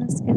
Let's go.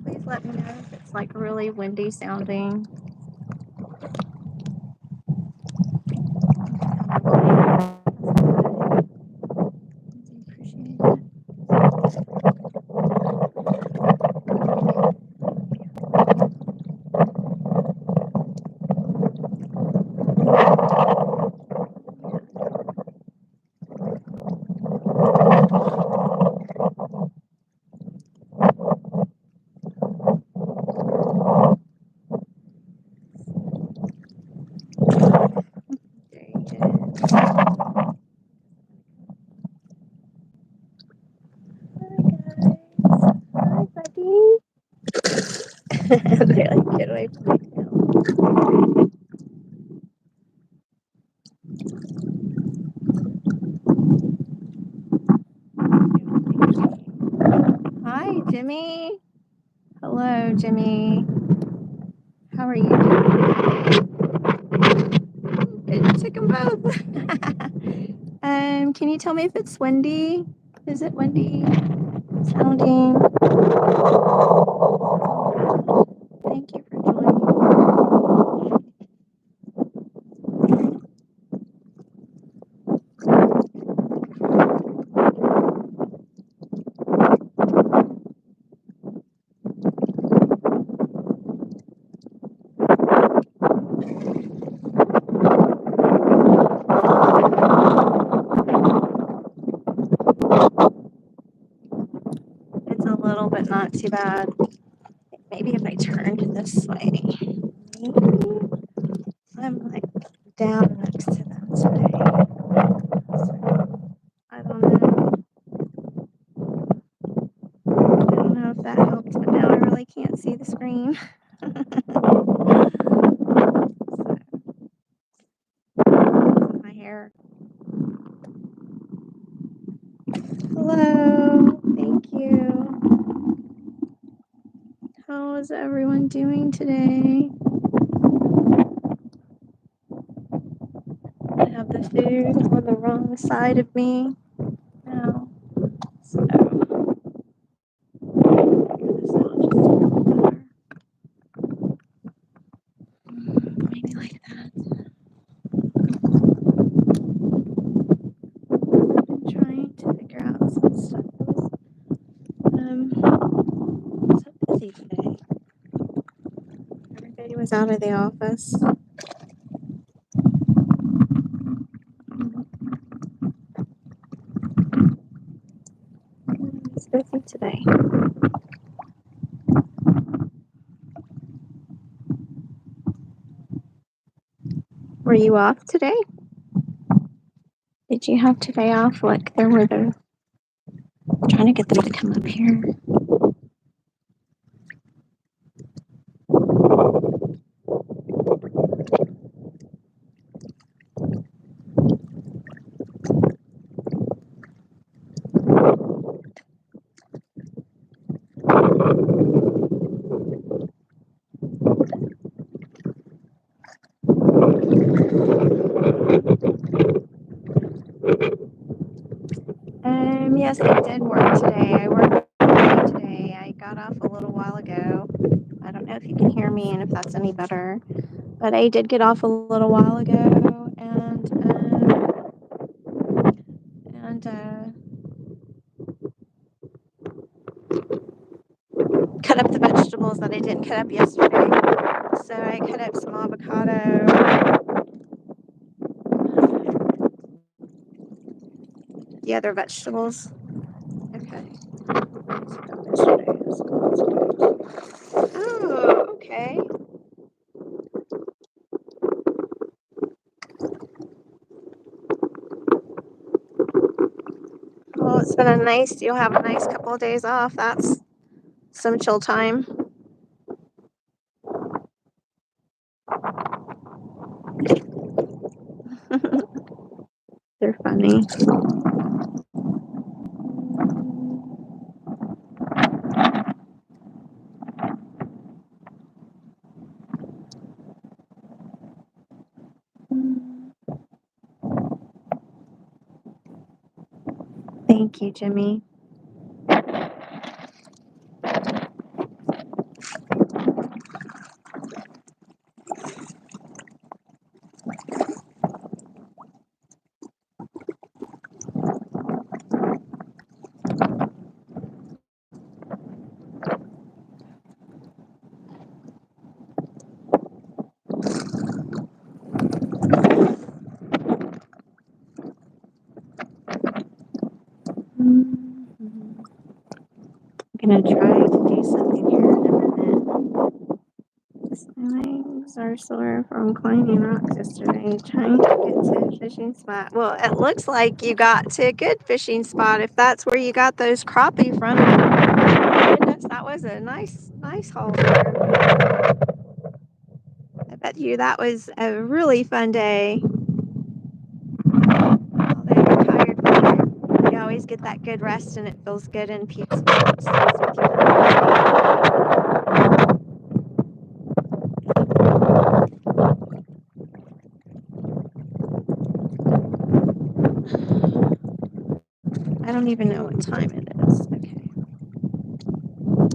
Please let me know if it's like really windy sounding. Appreciate it. There he is. Hi, buddy. They're like, get away from me now. Hi, Jimmy. Hello, Jimmy. How are you doing? It took them both. Can you tell me if it's windy? Is it windy sounding? Thank you for joining. It's a little bit not too bad. Maybe if I turned this way. Maybe I'm like down next to them today. So, I don't know. I don't know if that helps, but now I really can't see the screen. So, my hair. Hello. Thank you. How is everyone doing today? I have the food on the wrong side of me now. So this will just a little better. Maybe like that. I've been trying to figure out some stuff. So busy today. Everybody was out of the office. It's busy today. Were you off today? Did you have today off? Like there were the I'm trying to get them to come up here. Yes, I did work today. I worked today. I got off a little while ago. I don't know if you can hear me and if that's any better, but I did get off a little while ago and cut up the vegetables that I didn't cut up yesterday. So I cut up some avocado, the other vegetables. Okay. So yesterday was constant. Oh, okay. Well, it's been a nice, you'll have a nice couple of days off. That's some chill time. They're funny. Thank you, Jimmy. I'm gonna try to do something here in a minute. My legs are sore from climbing rocks yesterday, trying to get to a fishing spot. Well, it looks like you got to a good fishing spot if that's where you got those crappie from. Goodness, that was a nice haul there. I bet you that was a really fun day. Although you're tired from it, you always get that good rest and it feels good and peaceful. It stays with you for I don't even know what time it is. Okay.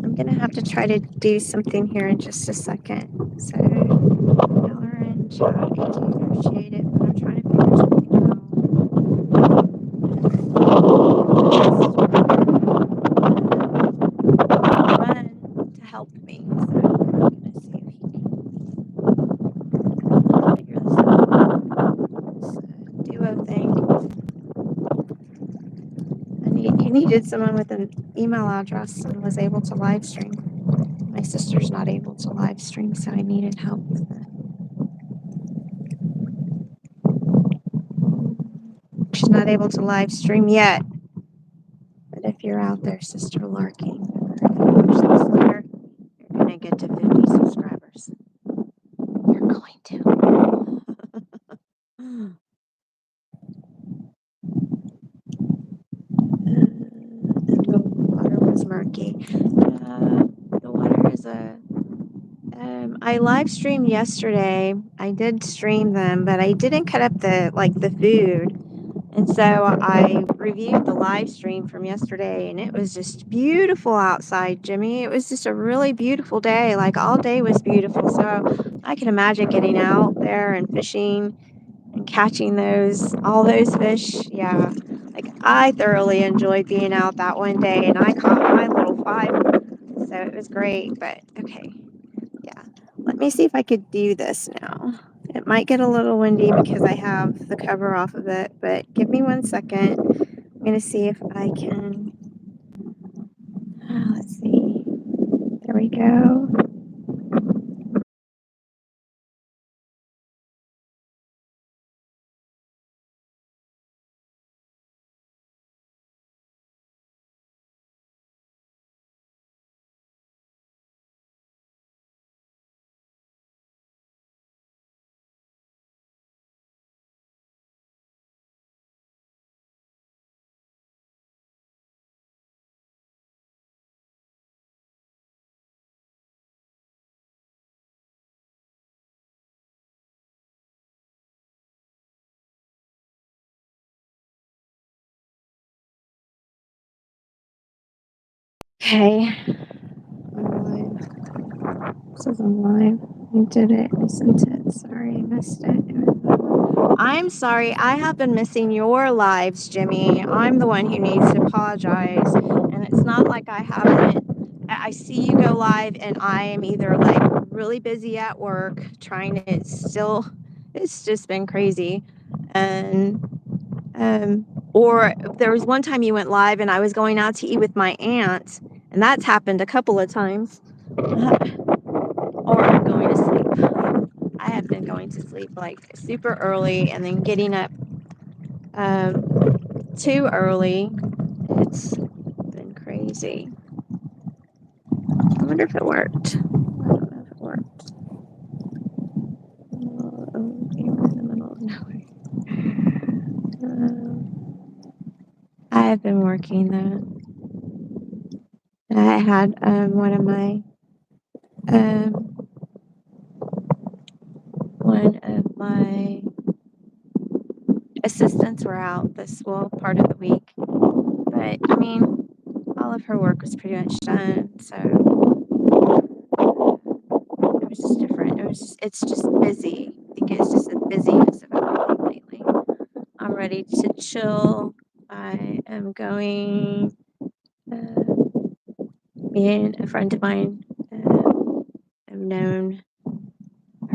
I'm gonna have to try to do something here in just a second. So y'all are in chat. I do appreciate it, but I'm trying to figure something out. Run to help me. So I'm gonna see if he can figure this out. This duo thing. He needed someone with an email address and was able to live stream. My sister's not able to live stream, so I needed help with it. She's not able to live stream yet. But if you're out there, Sister Larking, you're gonna get to 50 subscribers. You're going to. The water was murky. The water is a. I live streamed yesterday. I did stream them, but I didn't cut up the food. And so I reviewed the live stream from yesterday, and it was just beautiful outside, Jimmy. It was just a really beautiful day. Like all day was beautiful. So I can imagine getting out there and fishing and catching all those fish. Yeah. Like I thoroughly enjoyed being out that one day, and I caught my little five. So it was great. But okay. Yeah. Let me see if I could do this now. It might get a little windy because I have the cover off of it, but give me 1 second. I'm going to see if I can. Let's see. There we go. Okay. I'm live. This isn't live. I did it. I sent it. Sorry, I missed it. I'm sorry. I have been missing your lives, Jimmy. I'm the one who needs to apologize. And it's not like I haven't. I see you go live, and I am either like really busy at work trying to still, it's just been crazy. And Or there was one time you went live and I was going out to eat with my aunt, and that's happened a couple of times. Or I'm going to sleep. I have been going to sleep like super early and then getting up too early. It's been crazy. I wonder if it worked. I don't know if it worked. Oh, you're in the middle of nowhere. I have been working though. I had one of my assistants were out this part of the week, but I mean, all of her work was pretty much done, so it was just different. It's just busy. I think it's just the busyness of everything lately. I'm ready to chill. I am going. Me and a friend of mine have known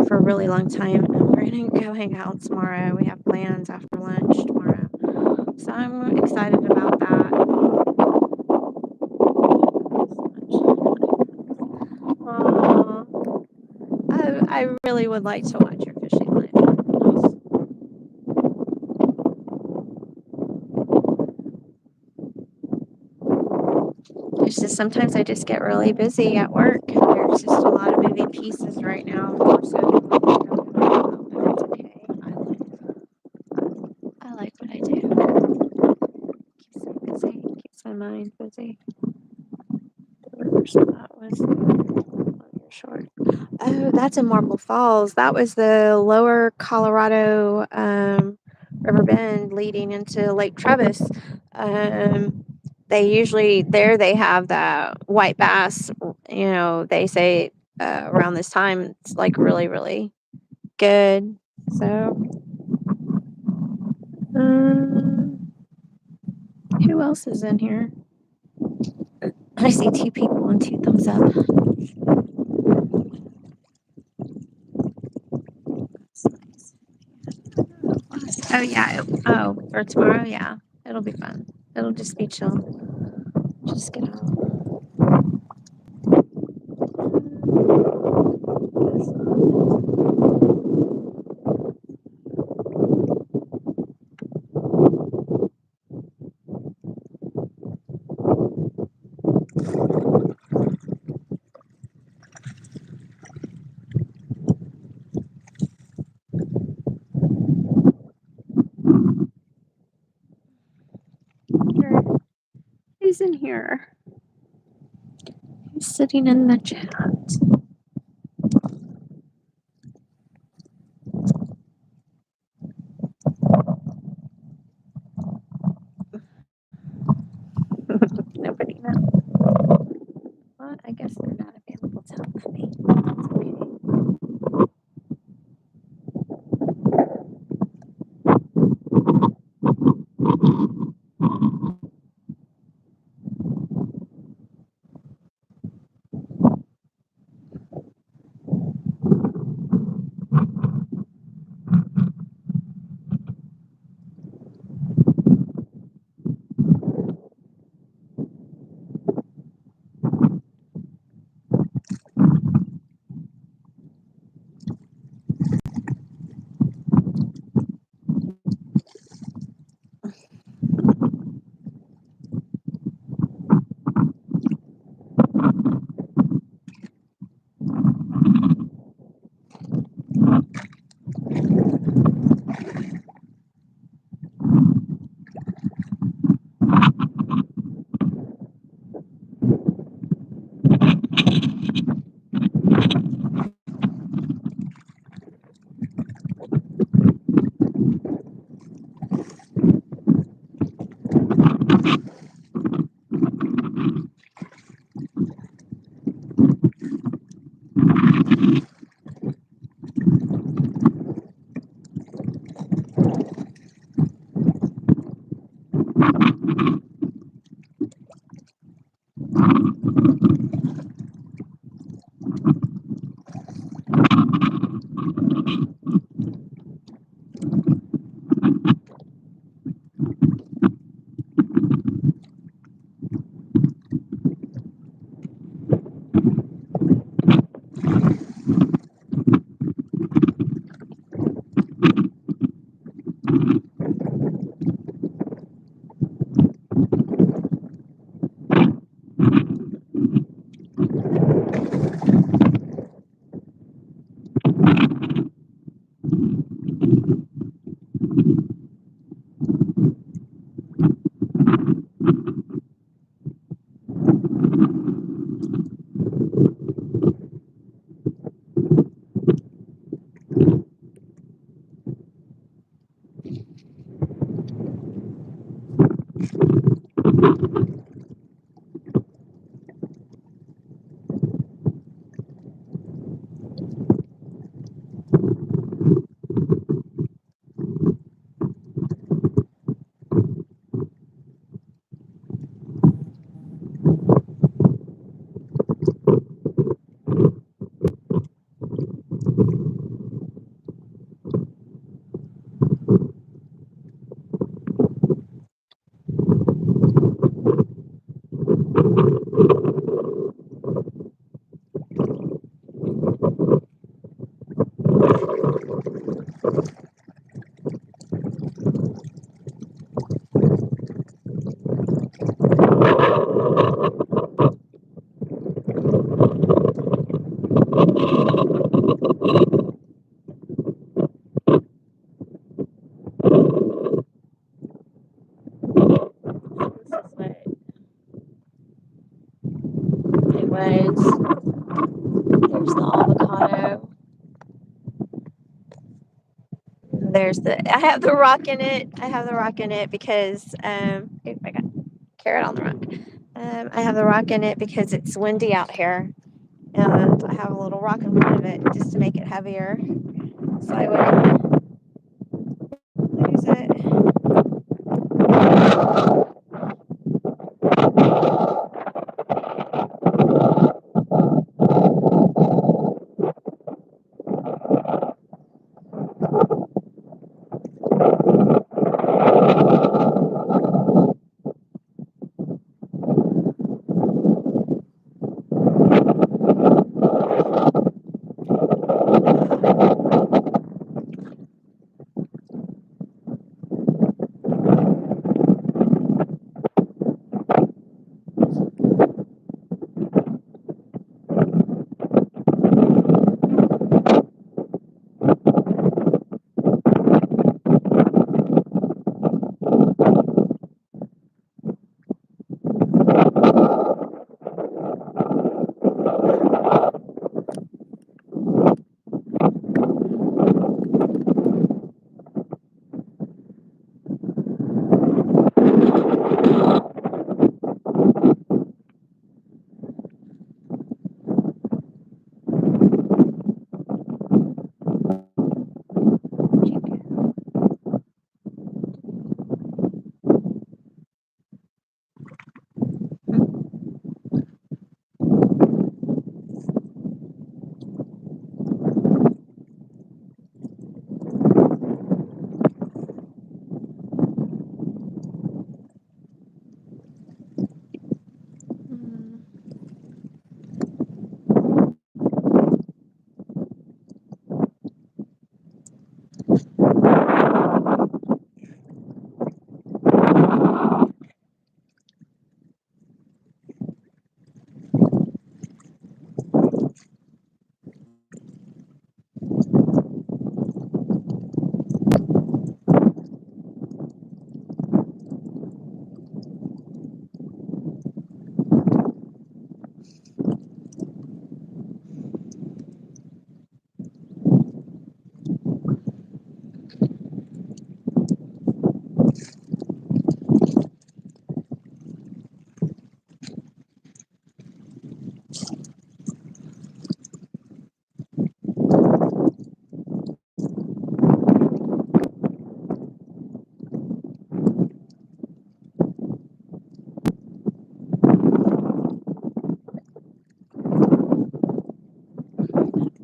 for a really long time, and we're gonna go hang out tomorrow. We have plans after lunch tomorrow, so I'm excited about that. I really would like to watch your fishing live. It's just sometimes I just get really busy at work. There's just a lot of moving pieces right now. So it's okay. I like what I do. Keeps me busy. Keeps my mind busy. The river spot was short. Oh, that's in Marble Falls. That was the lower Colorado river bend leading into Lake Travis. They usually they have the white bass. You know, they say around this time it's like really really good. So, who else is in here? I see 2 people and 2 thumbs up. Oh yeah. For tomorrow, yeah. It'll be fun. It'll just be chill. Just get out. Who's in here? Who's sitting in the chat? Nobody knows. Well, I guess they're not available to help me. That's okay. There's the avocado. There's I have the rock in it. I have the rock in it because, I got carrot on the rock. I have the rock in it because it's windy out here. And I have a little rock in front of it just to make it heavier. So I would use it.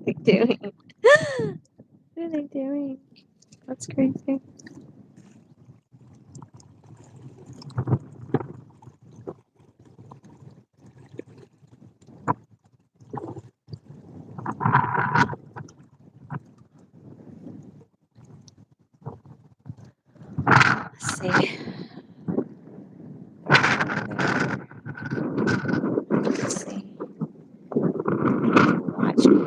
What are they doing? What are they doing? That's crazy. Let's see. Let's see. Watch me.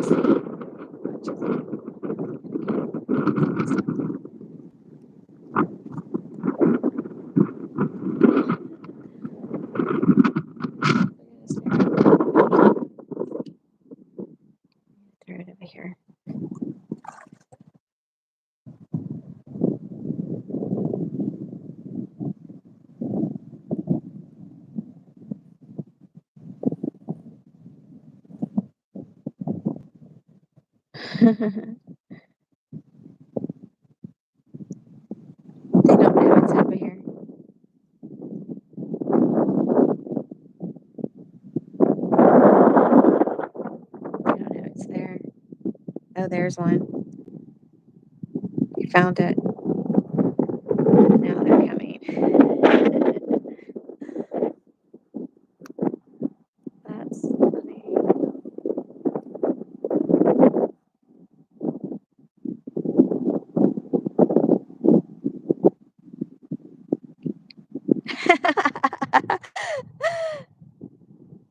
Throw it over here. They don't know it's over here. They don't know it's there. Oh, there's one. You found it. Now they're coming. That's funny.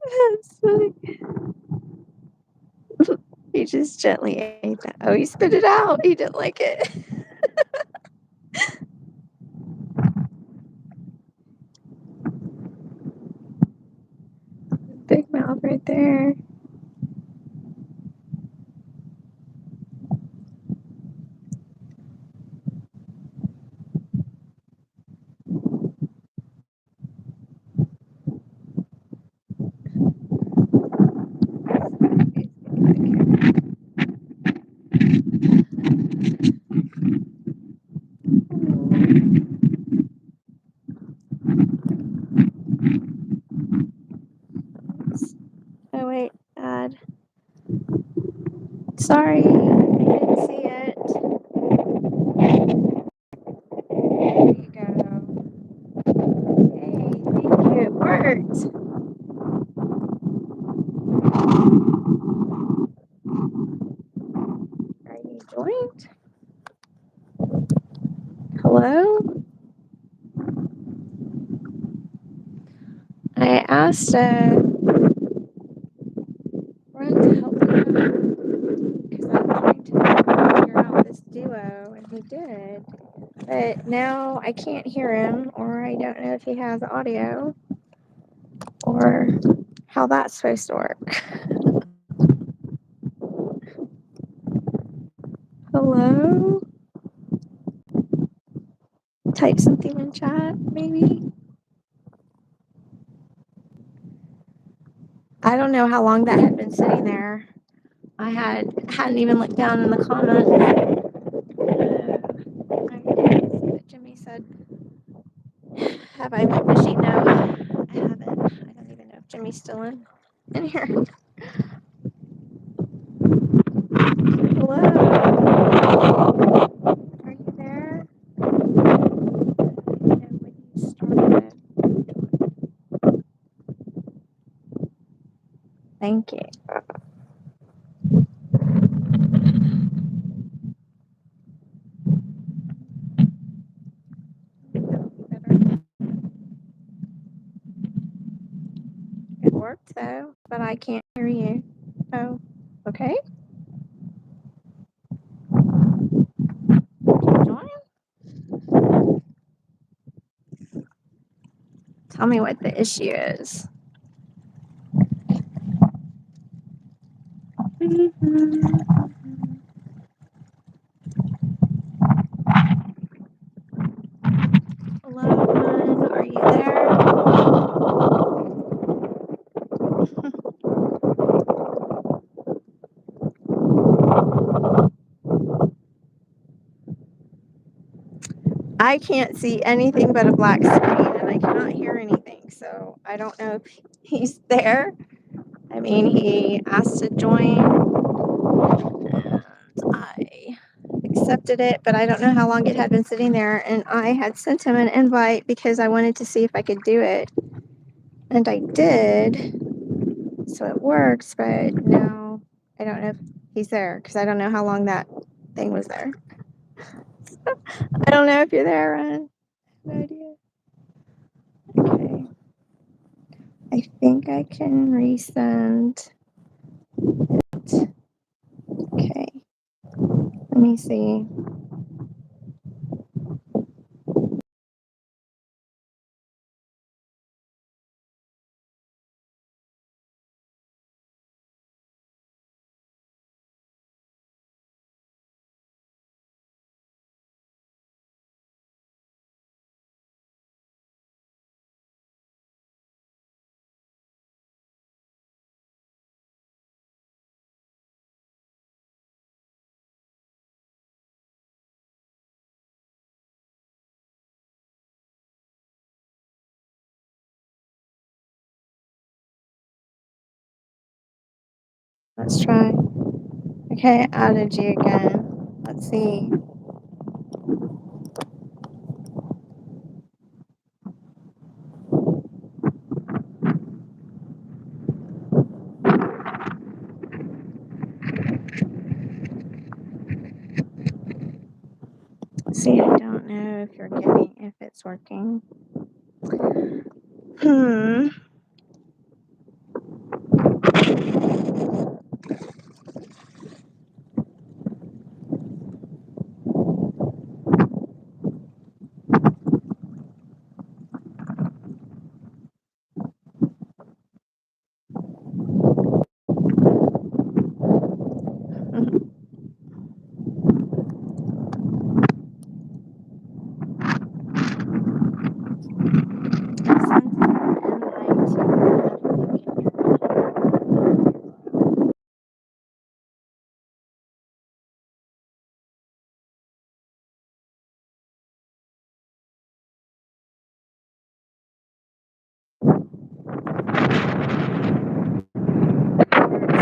That's funny. He just gently ate that. Oh, he spit it out. He didn't like it. Big mouth right there. Oh, wait, Dad. Sorry, I didn't see it. There you go. Hey, thank you. It worked. Are you joined? Hello? I asked Ron to help me out because I'm trying to figure out this duo, and he did. But now I can't hear him, or I don't know if he has audio, or how that's supposed to work. Hello? Type something in chat, maybe? I don't know how long that had been sitting there. I hadn't even looked down in the comments. I didn't see what Jimmy said. Have I been fishing? No, I haven't. I don't even know if Jimmy's still in here. Hello? Are you there? I don't know when you started. Thank you. It worked though, but I can't hear you. Oh, okay. Join. Tell me what the issue is. Hello, one. Are you there? I can't see anything but a black screen and I cannot hear anything. So I don't know if he's there. I mean, he asked to join and I accepted it, but I don't know how long it had been sitting there. And I had sent him an invite because I wanted to see if I could do it. And I did. So it works, but now I don't know if he's there because I don't know how long that thing was there. I don't know if you're there, Ryan. No idea. Okay. I think I can resend it. Okay. Let me see. Let's try. Okay, I added you again. Let's see. See, I don't know if it's working. Hmm.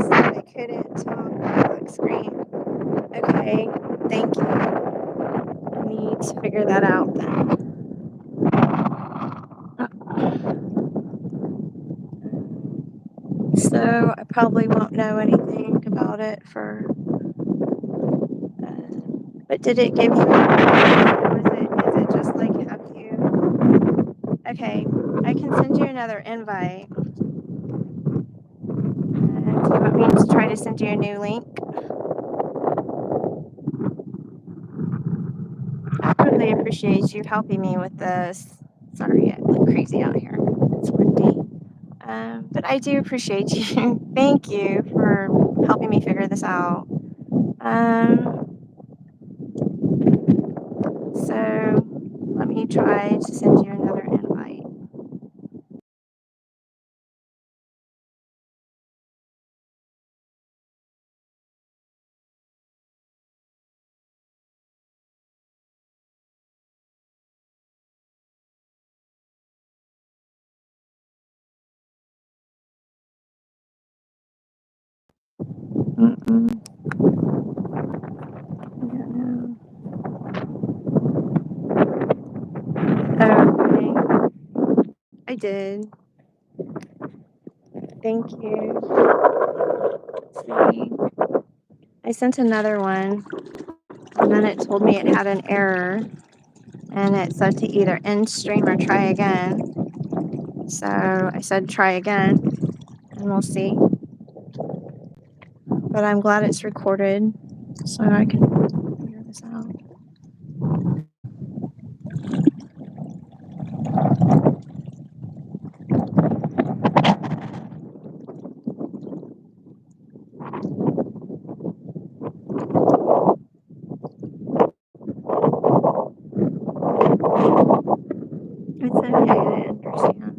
I couldn't black screen. Okay, thank you. I need to figure that out then. So I probably won't know anything about it for. But did it give you? Is it just like have you? Okay, I can send you another invite. Do you want me to try to send you a new link? I really appreciate you helping me with this. Sorry, I look crazy out here. It's windy. But I do appreciate you. Thank you for helping me figure this out. So let me try to send you another invite. Mm-mm. I don't know. Okay. I did. Thank you. Let's see. I sent another one, and then it told me it had an error, and it said to either end stream or try again. So I said try again, and we'll see. But I'm glad it's recorded, so I can figure this out. It's okay, I understand.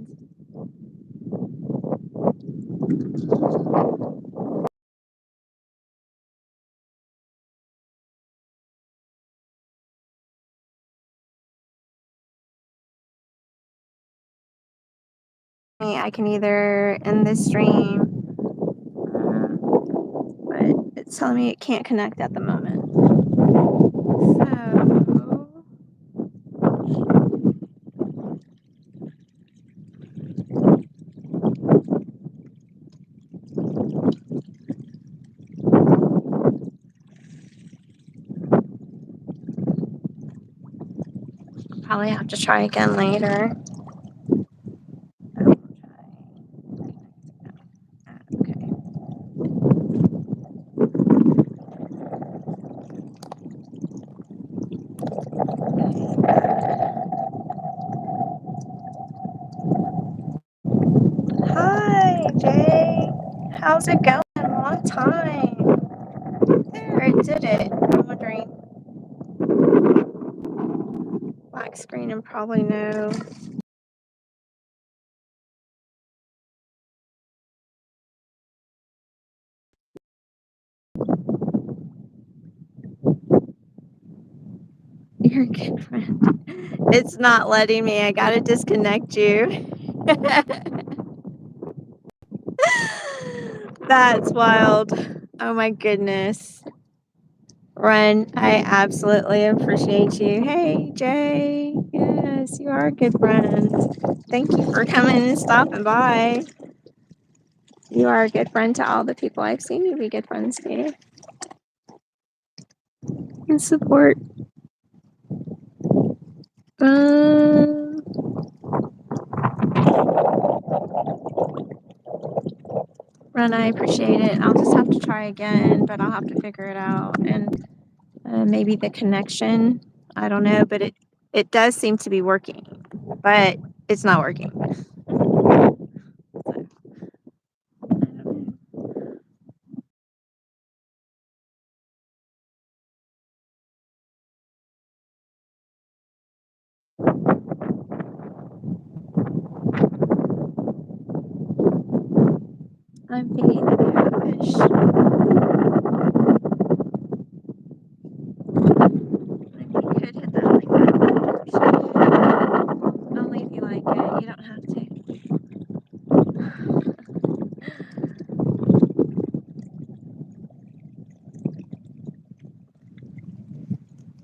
I can either end this stream, but it's telling me it can't connect at the moment. So probably have to try again later. Okay. Hi, Jay. How's it going? Long time. There, it did it. I'm wondering. Black screen and probably no. You're a good friend. It's not letting me. I gotta disconnect you. That's wild. Oh my goodness. Ren, I absolutely appreciate you. Hey, Jay. Yes, you are a good friend. Thank you for coming and stopping by. You are a good friend to all the people I've seen you be good friends to. And support. Um, Ren, I appreciate it. I'll just have to try again, but I'll have to figure it out. And maybe the connection, I don't know, but it does seem to be working, but it's not working. I'm feeding the catfish. You could hit that like that. Only if you like it. You don't have to.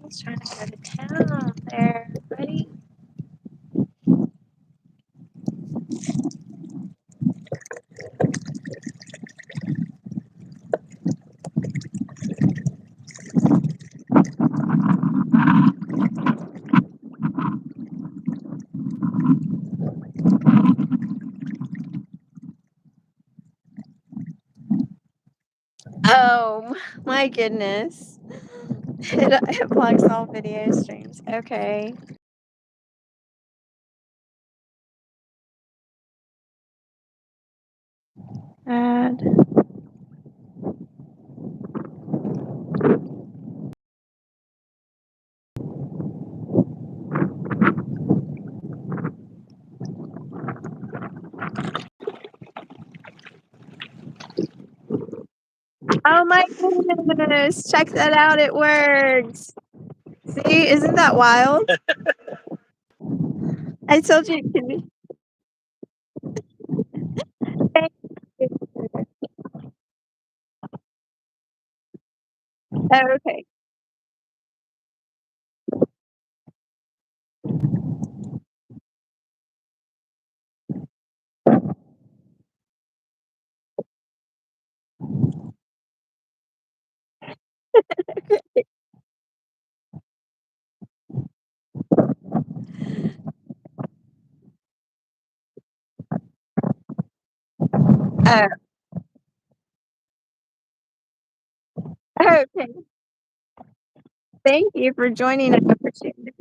He's trying to go to town there, buddy. Oh my goodness. It blocks all video streams. Okay. Add. Oh my goodness. Check that out. It works. See, isn't that wild? I told you it could be. Thank you. Oh, okay. Oh, okay. Thank you for joining. I appreciate it.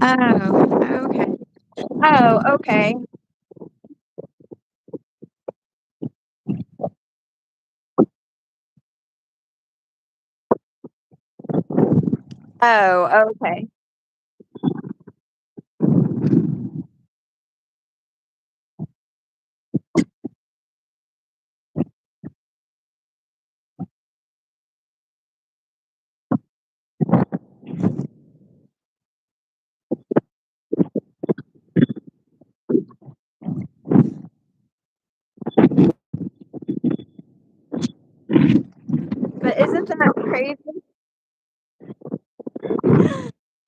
Oh, okay. Oh, okay. Oh, okay. But isn't that crazy?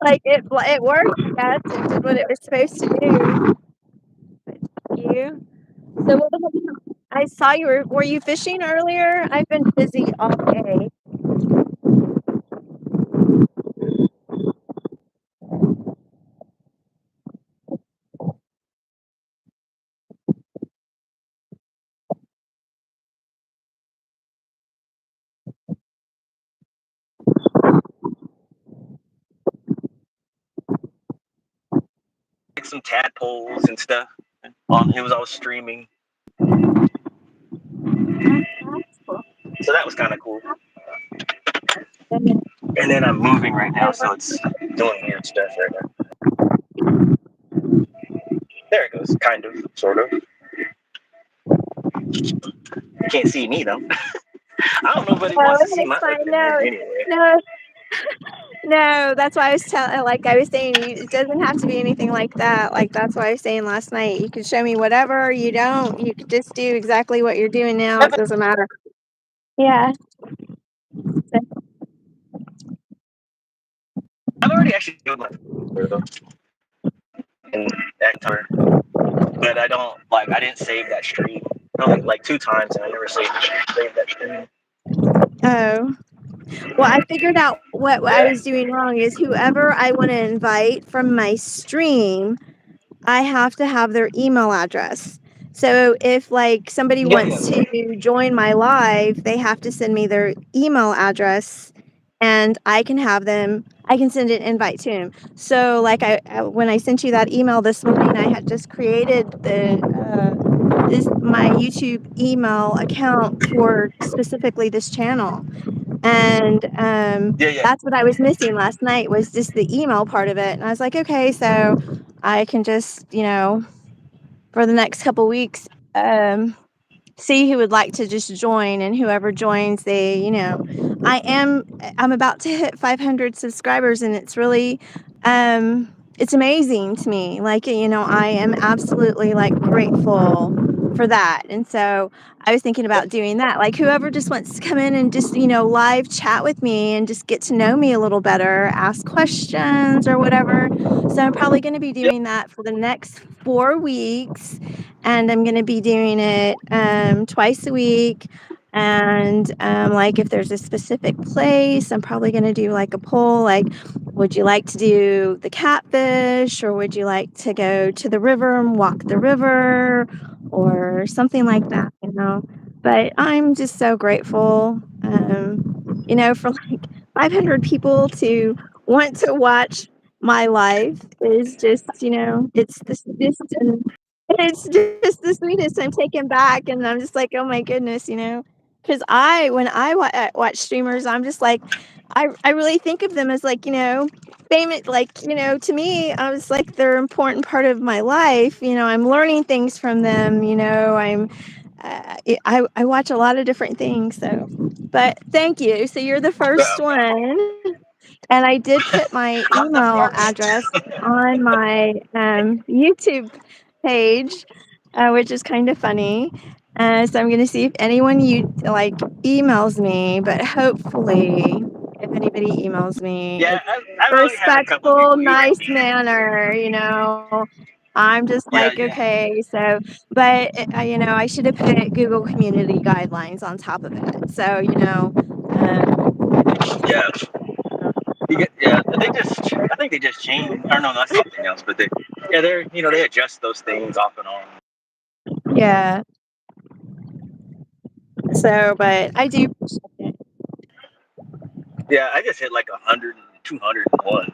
Like it worked, I guess. It did what it was supposed to do. You. So what have you, I saw you were you fishing earlier? I've been busy all day. Some tadpoles and stuff. It was all streaming, so that was kind of cool. And then I'm moving right now, so it's doing weird stuff right now. There it goes, kind of, sort of. You can't see me though. I don't know if anybody Oh, wants to see it's my fine. ugly head anyway. No, No, that's why I was telling, like I was saying, it doesn't have to be anything like that. Like that's why I was saying last night. You can show me whatever. You don't. You could just do exactly what you're doing now. It doesn't matter. Yeah. I've already actually done my in Actor, but I don't like. I didn't save that stream. Only like 2 times, and I never saved that stream. Oh. Well, I figured out what I was doing wrong is whoever I want to invite from my stream, I have to have their email address. So if like somebody Yeah, yeah, wants to join my live, they have to send me their email address and I can have them, I can send an invite to them. So like when I sent you that email this morning, I had just created my YouTube email account for specifically this channel. And yeah. that's what I was missing last night was just the email part of it. And I was like, okay, so I can just, for the next couple weeks, see who would like to just join, and whoever joins, I'm about to hit 500 subscribers, and it's really, it's amazing to me. Like, I am absolutely like grateful for that. And so I was thinking about doing that. Like whoever just wants to come in and just, live chat with me and just get to know me a little better, ask questions or whatever. So I'm probably going to be doing that for the next 4 weeks, and I'm going to be doing it twice a week. And like if there's a specific place, I'm probably going to do like a poll, like, would you like to do the catfish, or would you like to go to the river and walk the river, or something like that, But I'm just so grateful, for like 500 people to want to watch my life is just, it's the sweetest, and it's just the sweetest. I'm taken back, and I'm just like, oh my goodness, because when I watch streamers, I'm just like, I really think of them as like, famous, like, to me, I was like, they're an important part of my life. I'm learning things from them. I watch a lot of different things. So, but thank you. So you're the first one. And I did put my I'm the email first. address on my YouTube page, which is kind of funny. So I'm going to see if anyone emails me, but hopefully, if anybody emails me, Yeah, it's I've only had a couple respectful, people email nice me. manner. I'm just Yeah, like, yeah, okay, so, but I should have put Google community guidelines on top of it. So, yeah. Yeah, they just. I think they just changed. Or no, that's something else. But they adjust those things off and on. yeah. So, but I do. Yeah, I just hit like 100, 201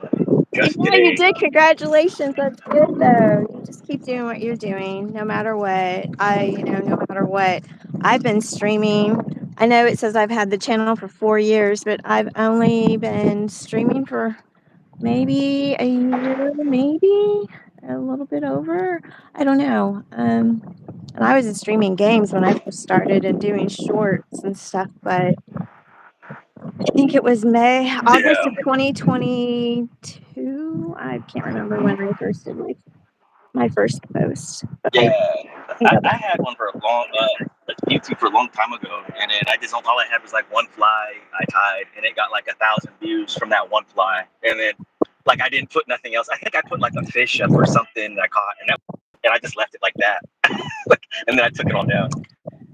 just Yeah, you today. did. Congratulations. That's good though. You just keep doing what you're doing, no matter what. No matter what. I've been streaming. I know it says I've had the channel for 4 years, but I've only been streaming for maybe a year, maybe a little bit over. I don't know. And I was streaming games when I first started and doing shorts and stuff, but I think it was August Yeah, of 2022. I can't remember when I first did my first post, but I yeah. can go back. I had one for a YouTube for a long time ago, and then I just all I had was like one fly I tied, and it got like 1,000 views from that one fly, and then like I didn't put nothing else. I think I put like a fish up or something that I caught, and I just left it like that, and then I took it all down.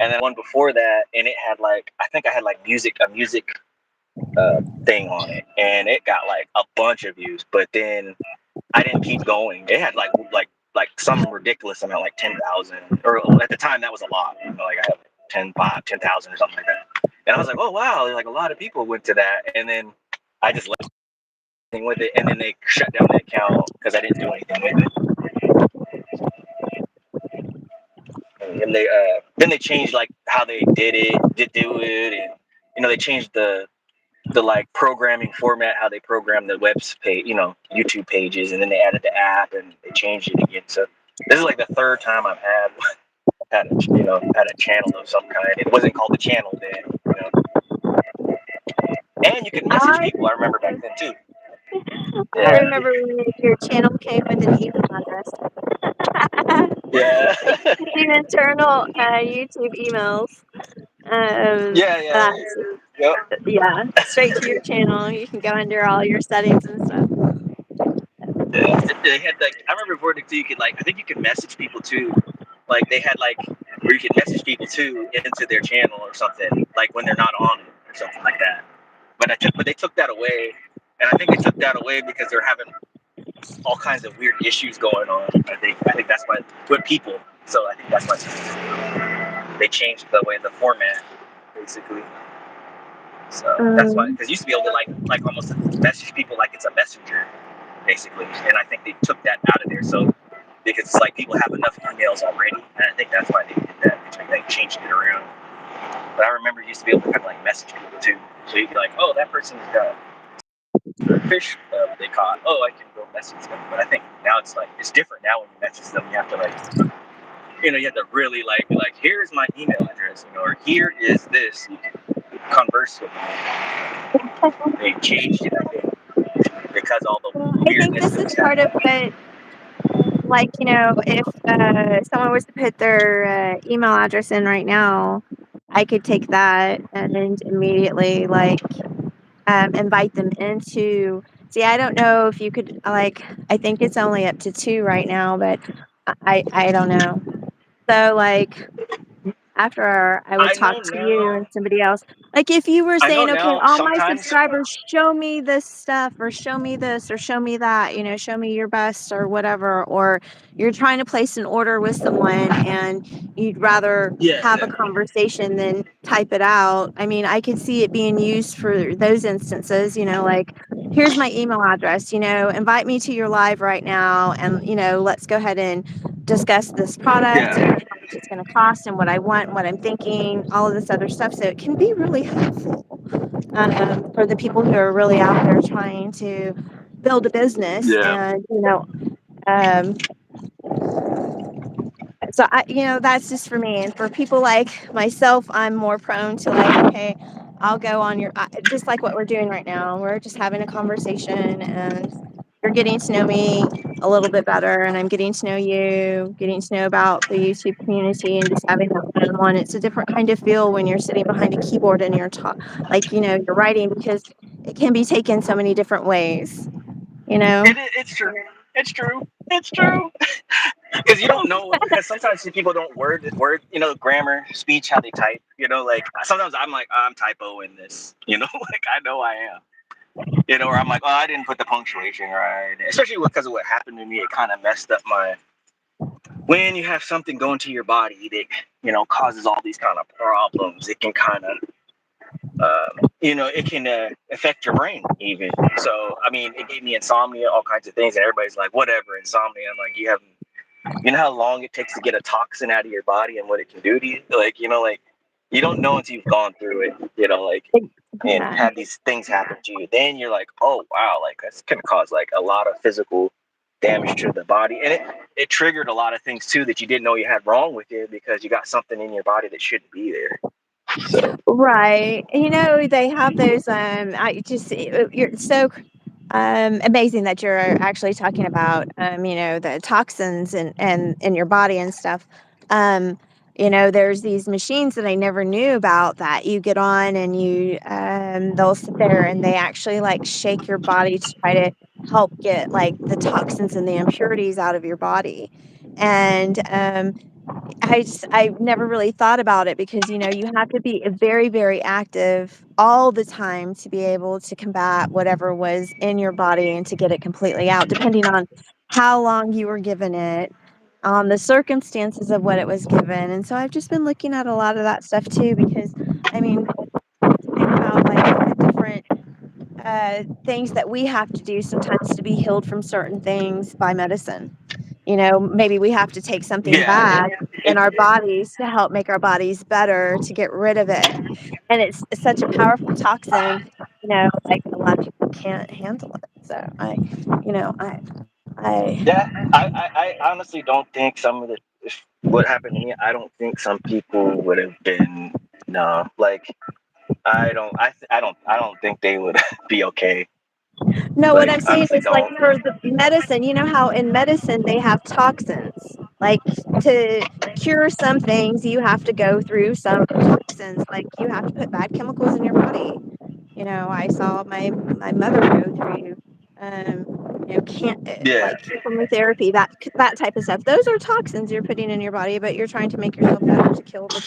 And then one before that, and it had like I think I had like a music thing on it, and it got like a bunch of views. But then I didn't keep going. It had like some ridiculous amount, like 10,000, or at the time that was a lot. Like I had 10,000 or something like that. And I was like, oh wow, like a lot of people went to that. And then I just left with it, and then they shut down the account because I didn't do anything with it. And then they changed like how they did do it, and they changed the like programming format, how they program the page, YouTube pages, and then they added the app and they changed it again. So this is like the third time I've had a channel of some kind. It wasn't called the channel then, and you could message I people. I remember back then too. I Yeah, remember when your channel came with an email address. yeah, Like using internal YouTube emails. yeah, yeah. That's Yep. yeah, straight to your channel. You can go under all your settings and stuff. Yeah. They had like I remember before too. You could like I think you could message people too. Like they had like where you could message people too into their channel or something. Like when they're not on it or something like that. But they took that away, and I think they took that away because they're having all kinds of weird issues going on. I think that's why with people. So I think that's why they changed the way the format basically. So that's why Um, because you used to be able to like almost message people like it's a messenger basically, and I think they took that out of there. So because it's like people have enough emails already, and I think that's why they did that. They changed it around. But I remember you used to be able to kind of like message people too. So you'd be like, oh, that person's got fish they caught. Oh, I can go message them. But I think now it's like it's different now when you message them. You have to like you have to really like be like, here's my email address, or here is this. You can converse with them. They changed it, I think, because all the well, I think weirdness this that is was part of happening. what, like, if someone was to put their email address in right now, I could take that and immediately, like, invite them into. See, I don't know if you could, like, I think it's only up to 2 right now, but I don't know. So, like, after I would I talk know to you now. and somebody else. Like, if you were I know saying, "Okay, now. all my Sometimes, subscribers, show me this stuff or show me this or show me that, show me your best or whatever," or you're trying to place an order with someone and you'd rather have a yeah, conversation than type it out. I mean, I could see it being used for those instances, like, "Here's my email address, invite me to your live right now and, let's go ahead and discuss this product and yeah, how much it's going to cost and what I want and what I'm thinking, all of this other stuff." So it can be really helpful for the people who are really out there trying to build a business. yeah, And, um, so that's just for me. And for people like myself, I'm more prone to, like, okay, I'll go on just like what we're doing right now. We're just having a conversation and you're getting to know me a little bit better and I'm getting to know you, getting to know about the YouTube community and just having that one-on-one. It's a different kind of feel when you're sitting behind a keyboard and you're like, you're writing, because it can be taken so many different ways, you know? it's true. It's true. It's true. Because you don't know. Because sometimes people don't word. Grammar, speech, how they type. Like sometimes I'm like I'm typoing this. Like I know I am. Or I'm like, oh, I didn't put the punctuation right. Especially because of what happened to me, it kind of messed up my. When you have something going to your body that causes all these kind of problems, it can kind of it can affect your brain even. So, I mean, it gave me insomnia, all kinds of things, and everybody's like, whatever, insomnia. I'm like, you know how long it takes to get a toxin out of your body and what it can do to you? Like, like you don't know until you've gone through it, like, and Yeah. had these things happen to you. Then you're like, oh, wow, like that's going to cause like a lot of physical damage to the body. And it triggered a lot of things too that you didn't know you had wrong with you because you got something in your body that shouldn't be there. So, Right. They have those, you're so amazing that you're actually talking about, the toxins and in your body and stuff. Um, there's these machines that I never knew about that you get on and they'll sit there and they actually like shake your body to try to help get like the toxins and the impurities out of your body. And I've never really thought about it because, you have to be very, very active all the time to be able to combat whatever was in your body and to get it completely out, depending on how long you were given it, on the circumstances of what it was given. And so I've just been looking at a lot of that stuff too, because I mean, think about like the different things that we have to do sometimes to be healed from certain things by medicine. Maybe we have to take something yeah. bad in It, our bodies to help make our bodies better, to get rid of it. And it's such a powerful toxin, like a lot of people can't handle it. So I yeah, I honestly don't think some of the what happened to me. I don't think some people would have been no. Like I don't think they would be okay. No, what Like, I'm saying honestly, is like don't. for the medicine, you know how in medicine they have toxins. Like to cure some things, you have to go through some toxins. Like you have to put bad chemicals in your body. You know, I saw my mother go through, can't Yeah, like chemotherapy, that type of stuff. Those are toxins you're putting in your body, but you're trying to make yourself better to kill the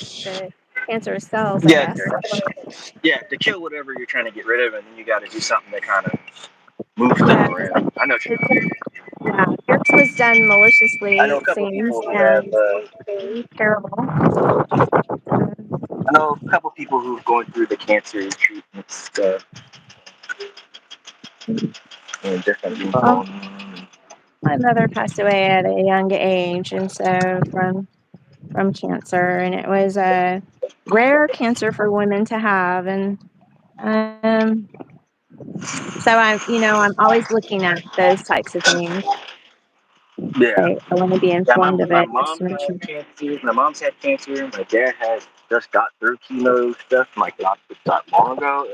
cancerous cells, I yeah, guess. yeah. To kill whatever you're trying to get rid of, and then you got to do something to kind of move stuff Yeah, around. I know what you're it's, talking yeah, yours was done I maliciously, know a it couple seems, people who have. and terrible. I know a couple people who've gone through the cancer treatment stuff and different things Well, going on. my mother passed away at a young age, and so from cancer, and it was a rare cancer for women to have, and um, so I'm always looking at those types of things. Yeah, I want to be yeah. informed of My it just mom to make sure. had cancer. My mom's had cancer. My dad has just got through chemo stuff like not long ago,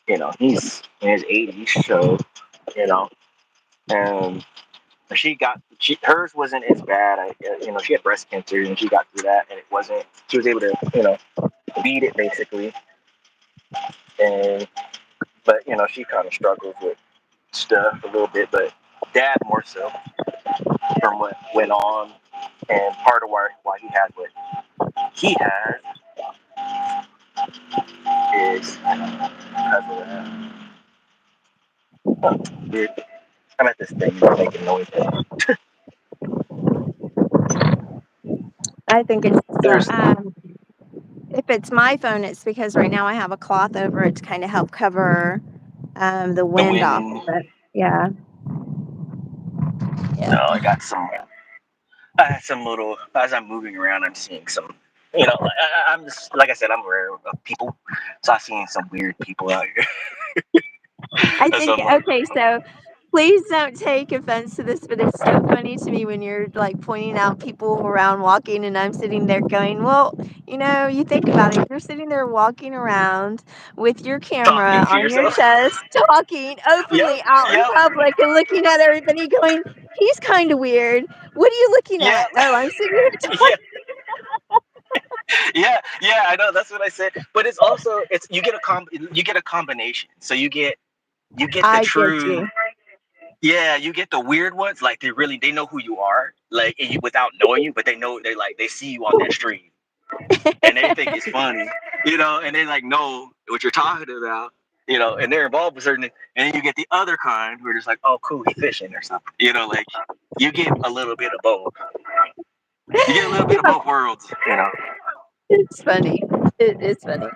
and he's in his 80s, so you know, and hers wasn't as bad. She had breast cancer and she got through that, and it wasn't. She was able to beat it basically, and but she kind of struggles with stuff a little bit, but dad more so from what went on, and part of why he has what he has is because of that. Huh, weird. I'm at this thing making noise. I think it's There's if it's my phone, it's because right now I have a cloth over it to kind of help cover the the wind off wind. of it. Yeah, No, yeah. I got some. I had some little. As I'm moving around, I'm seeing some. I'm just like I said. I'm aware of people, so I've seen some weird people out here. I And so think I'm like, okay, so please don't take offense to this, but it's so funny to me when you're like pointing out people around walking, and I'm sitting there going, well, you think about it. You're sitting there walking around with your camera talking to on your yourself. chest, talking Yep, openly out in yep, public and looking at everybody going, he's kind of weird. What are you looking yep, at? Oh, I'm sitting here yeah, talking. yeah. I know that's what I said. But it's also you get a combination. So you get the I get true. you. Yeah, you get the weird ones. Like they know who you are, like without knowing you, but they see you on that stream and they think it's funny, and they like know what you're talking about, and they're involved with certain. And then you get the other kind who are just like, oh, cool, he's fishing or something, like you get a little bit of both. You get a little bit of both worlds. It's funny. It is funny.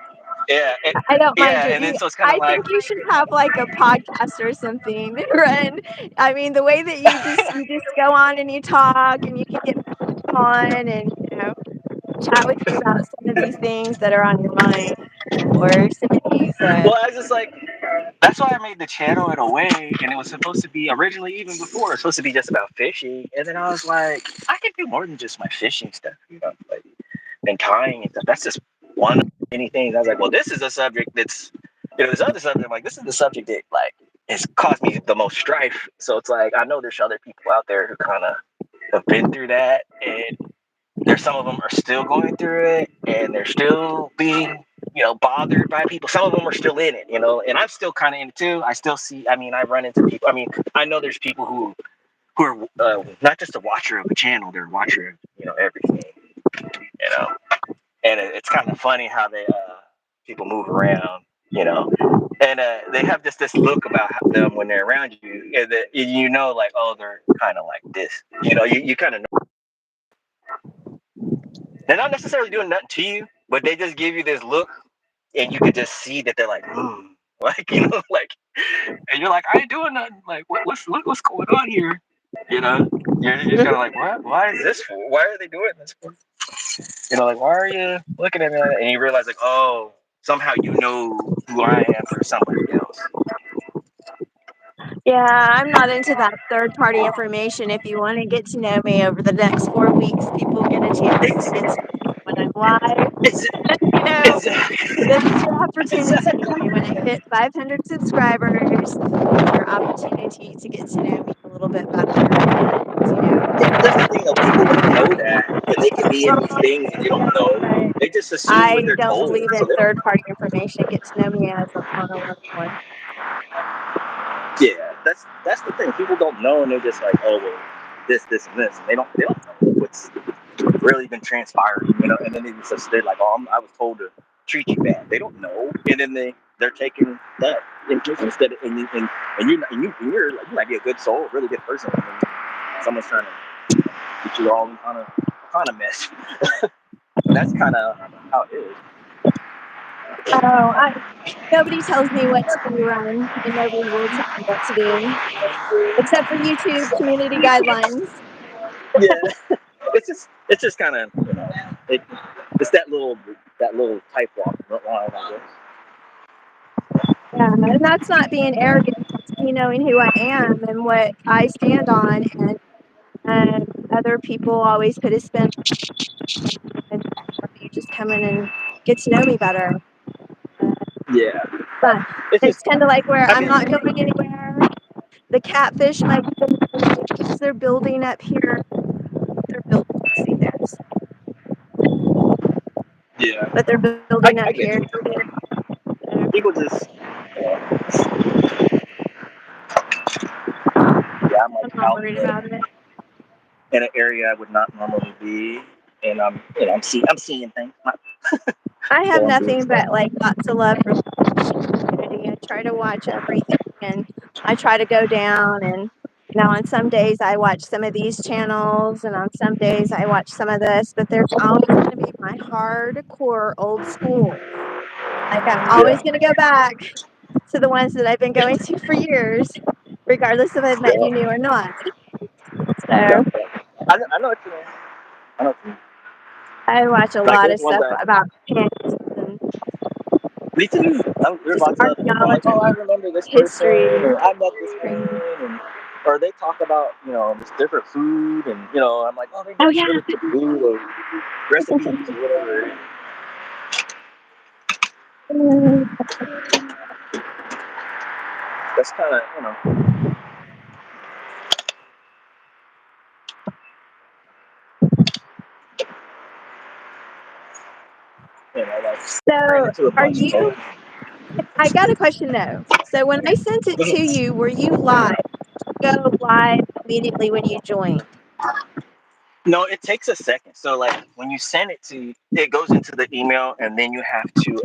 Yeah, I don't mind yeah, your and then so it's kind of I like, think you should have like a podcast or something, and I mean the way that you just go on and you talk and you can get on and chat with you about some of these things that are on your mind or some of these well, I was just like, that's why I made the channel in a way, and it was supposed to be originally even before it was supposed to be just about fishing, and then I was like, I can do more than just my fishing stuff, like and tying and stuff. That's just one of many things. I was like, well, this is a subject that's, this other subject. I'm like, this is the subject that like has caused me the most strife. So it's like I know there's other people out there who kind of have been through that, and there's some of them are still going through it, and they're still being bothered by people. Some of them are still in it, and I'm still kind of in it too. I still see. I mean, I run into people. I mean, I know there's people who are not just a watcher of a channel; they're a watcher of everything. You know, and it's kind of funny how they people move around, and they have just this look about them when they're around you, and that like, oh, they're kind of like this, you kind of know they're not necessarily doing nothing to you, but they just give you this look, and you could just see that they're like, like like, and you're like, I ain't doing nothing, like what's going on here, you're kind of like, what? Why is this for? Why are they doing this for? Like, why are you looking at me like that? And you realize, like, oh, somehow you know who I am through somebody else. Yeah, I'm not into that third party information. If you want to get to know me over the next 4 weeks, people get a chance to Ex- get to know me when I'm live. ex- And, exactly. this is your opportunity Exactly. when I hit 500 subscribers. Your opportunity to get to know me a little bit better. And, Yeah, that's the thing though. People don't know that, and they can be in these things and they don't know. They just assume what I they're don't told. believe So in third-party information. Get to know me as on a one-on-one. yeah, that's the thing. People don't know, and they're just like, oh well, this, and this, and they don't know what's really been transpiring, And then they're like, oh, I was told to treat you bad. They don't know, and then they're taking that instead of you're like, you might be a good soul, a really good person, and then someone's trying to get you all in kind of mess. That's kind of how it is. Oh, nobody tells me what to run, and nobody will tell me what to do, except for YouTube community guidelines. Yeah, it's just kind of it's that little type line, I guess. Yeah, and that's not being arrogant. It's me knowing who I am and what I stand on, and other people always put a spin. And you just come in and get to know me better. Yeah, But it's it's just. kind of like where I I'm mean, not going anywhere. The catfish might because they're building up here. They're building. See this, yeah, but they're building I up get here. you. People just. Yeah, I'm like I'm not out worried about it. in an area I would not normally be, and I'm seeing things. I have Going through nothing stuff. but like lots of love for the community. I try to watch everything, and I try to go down. And on some days I watch some of these channels, and on some days I watch some of this. But there's always going to be my hardcore old school. Like I'm always going to go back to the ones that I've been going to for years, regardless if I've met you new or not. So Yeah. I know what you mean. I know what you mean. I watch a Like lot there's of ones stuff that about pandas and me too. There's just lots of people I'm like, archaeology, oh, I remember this person, history. or I met this one, or they talk about this different food, and I'm like, oh, they Oh never yeah. showed us the food or recipes or whatever. That's kind of like ran So into a are bunch of you? folks. I got a question though. So when I sent it to you, were you live? Go live immediately when you joined. No, it takes a second. So like when you send it goes into the email, and then you have to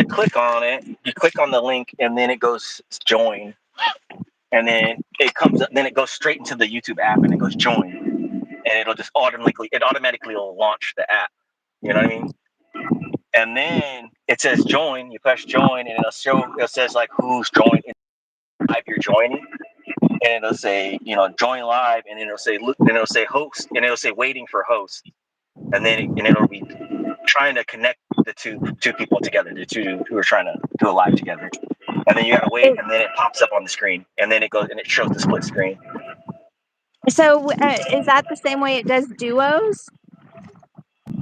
click on it. You click on the link, and then it goes join, and then it comes up. Then it goes straight into the YouTube app, and it goes join, and it'll just automatically will launch the app. You know what I mean? And then it says join. You press join, and it says like who's joined in live you're joining, and it'll say join live, and it'll say host, and it'll say waiting for host, and then it'll be trying to connect the two people together, the two who are trying to do a live together, and then you gotta wait, and then it pops up on the screen, and then it goes and it shows the split screen. So is that the same way it does duos?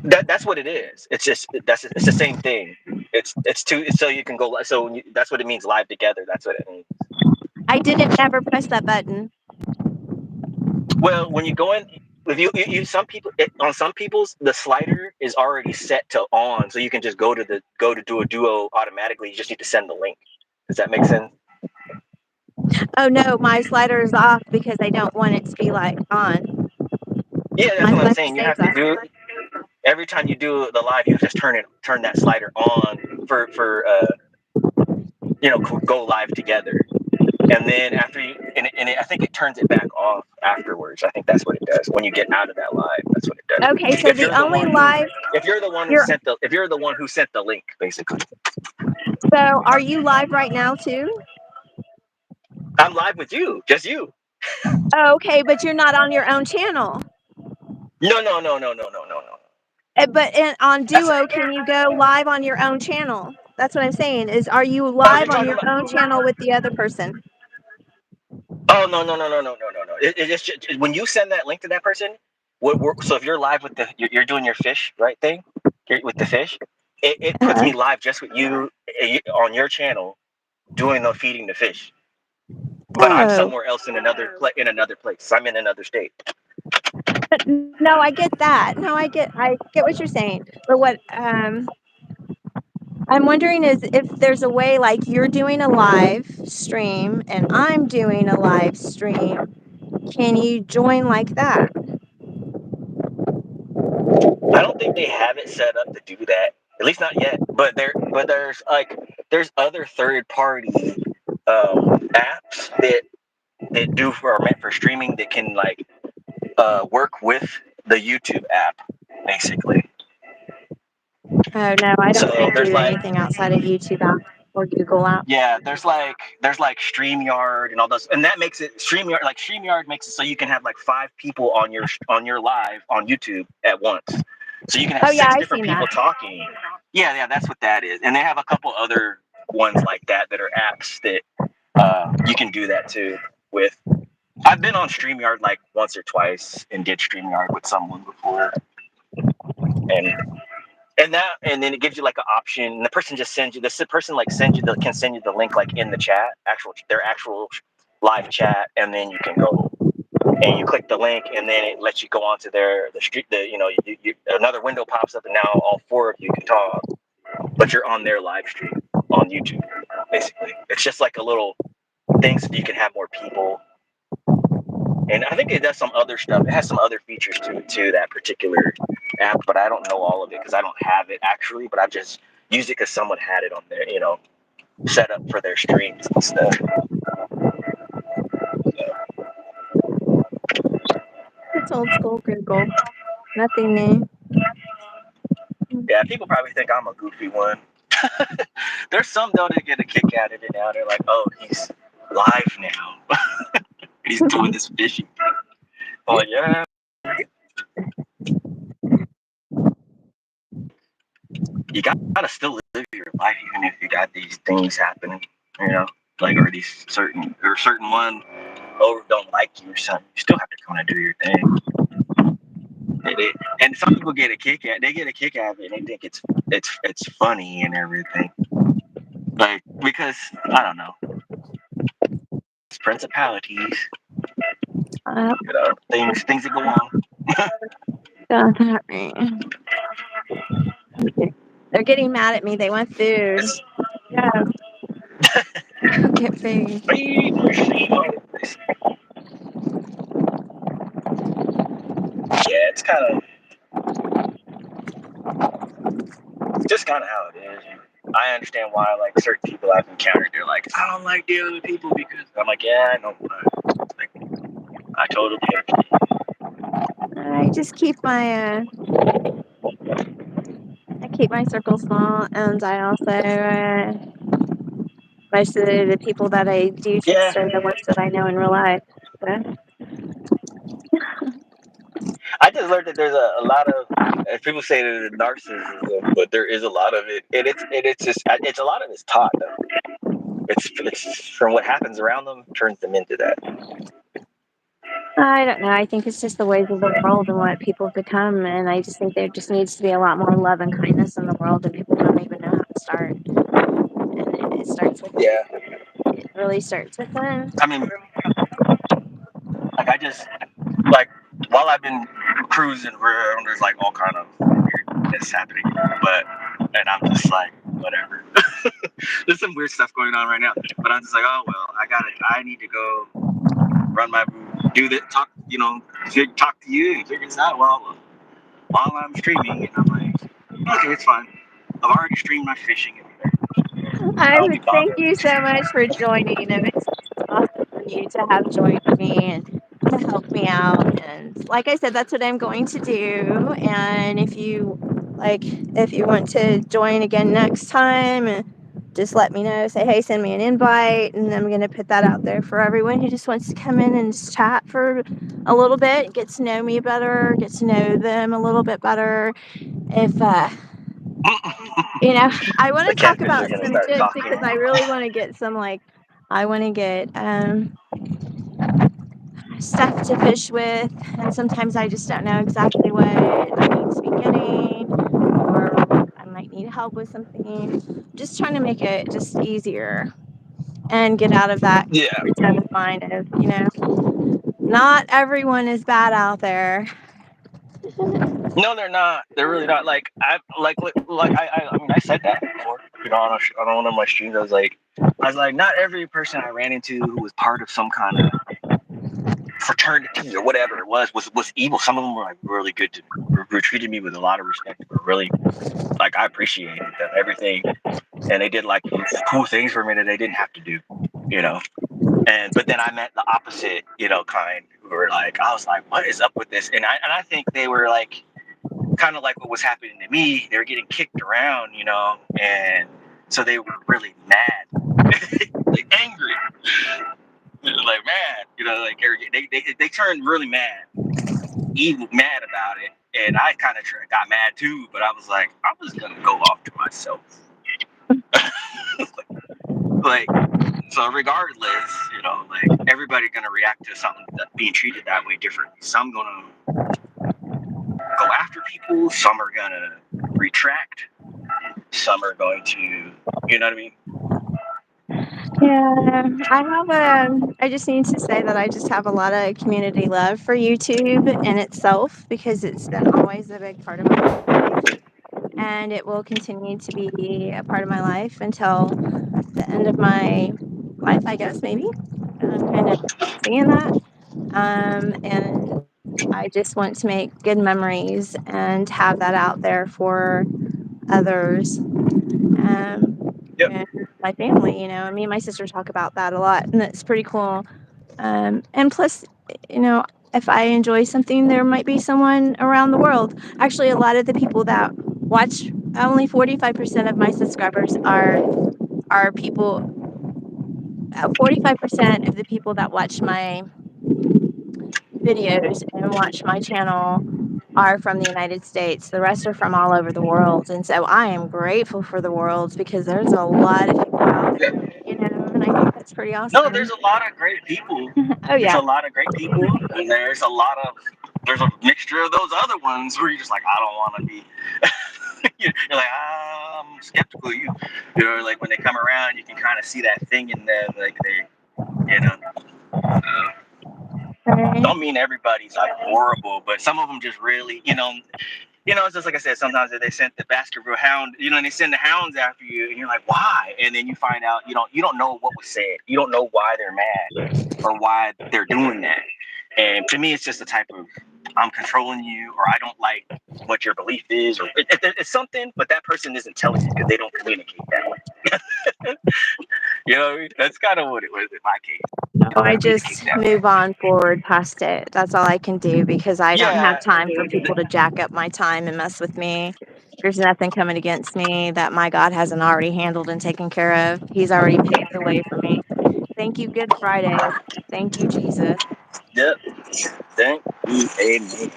That's what it is. It's the same thing. It's two, so you can go. So that's what it means, live together. That's what it means. I didn't ever press that button. Well, when you go in, if you some people on some people's the slider is already set to on, so you can just go to do a duo automatically. You just need to send the link. Does that make sense? Oh no, my slider is off because I don't want it to be like on. Yeah, that's My what I'm slider saying. You stays have to off. do every time you do the live, you just turn that slider on for go live together, and then after I think it turns it back off afterwards. I think that's what it does when you get out of that live. That's what it does. Okay, so the only live If you're the one who sent the link, basically. So are you live right now too? I'm live with you, just you. Oh, okay, but you're not on your own channel. No. But on Duo, can you go live on your own channel? That's what I'm saying. Are you Oh, you're live on talking your about. own channel with the other person? Oh no. It's just, when you send that link to that person. So if you're live with you're doing your fish right thing with the fish. it puts me live just with you on your channel doing the feeding the fish. But I'm Oh, somewhere else in another place. I'm in another state. no, I get that. No, I get what you're saying. But what I'm wondering is if there's a way, like you're doing a live stream and I'm doing a live stream, can you join like that? I don't think they have it set up to do that. At least not yet. But there's other third party apps that are meant for streaming that can like work with the YouTube app, basically. Oh no, I So don't there's do like anything outside of YouTube app or Google app. yeah, there's like StreamYard and all those, and that makes it StreamYard makes it so you can have like 5 people on your live on YouTube at once. So you can have Oh yeah, 6 I've different seen people that. talking. Yeah, that's what that is. And they have a couple other ones like that are apps that you can do that too with. I've been on StreamYard like once or twice and did StreamYard with someone before. And then it gives you like an option. And the person just sends you can send you the link like in the chat, their actual live chat, and then you can go and you click the link, and then it lets you go onto another window pops up, and now all 4 of you can talk, but you're on their live stream on YouTube. Basically, it's just like a little thing so you can have more people. And I think it does some other stuff. It has some other features to it too, that particular app, but I don't know all of it because I don't have it actually, but I just used it because someone had it on there, set up for their streams and stuff. It's old school Google. Nothing new. Yeah, people probably think I'm a goofy one. There's some though that get a kick out of it now. They're like, oh, he's live now. He's doing this fishing thing. I'm like, yeah. You gotta still live your life even if you got these things happening, like or certain one don't like you or something. You still have to kind of do your thing. And some people get a kick out of it and they think it's funny and everything. Like because I don't know. It's principalities. Things that go on. They're getting mad at me. They want food. Yeah. Get food. Yeah, it's just kind of how it is. I understand why like certain people I've encountered, they're like, I don't like dealing with people because I'm like, yeah, I know. Like, I totally understand. I just keep my circle small, and I also most of the people that I do trust are the ones that I know in real life. So. I just learned that there's a lot of people say that it's narcissism, but there is a lot of it, and it's a lot of it's taught though. It's from what happens around them turns them into that. I don't know. I think it's just the ways of the world and what people become, and I just think there just needs to be a lot more love and kindness in the world, and people don't even know how to start. And it starts with it really starts with them. I mean, while I've been cruising around, there's like all kind of weirdness happening, and I'm just like, whatever. There's some weird stuff going on right now, but I'm just like, oh well, I need to go run my do that, talk to you and figure this out while I'm streaming, and I'm like, okay, it's fine. I've already streamed my fishing. Thank you so much for joining, and it's awesome for you to have joined me and to help me out. And like I said, that's what I'm going to do. And if you want to join again next time, just let me know. Say, hey, send me an invite, and I'm going to put that out there for everyone who just wants to come in and just chat for a little bit, get to know me better, get to know them a little bit better. If I want to talk about some shit because I really want to get some stuff to fish with, and sometimes I just don't know exactly what I need to be getting, or I might need help with something, just trying to make it just easier and get out of that Yeah. frame of mind of, not everyone is bad out there. No, they're not. They're really not. Like I mean, I said that before. On one of my streams, I was like, not every person I ran into who was part of some kind of fraternity or whatever it was evil. Some of them were like really good to me, were treated me with a lot of respect. Were really like I appreciated them, everything, and they did like cool things for me that they didn't have to do, you know. But then I met the opposite, kind who were like, I was like, what is up with this? And I think they were like, kind of like what was happening to me. They were getting kicked around, and so they were really mad, like angry, like mad, like they turned really mad, even mad about it. And I kind of got mad too, but I was like, I'm just gonna go off to myself, like. So regardless, like everybody's gonna react to something being treated that way differently. Some gonna go after people. Some are gonna retract. Some are going to, you know what I mean? Yeah, I just need to say that I just have a lot of community love for YouTube in itself because it's been always a big part of my life and it will continue to be a part of my life until the end of my life, I guess, maybe. I'm kind of seeing that. And I just want to make good memories and have that out there for others. Yep. And my family, me and my sister talk about that a lot, and it's pretty cool. And plus, if I enjoy something, there might be someone around the world. Actually, a lot of the people that watch, only 45% of my subscribers are people. 45% of the people that watch my videos and watch my channel are from the United States. The rest are from all over the world. And so I am grateful for the world because there's a lot of people out there, and I think that's pretty awesome. No, there's a lot of great people. Oh, yeah. There's a lot of great people, and there's a mixture of those other ones where you're just like, I don't want to be. You're like, I'm skeptical of you. Like when they come around, you can kind of see that thing in them, like they, don't mean everybody's like horrible, but some of them just really, it's just like I said, sometimes they send the Baskerville hound, and they send the hounds after you, and you're like, why? And then you find out you don't know what was said. You don't know why they're mad or why they're doing that. And to me, it's just a type of I'm controlling you, or I don't like what your belief is, or it's something, but that person isn't telling you because they don't communicate that way. You know what I mean? That's kind of what it was in my case. No, I just move on forward past it. That's all I can do because I don't have time for people to jack up my time and mess with me. There's nothing coming against me that my God hasn't already handled and taken care of. He's already paved the way for me. Thank you, Good Friday. Thank you, Jesus. Yep. Thank you, amen.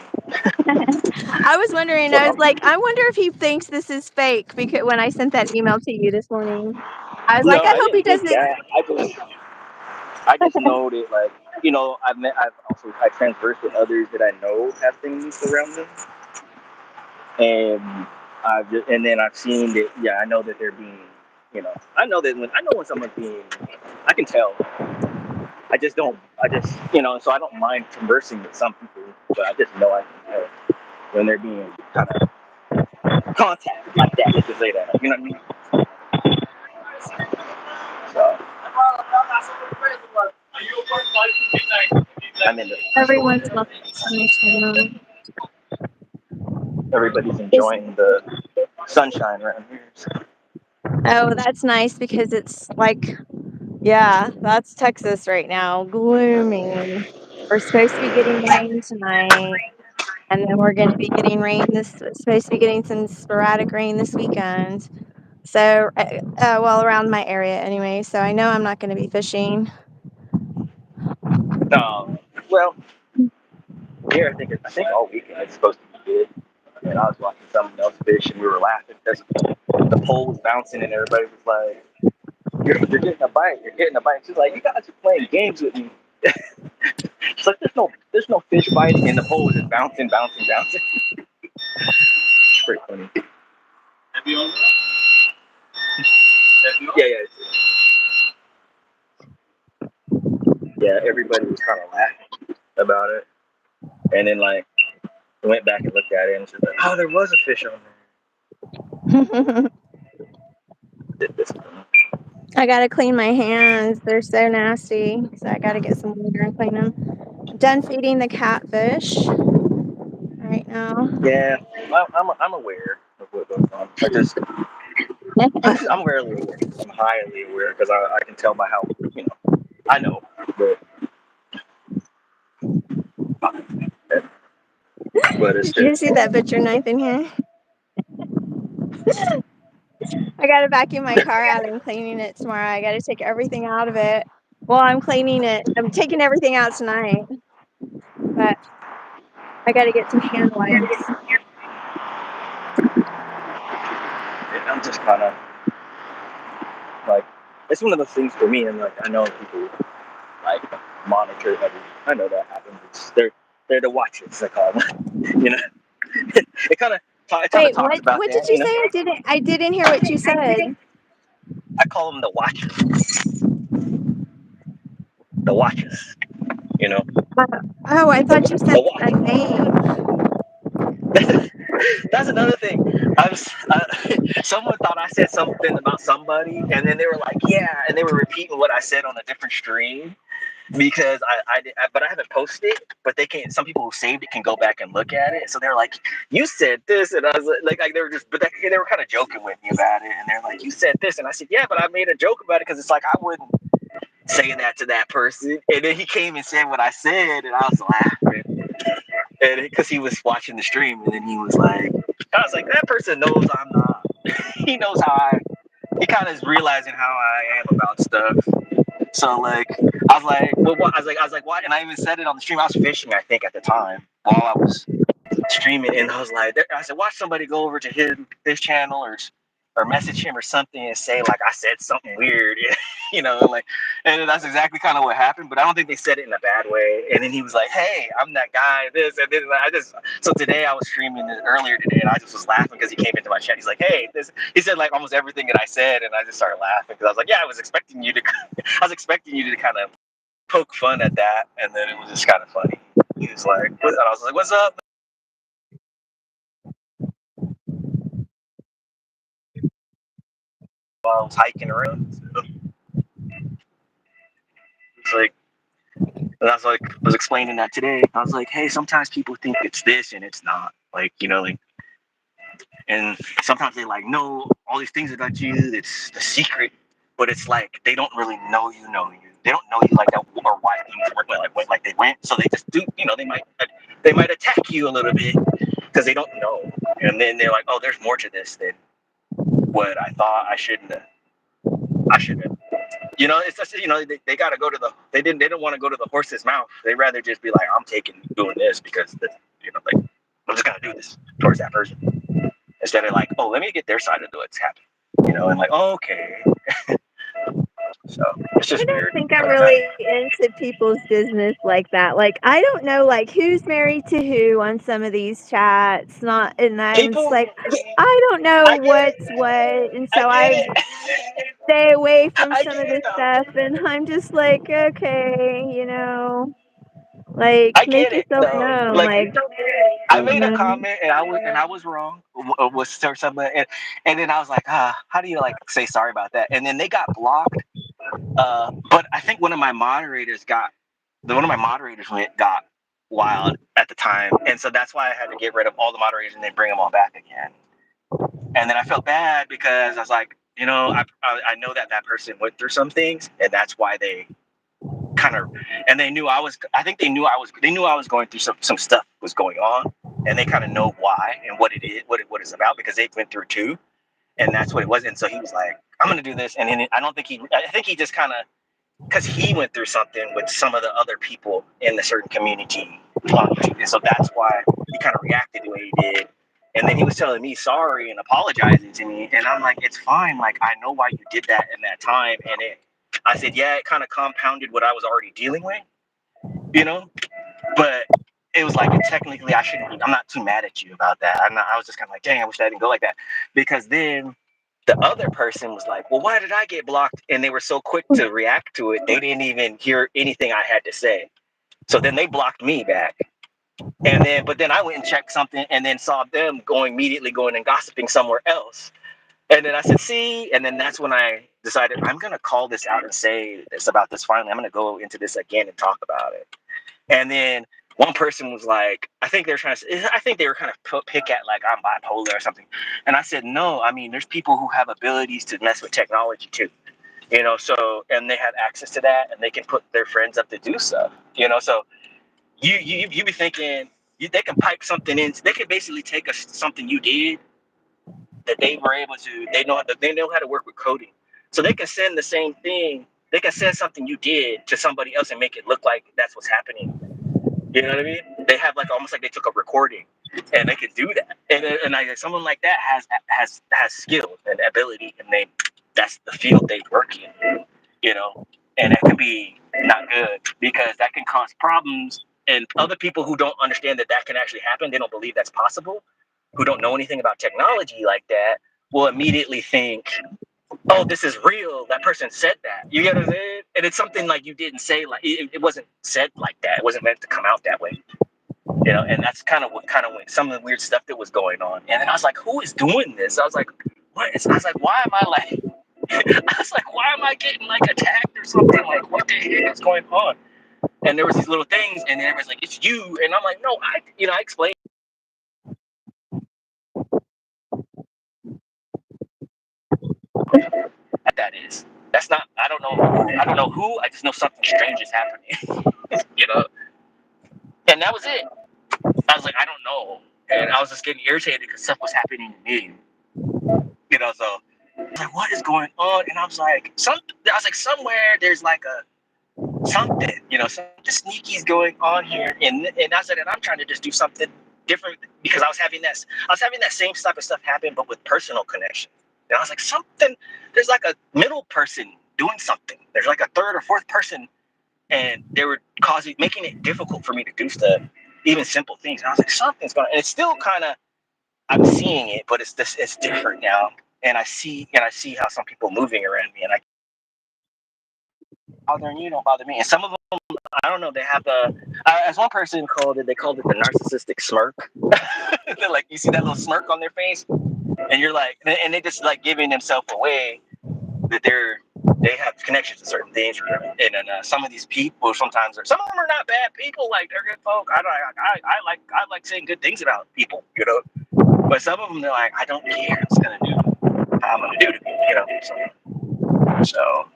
I was wondering, I was like, I wonder if he thinks this is fake because when I sent that email to you this morning, I was like, I hope he doesn't. I just know that, like, I transverse with others that I know have things around them, and then I've seen that. Yeah, I know that they're being, I know when someone's being, I can tell. I just, so I don't mind conversing with some people, but I just know I can tell when they're being kind of contacted like that. Let's just say that, you know what I mean? So. I'm in the Everyone's welcome to my channel. Everybody's enjoying the sunshine around here. So. Oh, that's nice because it's like, yeah, that's Texas right now. Gloomy. We're supposed to be getting rain tonight, and then we're going to be getting supposed to be getting some sporadic rain this weekend. So, well, around my area anyway. So I know I'm not going to be fishing. Well, here I think all weekend it's supposed to be good. And I was watching someone else fish, and we were laughing because the pole was bouncing, and everybody was like, "You're getting a bite. You're getting a bite." She's like, "You guys are playing games with me." It's like there's no fish biting, and the pole was just bouncing. It's pretty funny. Yeah, everybody was kind of laughing about it, and then like I went back and looked at it and said, "Oh, there was a fish on there." I gotta clean my hands. They're so nasty. So I gotta get some water and clean them. I'm done feeding the catfish right now. Yeah, I'm aware of what goes on. I'm rarely aware. I'm highly aware because I can tell by how I know, but it's Did you just see that butcher knife in here? I gotta vacuum my car out and cleaning it tomorrow. I gotta take everything out of it. Well, I'm cleaning it. I'm taking everything out tonight, but I gotta get some hand wipes. I'm just kind of like it's one of those things for me, and like I know people like monitor everything. I know that happens. They're the watchers, I call them. It kind of Wait, talks about what did that. you say? I didn't hear what you said. I call them the watchers. The watchers. Oh, I thought you said a The name. That's another thing. Someone thought I said something about somebody, and then they were like, "Yeah," and they were repeating what I said on a different stream because but I haven't posted it. But they can. Some people who saved it can go back and look at it. So they're like, "You said this," and I was like they were just, but they were kind of joking with me about it, and they're like, "You said this," and I said, "Yeah, but I made a joke about it because it's like I wouldn't say that to that person." And then he came and said what I said, and I was laughing. And because he was watching the stream, and then he was like, I was like, that person knows I'm not. He knows he kind of is realizing how I am about stuff. So like, I was like, well, what? I was like, what? And I even said it on the stream. I was fishing, I think, at the time while I was streaming, and I was like, I said, watch somebody go over to his channel or message him or something and say like I said something weird, like, and that's exactly kind of what happened. But I don't think they said it in a bad way. And then he was like, hey, I'm that guy, this, and then so today I was streaming earlier today, and I just was laughing because he came into my chat. He's like, hey, this, he said like almost everything that I said, and I just started laughing because I was like, yeah, I was expecting you to kind of poke fun at that, and then it was just kind of funny. He was like, and I was like, what's up? While I was hiking around. So it's like, and I was like, was explaining that today. I was like, hey, sometimes people think it's this and it's not. Like, like, and sometimes they like know all these things about you. It's the secret, but it's like they don't really know you. They don't know you like that or why things went like they went. So they just do. They might attack you a little bit because they don't know. And then they're like, oh, there's more to this than what I thought. I shouldn't have. It's just they got to go to they didn't want to go to the horse's mouth. They rather just be like, I'm doing this because like I'm just gonna do this towards that person instead of like, oh, let me get their side of what's happening. And like, oh, okay. So it's I just don't weird. think I'm really into people's business like that. Like, I don't know, like, who's married to who on some of these chats. And I'm just People, like, I don't know I get what's it. what. And I so get I it. stay away from I some get of it this though. stuff. And I'm just like, okay, like, I make get it yourself though. known. Like Like, I made a comment and I was wrong. Was something, and then I was like, how do you like say sorry about that? And then they got blocked. But I think one of my moderators got wild at the time, and so that's why I had to get rid of all the moderators and then bring them all back again. And then I felt bad because I was like, I know that person went through some things, and that's why they kind of, and they knew I was. I think they knew I was going through some stuff was going on, and they kind of know why and what it is, what it's about because they went through too, and that's what it was. And so he was like, I'm gonna do this, and then I think he just kind of because he went through something with some of the other people in the certain community on YouTube. And so that's why he kind of reacted the way he did. And then he was telling me sorry and apologizing to me. And I'm like, it's fine. Like, I know why you did that in that time. And I said, yeah, it kind of compounded what I was already dealing with, but it was like, technically, I'm not too mad at you about that. I was just kind of like, dang, I wish that didn't go like that. Because then the other person was like, well, why did I get blocked? And they were so quick to react to it, they didn't even hear anything I had to say. So then they blocked me back. And then, but then I went and checked something and then saw them immediately going and gossiping somewhere else. And then I said, see, and then that's when I decided I'm going to call this out and say this about this finally. I'm going to go into this again and talk about it. And then one person was like, I think they were kind of pick at like I'm bipolar or something. And I said, no, I mean, there's people who have abilities to mess with technology too. So, and they have access to that and they can put their friends up to do stuff, so you be thinking they can pipe something in. They can basically take something you did that they were able to. They know how to work with coding, so they can send the same thing. They can send something you did to somebody else and make it look like that's what's happening. You know what I mean? They have like almost like they took a recording, and they can do that. And someone like that has skill and ability, and that's the field they work in. And that can be not good because that can cause problems. And other people who don't understand that can actually happen, they don't believe that's possible, who don't know anything about technology like that, will immediately think, oh, this is real. That person said that. You get what I'm saying? And it's something like you didn't say, like it wasn't said like that. It wasn't meant to come out that way. And that's kind of went some of the weird stuff that was going on. And then I was like, who is doing this? I was like, what? I was like, why am I like I was like, why am I getting like attacked or something? Like, what the heck is going on? And there was these little things, and then everyone's like, it's you. And I'm like, no, I explained what that is. That's not, I don't know who, I just know something strange is happening, And that was it. I was like, I don't know. And I was just getting irritated because stuff was happening to me, so I was like, what is going on? And I was like, somewhere there's like something, something sneaky is going on here. And I said, and I'm trying to just do something different because I was having that same type of stuff happen, but with personal connection. And I was like, there's like a middle person doing something. There's like a third or fourth person, and they were making it difficult for me to do stuff, even simple things. And I was like, something's going on. And it's still kind of, I'm seeing it, but it's different now. And I see how some people moving around me, and bothering you don't bother me. And some of them, I don't know, they have as one person called it, they called it the narcissistic smirk. They're like, you see that little smirk on their face, and you're like, and they just like giving themselves away that they have connections to certain things. And then some of these people, some of them are not bad people. Like, they're good folk. I like saying good things about people, But some of them, they're like, I don't care. I'm just gonna do how I'm gonna do to people, So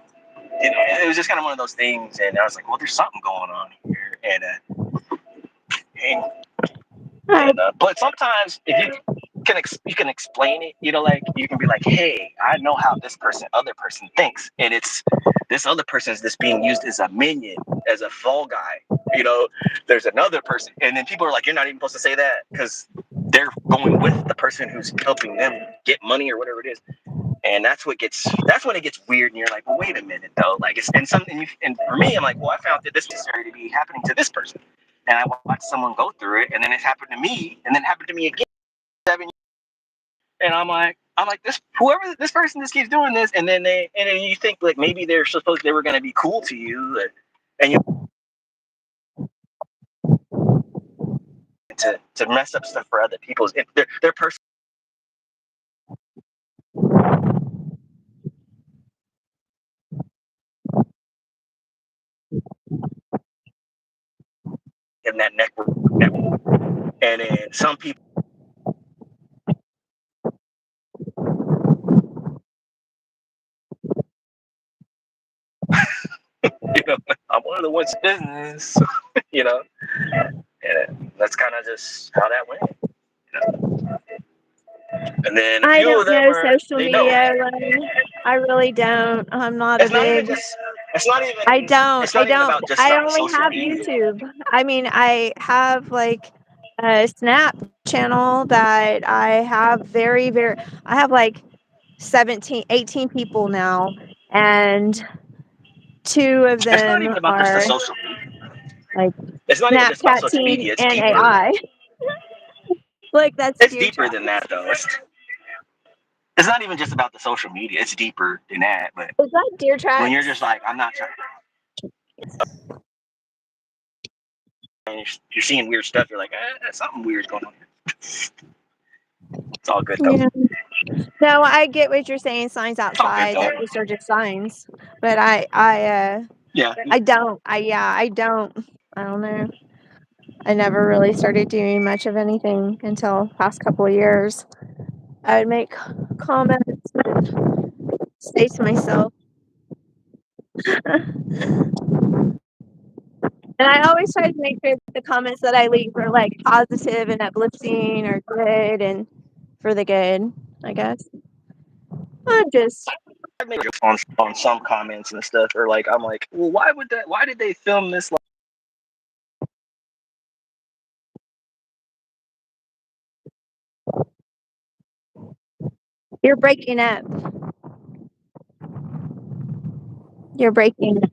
it was just kind of one of those things, and I was like, well, there's something going on here, but sometimes if you can explain it, like you can be like, hey, I know how this other person thinks, and it's this other person is being used as a minion, as a fall guy, there's another person, and then people are like, you're not even supposed to say that because they're going with the person who's helping them get money or whatever it is. And that's when it gets weird, and you're like, well, wait a minute though. Like, and for me, I'm like, well, I found that this was necessary to be happening to this person, and I watched someone go through it, and then it happened to me, and then it happened to me again 7 years. And I'm like, whoever this person just keeps doing this, and then you think like maybe they were going to be cool to you, and you to mess up stuff for other people's their person. In that network, and then some people, I'm one of the ones in business, and that's kind of just how that went. And then I don't know social they know. media. I really don't. I'm not It's a not even big. just. It's not even. I don't. It's not even about just I not only social have media. YouTube. I mean, I have like a Snap channel that I have I have like 18 people now, and 2 of It's not them even about just the are social media. like It's not even just about Snapchat social team media. It's and deeper. AI. Like, that's It's huge. deeper than that, though. it's not even just about the social media. It's deeper than that. But Was that deer tracks? when you're just like, I'm not trying. And you're seeing weird stuff. You're like, something weird's going on here. It's all good though. Yeah. No, I get what you're saying. Signs outside though. that just are just signs, but Yeah. I don't. I don't. I don't know. I never really started doing much of anything until past couple of years. I would make comments and say to myself, and I always try to make sure that the comments that I leave are like positive and uplifting or good and for the good, I guess. I'm just I make jokes on some comments and stuff, or like I'm like, well, why did they film this? you're breaking up. You're breaking up.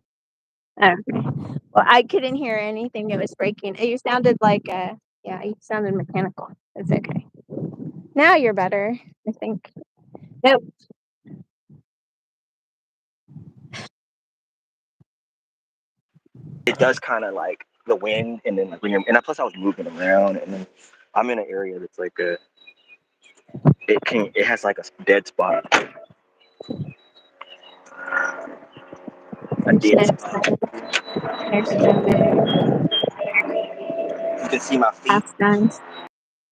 Oh, okay. Well, I couldn't hear anything. It was breaking. You sounded like yeah, you sounded mechanical. It's okay. Now you're better, I think. Nope. It does kind of like the wind, and then like when you're, and plus I was moving around, and then I'm in an area that's like it has like a dead spot. A dead spot. There's the You can see my feet. half guns.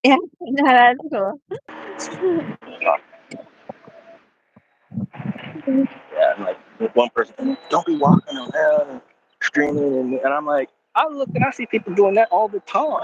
Yeah, no, that's cool. Yeah, and like one person, don't be walking around and streaming, and I'm like, I look and I see people doing that all the time.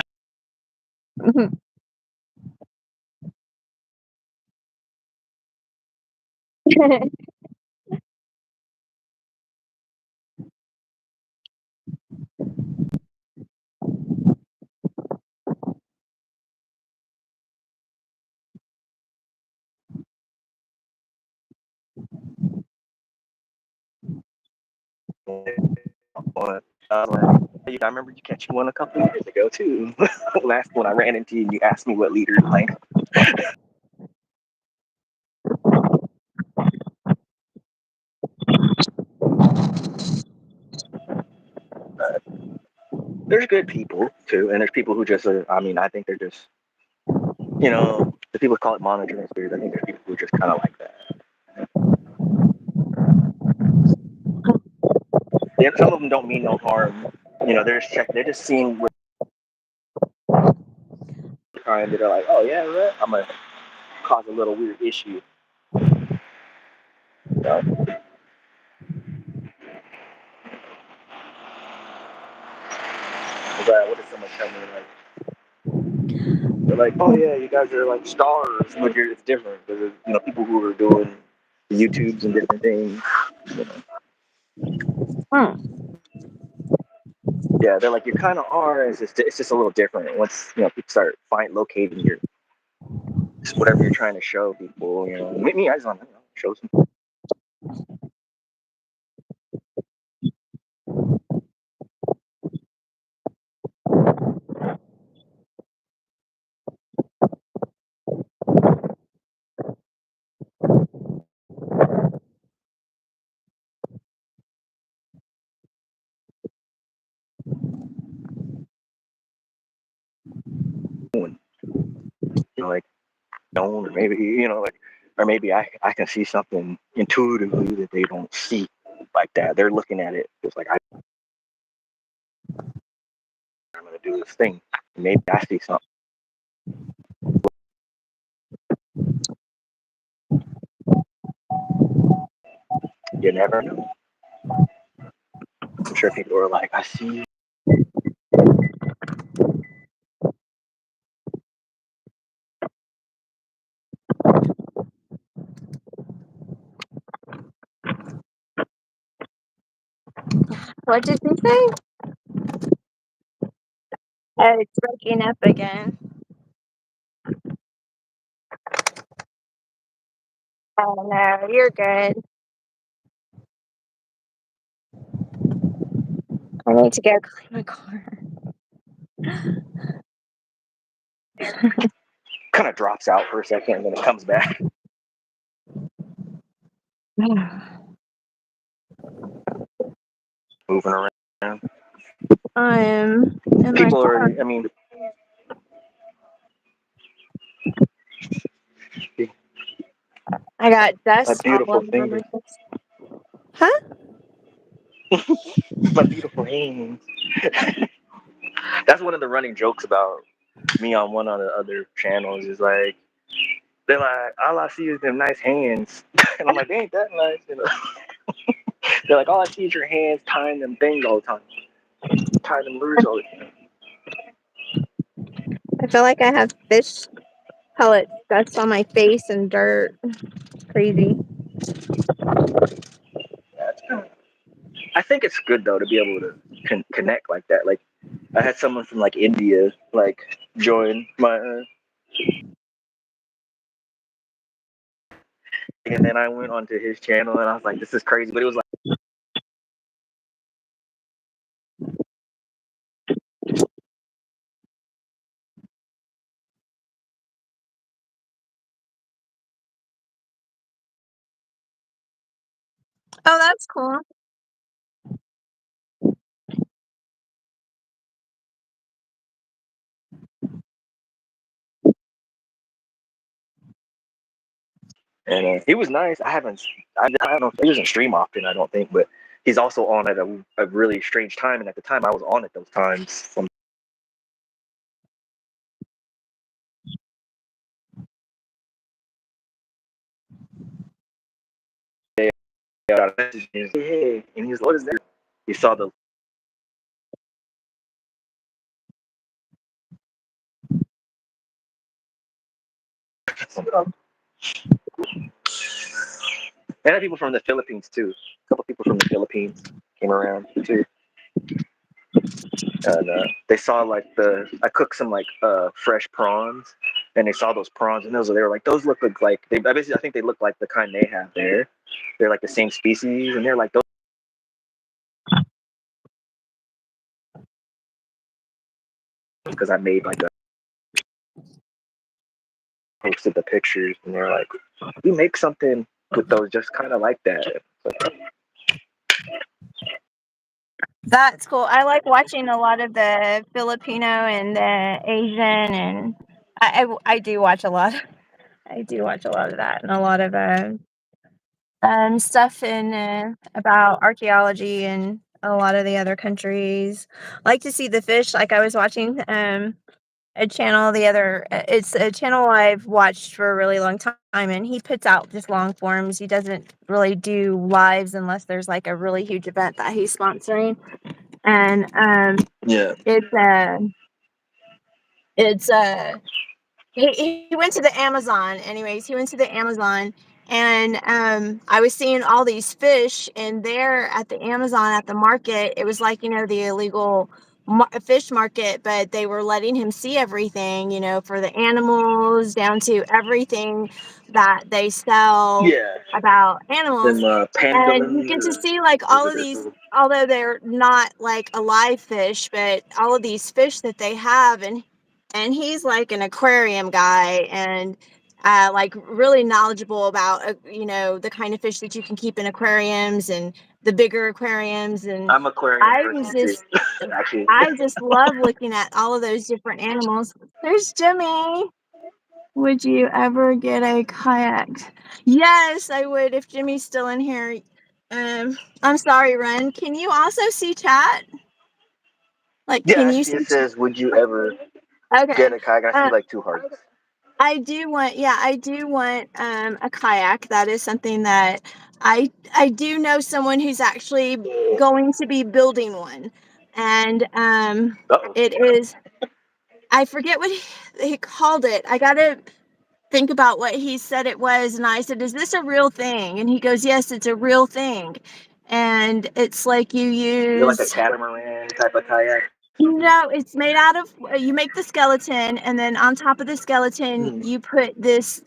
But I remember you catching one a couple of years ago too. Last one I ran into you, and you asked me what leader to play. There's good people too, and there's people who just are. I mean, I think they're just, the people call it monitoring spirits. I think there's people who are just kind of like that. Yeah, some of them don't mean no harm. They're just seeing what kind. They're like, oh yeah, right. I'm gonna cause a little weird issue. So, but what if someone tell me like, they're like, oh yeah, you guys are like stars, but it's different. There's people who are doing YouTubes and different things. Yeah, they're like, you kind of are. It's just a little different once people start locating your whatever you're trying to show people. Me, I just want to show some. Like, or maybe or maybe I can see something intuitively that they don't see like that. They're looking at it just like I'm gonna do this thing. Maybe I see something. You never know. I'm sure people are like, I see you. What did you say? Oh, it's breaking up again. Oh no, you're good. I need to go clean my car. Kind of drops out for a second and then it comes back. moving around. I'm in my People car. are. I mean, I got my dust all beautiful over my fingers, face. Huh? my beautiful hands. That's one of the running jokes about me on one of the other channels. Is like they're like, all I see is them nice hands, and I'm like, they ain't that nice, you know. They're like, all I see is your hands tying them things all the time, tying them lures all the time. I feel like I have fish pellet dust on my face and dirt. Crazy. Yeah, it's kind of, I think it's good though to be able to connect like that. Like I had someone from like India like join my, and then I went onto his channel and I was like, this is crazy, but it was like. Oh, that's cool. And he was nice. I don't know. He doesn't stream often, I don't think, but he's also on at a really strange time. And at the time, I was on at those times. I got a message and he's like, hey, and he's like, what is that? He saw the. And had people from the Philippines too. A couple people from the Philippines came around too. And they saw like I cooked some like fresh prawns, and they saw those prawns, and they were like, those look like I think they look like the kind they have there. They're like the same species, and they're like those because I made like posted the pictures, and they're like, we make something with those just kind of like that. That's cool. I like watching a lot of the Filipino and the Asian, and I do watch a lot. I do watch a lot of that and a lot of stuff in about archaeology and a lot of the other countries. I like to see the fish. Like I was watching a channel it's a channel I've watched for a really long time, and he puts out just long forms. He doesn't really do lives unless there's like a really huge event that he's sponsoring. And Yeah. it's he went to the Amazon. Anyways, he went to the Amazon, and I was seeing all these fish, and there at the Amazon at the market, it was like, the illegal fish market, but they were letting him see everything, for the animals down to everything that they sell Yeah. about animals. Then And you pangolin. get to see like Those all are of these, the. although they're not like a live fish, but all of these fish that they have. And he's like an aquarium guy, and like really knowledgeable about the kind of fish that you can keep in aquariums and the bigger aquariums. And I'm aquarium I person too. just Actually. I just love looking at all of those different animals. There's Jimmy. Would you ever get a kayak? Yes, I would if Jimmy's still in here. I'm sorry, Ren. Can you also see chat? Like, Yeah, can I you see see? it says, would you ever get Okay. a kayak? I see Uh, like 2 hearts. I do want, yeah, I do want a kayak. That is something that I do know someone who's actually going to be building one, and Uh-oh. it is, I forget what he called it. I gotta think about what he said it was, and I said, "Is this a real thing?" And he goes, "Yes, it's a real thing." And it's like you Is it like a use, catamaran type of kayak? no, it's made out of, you make the skeleton, and then on top of the skeleton, Hmm. you put this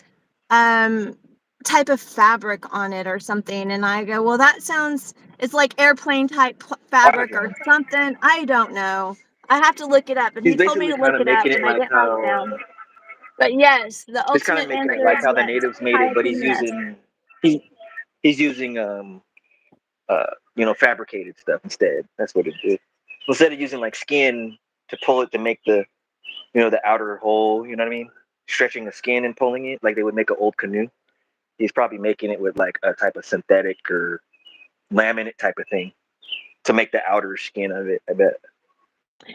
um type of fabric on it or something. And I go, well, that sounds, it's like airplane type fabric or Waterjet. something. I don't know. I have to look it up. And He's he told me basically to kind look of it up, making it and I like didn't write it how down. But yes, the he's kind of ultimate making it answer like is how the yes. natives made it, but Kayaking, yes. he's He's using fabricated stuff instead. That's what it is. Instead of using like skin to pull it to make the outer hole, you know what I mean? Stretching the skin and pulling it like they would make an old canoe. He's probably making it with like a type of synthetic or laminate type of thing to make the outer skin of it, I bet.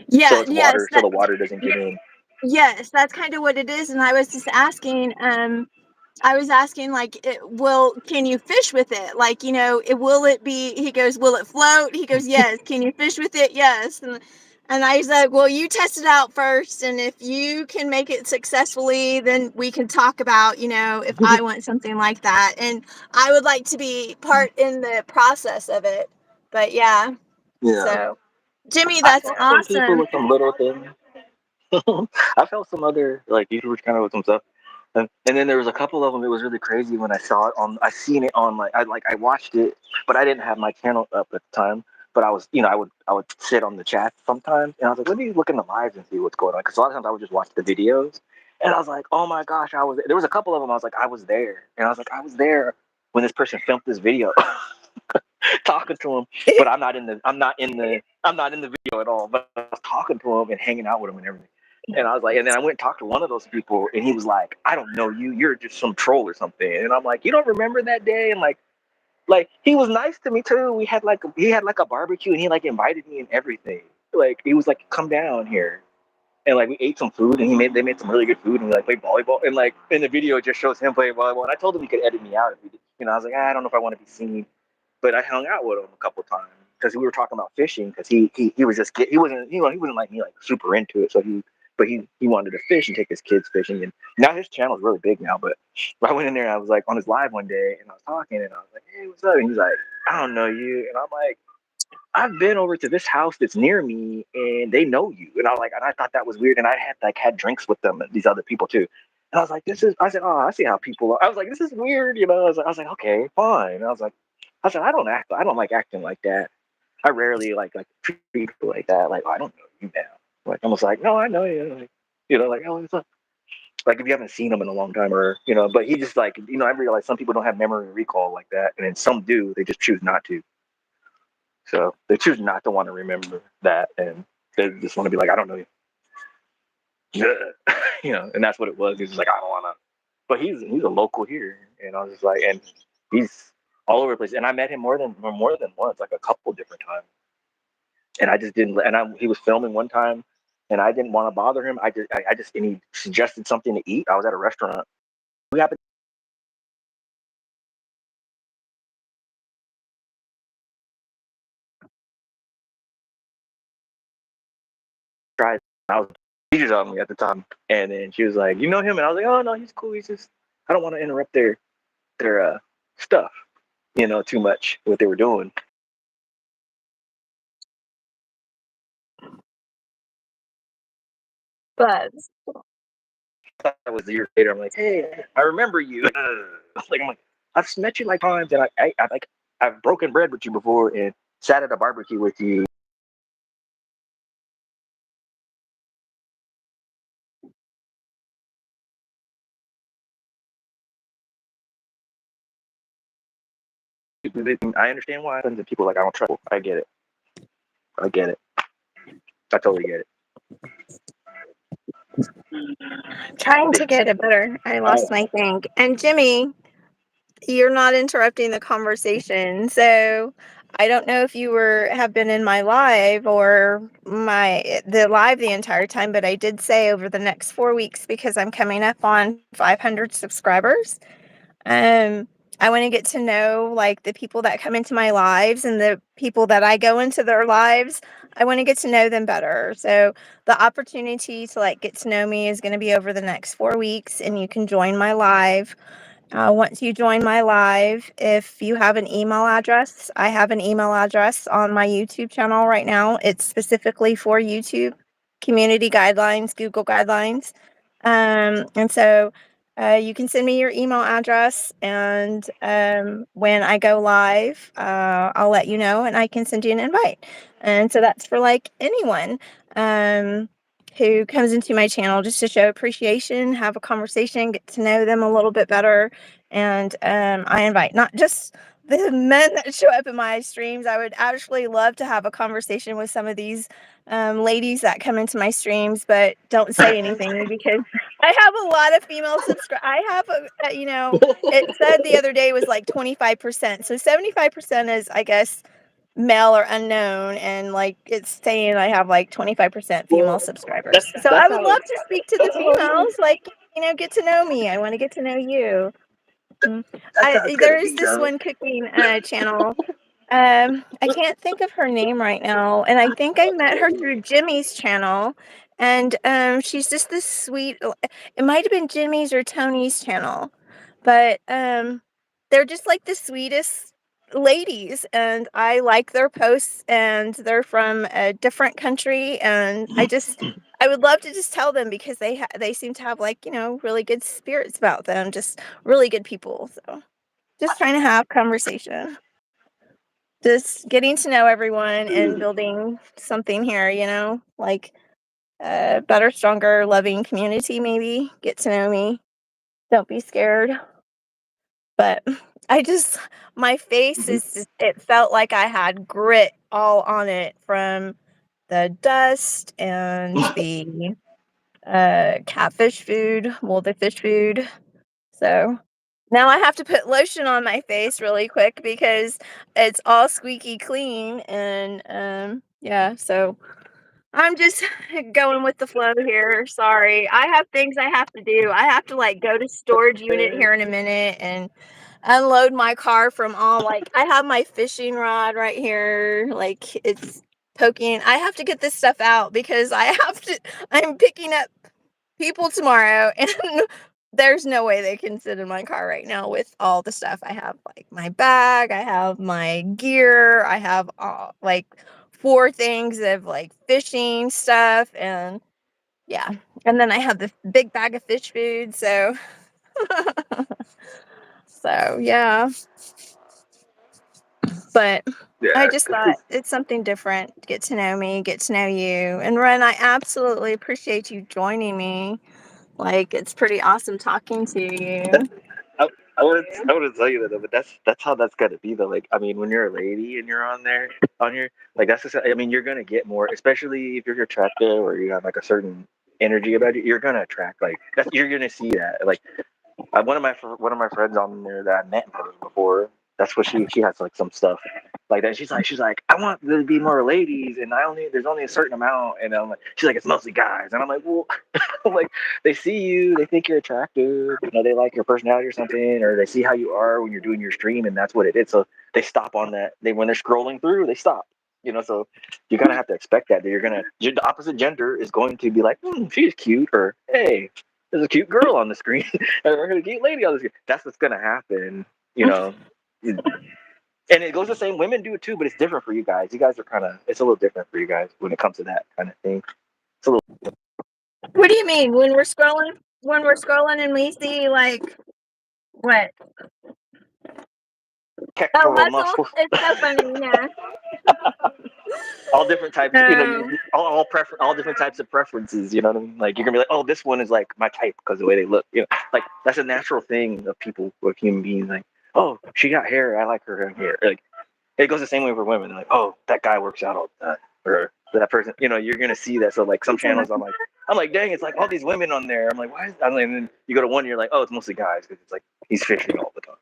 Yeah, So it's yes, water, so the water doesn't get in. yes, that's kind of what it is. And I was just asking, like, can you fish with it? Like, will it be, he goes, will it float? He goes, yes. Can you fish with it? Yes. And I said, well, you test it out first. And if you can make it successfully, then we can talk about, if I want something like that. And I would like to be part in the process of it. But yeah. So, Jimmy, that's I saw some people awesome. with some little things. I felt some other like YouTubers kind of with some stuff, and then there was a couple of them. It was really crazy when I saw it on. I seen it on I watched it, but I didn't have my channel up at the time. But I was, I would sit on the chat sometimes, and I was like, let me look in the lives and see what's going on. Because a lot of times I would just watch the videos, and I was like, oh my gosh, I was. There was a couple of them. I was like, I was there, and I was like, I was there when this person filmed this video. Talking to him, but I'm not in the video at all. But I was talking to him and hanging out with him and everything. And I was like, and then I went and talked to one of those people, and he was like, I don't know you. You're just some troll or something. And I'm like, you don't remember that day? And like he was nice to me too. He had a barbecue, and he like invited me and everything. Like he was like, come down here. And like we ate some food, and they made some really good food, and we like played volleyball. And like in the video, it just shows him playing volleyball. And I told him he could edit me out if he did. I was like, I don't know if I want to be seen, but I hung out with him a couple times because we were talking about fishing. Because he was just he wasn't like me like super into it. So he wanted to fish and take his kids fishing. And now his channel's really big now. But I went in there and I was like on his live one day, and I was talking, and I was like, hey, what's up? And he's like, I don't know you. And I'm like, I've been over to this house that's near me, and they know you. And I thought that was weird. And I had drinks with them and these other people too. And I was like, I said, oh, I see how people are. I was like, this is weird, I was like, okay, fine. And I said, I don't like acting like that. I rarely like treat people like that. Like, oh, I don't know you now. Like, almost like, no, I know you. Like, like, oh, it's like if you haven't seen them in a long time, or but he just like, I realize some people don't have memory recall like that, and then some do. They just choose not to. So they choose not to want to remember that, and they just want to be like, I don't know you. And that's what it was. He's just like, I don't want to. But he's a local here, and I was just like, and he's all over the place. And I met him more than once, like a couple different times. And I just didn't. And he was filming one time, and I didn't want to bother him. And he suggested something to eat. I was at a restaurant. We happened to try. I was teachers on me at the time, and then she was like, "You know him?" And I was like, "Oh no, he's cool. He's just I don't want to interrupt their stuff, too much what they were doing." But That was a year later. I'm like, hey, I remember you. I'm like, I've met you like times, and I've broken bread with you before, and sat at a barbecue with you. I understand why. And people like I don't trust. I get it. I get it. I totally get it. trying to get it better. I lost my thing. And Jimmy, you're not interrupting the conversation. So I don't know if you have been in my live or the live the entire time, but I did say over the next 4 weeks, because I'm coming up on 500 subscribers. I want to get to know like the people that come into my lives and the people that I go into their lives. I want to get to know them better. So the opportunity to like get to know me is going to be over the next 4 weeks, and you can join my live. Once you join my live, if you have an email address, I have an email address on my YouTube channel right now. It's specifically for YouTube, community guidelines, Google guidelines. And so you can send me your email address, and when I go live, I'll let you know, and I can send you an invite. And so that's for like anyone who comes into my channel, just to show appreciation, have a conversation, get to know them a little bit better. And I invite not just the men that show up in my streams. I would actually love to have a conversation with some of these ladies that come into my streams, but don't say anything because I have a lot of female subscribers. I have, it said the other day was like 25%. So 75% is, I guess, male or unknown, and like it's saying I have like 25% female subscribers. So I would love to speak to the females, like, get to know me. I want to get to know you. There is this one cooking channel. I can't think of her name right now, and I think I met her through Jimmy's channel, and she's just this sweet. It might have been Jimmy's or Tony's channel, but they're just like the sweetest ladies, and I like their posts, and they're from a different country, and I would love to just tell them because they seem to have like really good spirits about them, just really good people. So just trying to have conversation, just getting to know everyone and building something here, like a better, stronger, loving community. Maybe get to know me. Don't be scared. But my face it felt like I had grit all on it from the dust and the catfish food, well, the fish food. So now I have to put lotion on my face really quick because it's all squeaky clean, and yeah, so I'm just going with the flow here. Sorry. I have things I have to do. I have to like go to storage unit here in a minute and unload my car from all I have my fishing rod right here. Like it's poking. I have to get this stuff out because I'm picking up people tomorrow and there's no way they can sit in my car right now with all the stuff. I have like my bag, I have my gear, I have like 4 things of like fishing stuff, and yeah. And then I have this big bag of fish food, so so yeah. But I just thought it's something different. Get to know me, get to know you. And Ren, I absolutely appreciate you joining me. Like it's pretty awesome talking to you. I wouldn't tell you that though, but that's how that's gotta be though. Like, I mean, when you're a lady and you're on here, like that's just, I mean, you're gonna get more, especially if you're attractive or you have like a certain energy about you. You're gonna attract you're gonna see that. Like, one of my friends on there that I met before. That's what she has like some stuff like that. She's like I want there to be more ladies, and there's only a certain amount, and I'm like she's like it's mostly guys, and I'm like well, I'm like they see you, they think you're attractive, they like your personality or something, or they see how you are when you're doing your stream, and that's what it is. So they stop on that. When they're scrolling through, they stop. So you kind of have to expect that the opposite gender is going to be like, she's cute, or hey, there's a cute girl on the screen or a cute lady on the screen. That's what's gonna happen, And it goes the same. Women do it too, but it's different for you guys. You guys are it's a little different for you guys when it comes to that kind of thing. It's a little. What do you mean when we're scrolling? When we're scrolling and we see like what? Muscles. It's so funny, yeah. All different types, all different types of preferences. You know what I mean? Like you're gonna be like, oh, this one is like my type because the way they look. Like that's a natural thing of people with human beings. Like, oh, she got hair, I like her hair. Like it goes the same way for women. Like, oh, that guy works out all the time, or that person. You're gonna see that. So like some channels, I'm like, dang, it's like all these women on there. I'm like, why? And then you go to one, you're like, oh, it's mostly guys because it's like he's fishing all the time.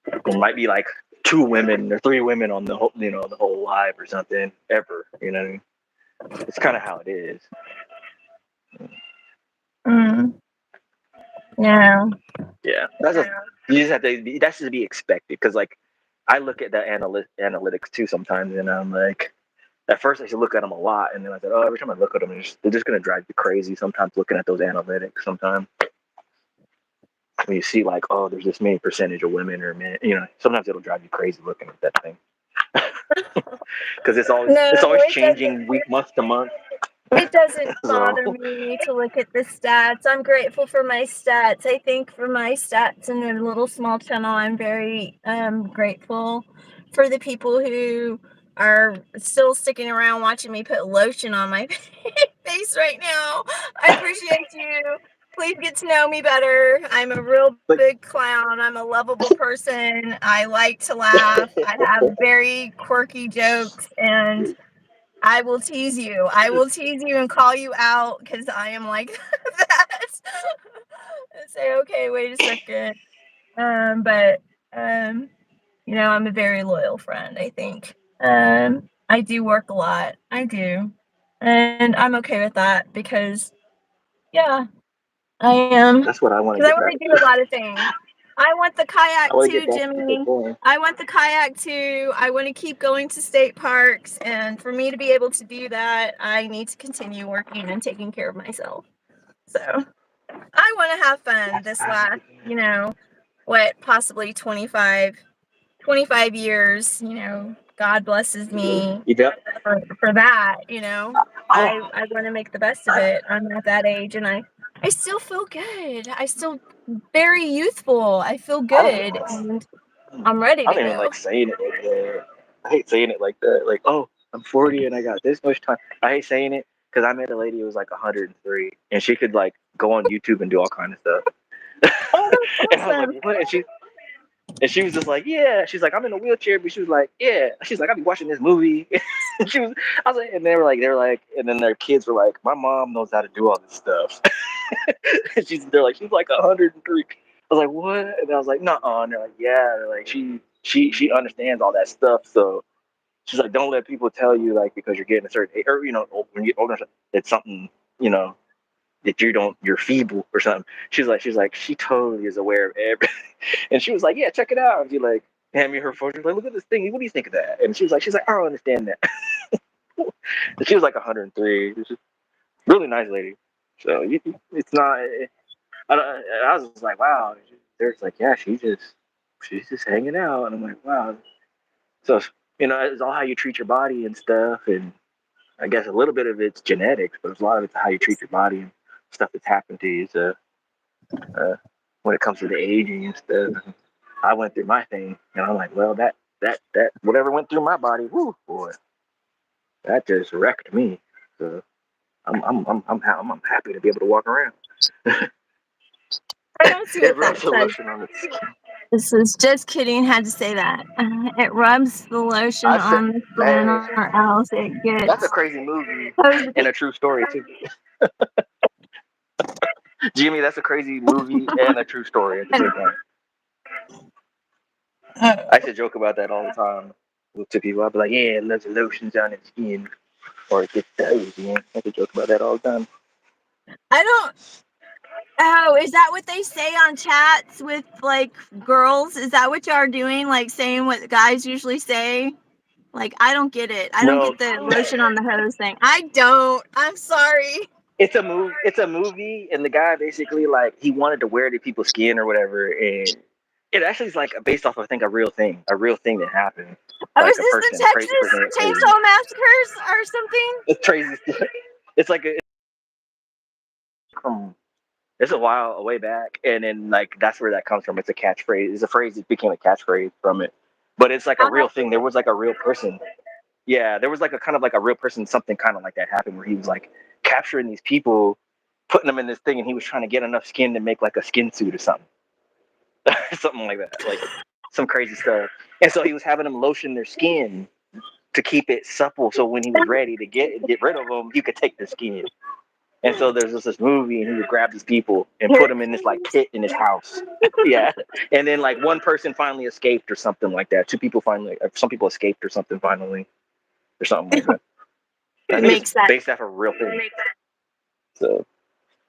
It might be like 2 women or 3 women on the whole, the whole live or something ever. You know what I mean? It's kind of how it is. No. Yeah, you just have to. That's to be expected because like I look at the analytics too sometimes, and I'm like, at first I used to look at them a lot, and then I said, oh, every time I look at them, they're just gonna drive you crazy. Sometimes looking at those analytics, sometimes when you see like, oh, there's this many percentage of women or men, sometimes it'll drive you crazy looking at that thing because it's always changing month to month. It doesn't bother me to look at the stats. I'm grateful for my stats. I think for my stats in a little small channel, I'm very grateful for the people who are still sticking around watching me put lotion on my face right now. I appreciate you. Please get to know me better. I'm a real big clown. I'm a lovable person. I like to laugh. I have very quirky jokes, and I will tease you. I will tease you and call you out because I am like that. And say, okay, wait a second. But I'm a very loyal friend, I think. I do work a lot. I do. And I'm okay with that because, yeah, I am. That's what I want to Because I get want back. to do a lot of things. I want the I kayak want to get too, back to Jimmy. performing. I want the kayak too. I want to keep going to state parks. And for me to be able to do that, I need to continue working and taking care of myself. So I want to have fun this last, possibly 25 years, God blesses me Yep. for that, Oh, I want to make the best of it. I'm at that age and I still feel good. I still very youthful. I feel good and I'm ready I to don't even go. like saying it like that. I hate saying it like that. Like, oh, I'm 40 and I got this much time. I hate saying it because I met a lady who was like 103 and she could like go on YouTube and do all kind of stuff. Oh, And that's I was like, awesome. what? And she was just like, yeah. She's like, I'm in a wheelchair, but she was like, yeah. She's like, I'll be watching this movie. And I was like, and they're like, and then their kids were like, my mom knows how to do all this stuff. And they're like, she's like 103. I was like, what? And I was like, no, and they're like, yeah. They're like, she understands all that stuff. So she's like, don't let people tell you like because you're getting a certain age, or when you get older, it's something you know that you're feeble or something. She's like, she totally is aware of everything. And she was like, yeah, check it out. And she like hand me her phone. She's like, look at this thing. What do you think of that? And she's like, I don't understand that. And she was like 103. She's a really nice lady. So it's not. I was just like, wow. There's like, yeah, she's just hanging out, and I'm like, wow. So it's all how you treat your body and stuff, and I guess a little bit of it's genetics, but a lot of it's how you treat your body and stuff that's happened to you. So uh, when it comes to the aging and stuff, I went through my thing, and I'm like, well, that whatever went through my body, whoo, boy, that just wrecked me. So I'm happy to be able to walk around. I don't see It what rubs that the says. lotion on the skin. This is just kidding. Had to say that. It rubs the lotion I said, on the skin, man, or else it that's a gets crazy movie and cozy. a true story too. Jimmy, that's a crazy movie and a true story at the same time. I should joke about that all the time to people. I'd be like, yeah, it loves the lotions on its skin or it gets cozy. I could joke about that all the time. I don't. Oh, is that what they say on chats with like girls? Is that what y'all are doing? Like saying what guys usually say? Like, I don't get it. I don't No, get the lotion on the hose thing. I don't. I'm sorry. it's a movie. It's a movie, and the guy basically like he wanted to wear to people's skin or whatever, and it actually is like based off of I think a real thing that happened. Oh, Like is a this the person, a crazy person. Texas Chainsaw Massacres or something? It's crazy. It's like from it's a while way back, and then like that's where that comes from. It's a catchphrase. It's a phrase that became a catchphrase from it. But it's like a I'll real have to thing. There was like a real person. Yeah, there was like a kind of like a real person. Something kind of like that happened where he was like capturing these people, putting them in this thing, and he was trying to get enough skin to make like a skin suit or something, something like that, like some crazy stuff. And so he was having them lotion their skin to keep it supple, so when he was ready to get rid of them, you could take their skin. And so there's this movie, and he would grab these people and put them in this like pit in his house. Yeah, and then like one person finally escaped or something like that. Two people finally, some people escaped or something finally, or something like that. I It think it's makes that. based after a real thing. So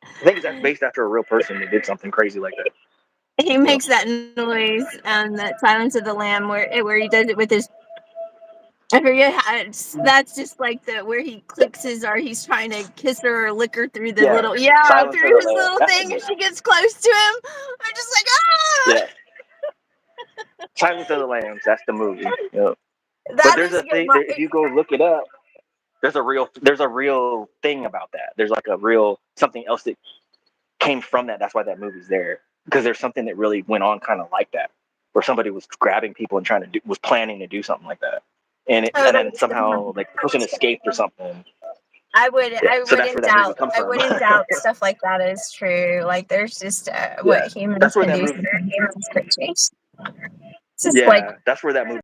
I think it's based after a real person that did something crazy like that. He makes that noise and that Silence of the Lamb where he does it with his. I forget how that's just like the where he clicks his or he's trying to kiss her or lick her through the Yeah, little Silence of through the his Lambs. little That's thing and she gets close to him. I'm just like yeah, Silence of the Lambs. That's the movie. Yeah. But that there's is a a good thing. one. If you go look it up, there's a real thing about that. There's like a real something else that came from that. That's why that movie's there because there's something that really went on kind of like that, where somebody was grabbing people and was planning to do something like that, and Oh, then somehow like the person escaped or something. I would Yeah, I so that's wouldn't where that movie doubt comes I from. wouldn't doubt stuff like that is true. Like there's just what Yeah, humans that's where can that do movie. sometimes is just crazy. It's just like Yeah, that's where that movie.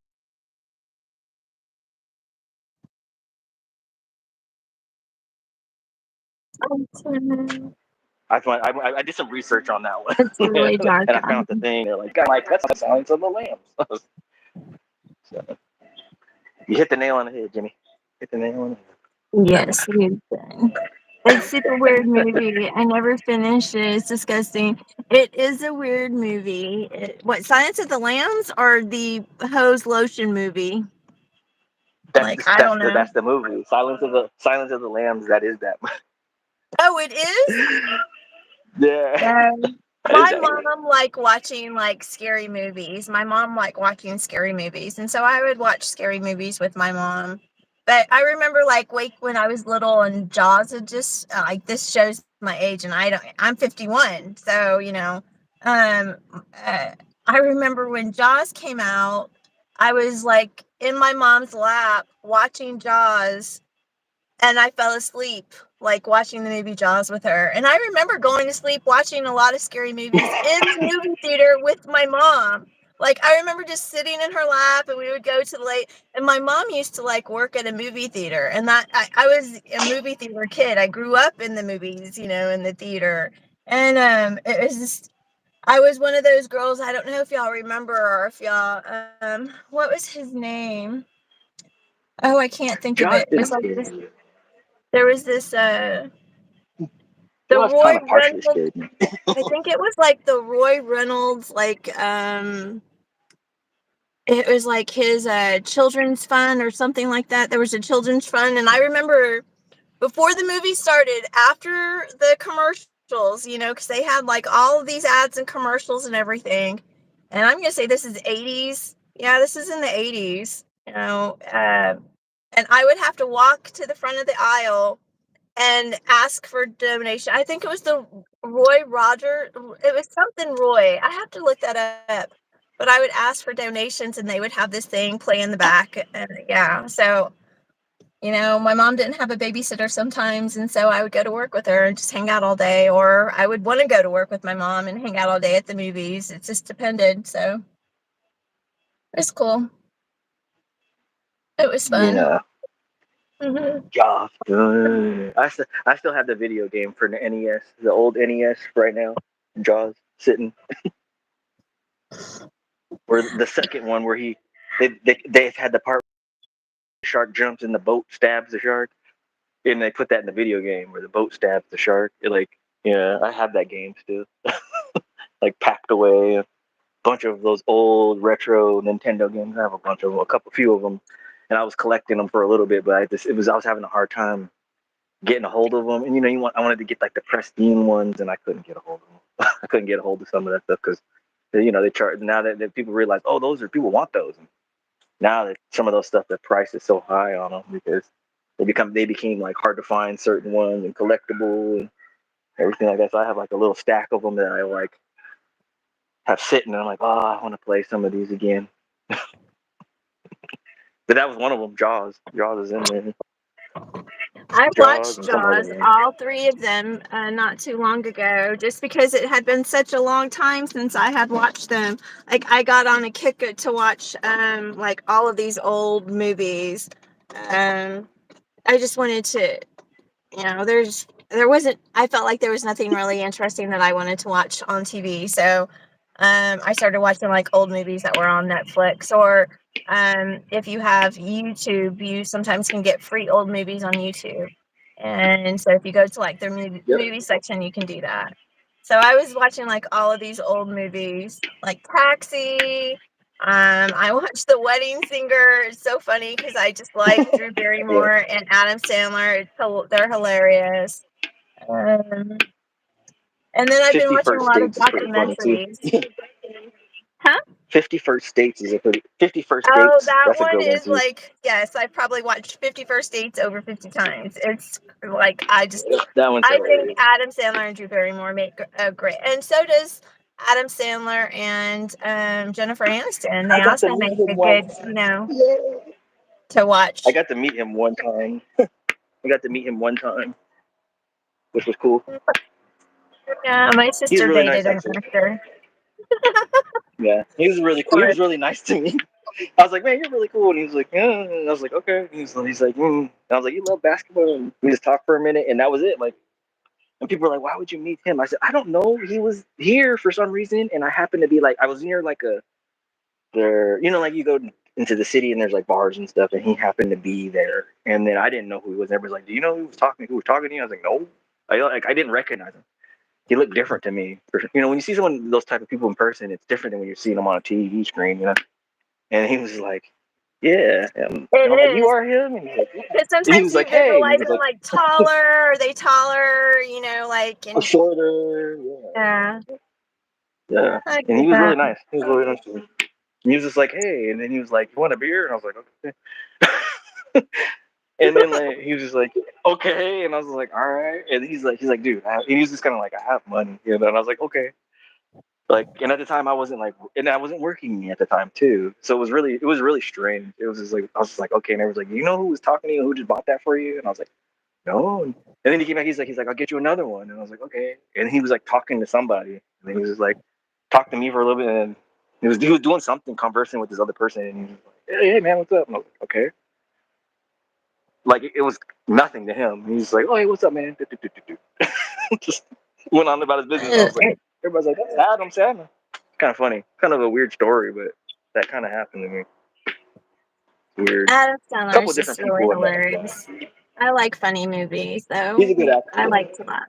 I did some research on that one, it's really dark. and I found the thing. They're like, that's the Silence of the Lambs. So, you hit the nail on the head, Jimmy. Hit the nail on the head. Yes, you've been. It's super weird movie. I never finished it. It's disgusting. It is a weird movie. What Silence of the Lambs or the Hose Lotion movie? Like I don't know. That's the movie. Silence of the Lambs. That is that. Oh, it is. Yeah, that is My that movie. mom liked watching like scary movies. My mom liked watching scary movies, and so I would watch scary movies with my mom. But I remember like when I was little and Jaws had just like this shows my age, and I'm 51, so um, uh, I remember when Jaws came out, I was like in my mom's lap watching Jaws and I fell asleep like watching the movie Jaws with her. And I remember going to sleep watching a lot of scary movies in the movie theater with my mom. Like I remember just sitting in her lap and we would go to the late and my mom used to like work at a movie theater and that I was a movie theater kid. I grew up in the movies, in the theater. And it was just I was one of those girls, I don't know if y'all remember or if y'all what was his name? Oh, I can't think of Jaws it. It was didn't like scare this me. there was this the Jaws Roy kind of partially Reynolds, scared me. I think it was like the Roy Reynolds, like it was like his children's fund or something like that. There was a children's fund, and I remember before the movie started, after the commercials, because they had like all of these ads and commercials and everything. And I'm gonna say this is 80s. Yeah, this is in the 80s. And I would have to walk to the front of the aisle and ask for donation. I think it was the Roy Roger. It was something Roy. I have to look that up. But I would ask for donations, and they would have this thing play in the back. And yeah, so my mom didn't have a babysitter sometimes, and so I would go to work with her and just hang out all day, or I would want to go to work with my mom and hang out all day at the movies. It just depended. So it's cool. It was fun. Yeah, Mm-hmm. Jaws. I still have the video game for the NES, the old NES right now. Jaws sitting, or the second one where they've had the part where the shark jumps and the boat stabs the shark, and they put that in the video game where the boat stabs the shark. Yeah, I have that game still, like packed away. A bunch of those old retro Nintendo games. I have a bunch of them, few of them, and I was collecting them for a little bit, but I was having a hard time getting a hold of them. And I wanted to get like the pristine ones, and I couldn't get a hold of them. I couldn't get a hold of some of that stuff because they charge now that people realize, oh, those are people want those. And now that some of those stuff, the price is so high on them because they became like hard to find certain ones and collectible and everything like that. So I have like a little stack of them that I like have sitting. And I'm like, oh, I want to play some of these again. But that was one of them. Jaws. Jaws is in there. I Jaws watched and some other Jaws, one. all three of them, not too long ago, just because it had been such a long time since I had watched them. Like I got on a kick to watch, like all of these old movies. Um, I just wanted to, there wasn't. I felt like there was nothing really interesting that I wanted to watch on TV, so I started watching like old movies that were on Netflix or if you have YouTube, you sometimes can get free old movies on YouTube. And so if you go to like their Yep. movie section, you can do that. So I was watching like all of these old movies, like Taxi. I watched The Wedding Singer. It's so funny because I just like Drew Yeah. Barrymore and Adam Sandler. They're hilarious. Um, and then I've been watching a 51st lot of States is pretty funny too. documentaries. Huh? 51st States is a pretty 51st Oh, Dates. that That's a one good one is too. like, yes, I probably watched 51st Dates over 50 times. It's like, That one's I think hilarious. Adam Sandler and Drew Barrymore make a great, and so does Adam Sandler and Jennifer Aniston. They I got to also meet make him a once. good, Yeah. to I watch. got to meet him one time. I got to meet him one time, which was cool. Yeah, my He's sister really nice, dated an actually. actor. Yeah, he was really cool. He was really nice to me. I was like, man, you're really cool. And he was like, yeah. And I was like, okay. And he's like, And I was like, you love basketball? And we just talked for a minute, and that was it. Like, and people were like, why would you meet him? I said, I don't know. He was here for some reason, and I happened to be like, I was near like like you go into the city and there's like bars and stuff, and he happened to be there. And then I didn't know who he was. Everybody's like, do you know who was talking to you? I was like, no. I didn't recognize him. He looked different to me. When you see someone, those type of people in person, it's different than when you're seeing them on a TV screen, And he was like, yeah. And I was like, It you is. are him? And Because he sometimes was like, they hey. And he realize was I'm like, like taller, are they taller, and shorter. yeah, Yeah. I And he get was really that. nice. He was really nice to me. And he was just like, hey. And then he was like, you want a beer? And I was like, okay. And then like he was just like, okay. And I was like, all right. And he's like, dude. And he was just kind of like, I have money. And I was like, okay. Like, and at the time I wasn't working at the time too. So it was really strange. It was just like, I was just like, okay. And I was like, you know who was talking to you? Who just bought that for you? And I was like, no. And then he came back. He's like, I'll get you another one. And I was like, okay. And he was like talking to somebody. And then he was just like, talked to me for a little bit. And he was doing something, conversing with this other person. And he was like, hey man, what's up? And I was like, okay. Like it was nothing to him. He's like, oh hey, what's up, man? Just went on about his business. I was like, everybody's like, that's Adam Sandler. Kind of funny, kind of a weird story, but that kind of happened to me. Weird. Adam A Sandler couple is of different just really people in that. hilarious. I like funny movies, He's a though. good actor. I like a lot.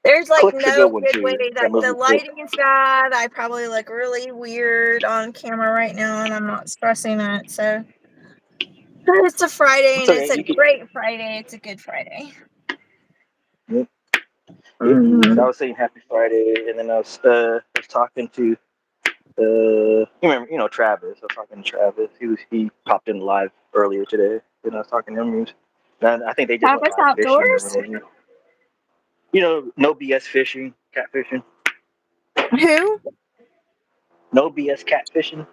There's like Click's a no good one good way too. to That like the movie Click. lighting is bad. I probably look really weird on camera right now, and I'm not stressing it. So it's a Friday, It's and it's okay. a You can. great Friday. It's a good Friday. Yeah. Mm-hmm. I was saying Happy Friday, and then I was talking to Travis. I was talking to Travis. He popped in live earlier today, and I was talking to him. And I think they just went Tapas live fishing or Outdoors? whatever. No BS fishing, catfishing. Who? No BS catfishing.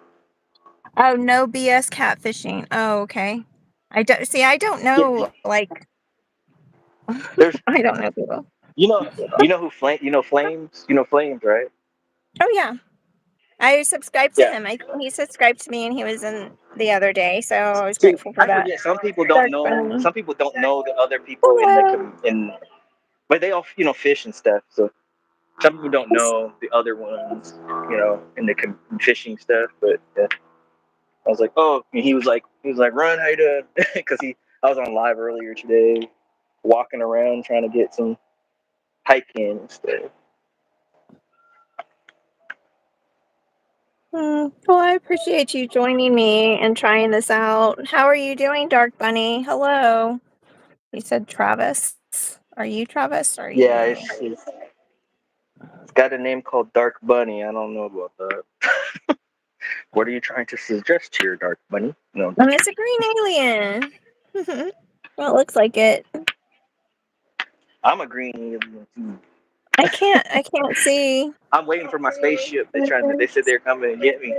Oh, no BS catfishing. Oh, okay. I don't Yeah, know. Like, there's I don't know people. who Flame. Flames. Flames, right? Oh yeah, I subscribed to Yeah. him. He subscribed to me, and he was in the other day, so I was See, grateful for I that. forget. Some people don't Dark know. Bunny. Some people don't know the other people Hello. but they all fish and stuff. So some people don't know the other ones, in the fishing stuff. But yeah. I was like, oh, and he was like, run, how you doing? Because I was on live earlier today, walking around trying to get some hiking and stuff. Well, I appreciate you joining me and trying this out. How are you doing, Dark Bunny? Hello. You said Travis. Are you Travis? Or are Yeah, you? it's got a name called Dark Bunny. I don't know about that. What are you trying to suggest here, Dark Bunny? No. It's a green alien. Well, it looks like it. I'm a green alien too. I can't see. I'm waiting for my spaceship. They said they're coming and get me.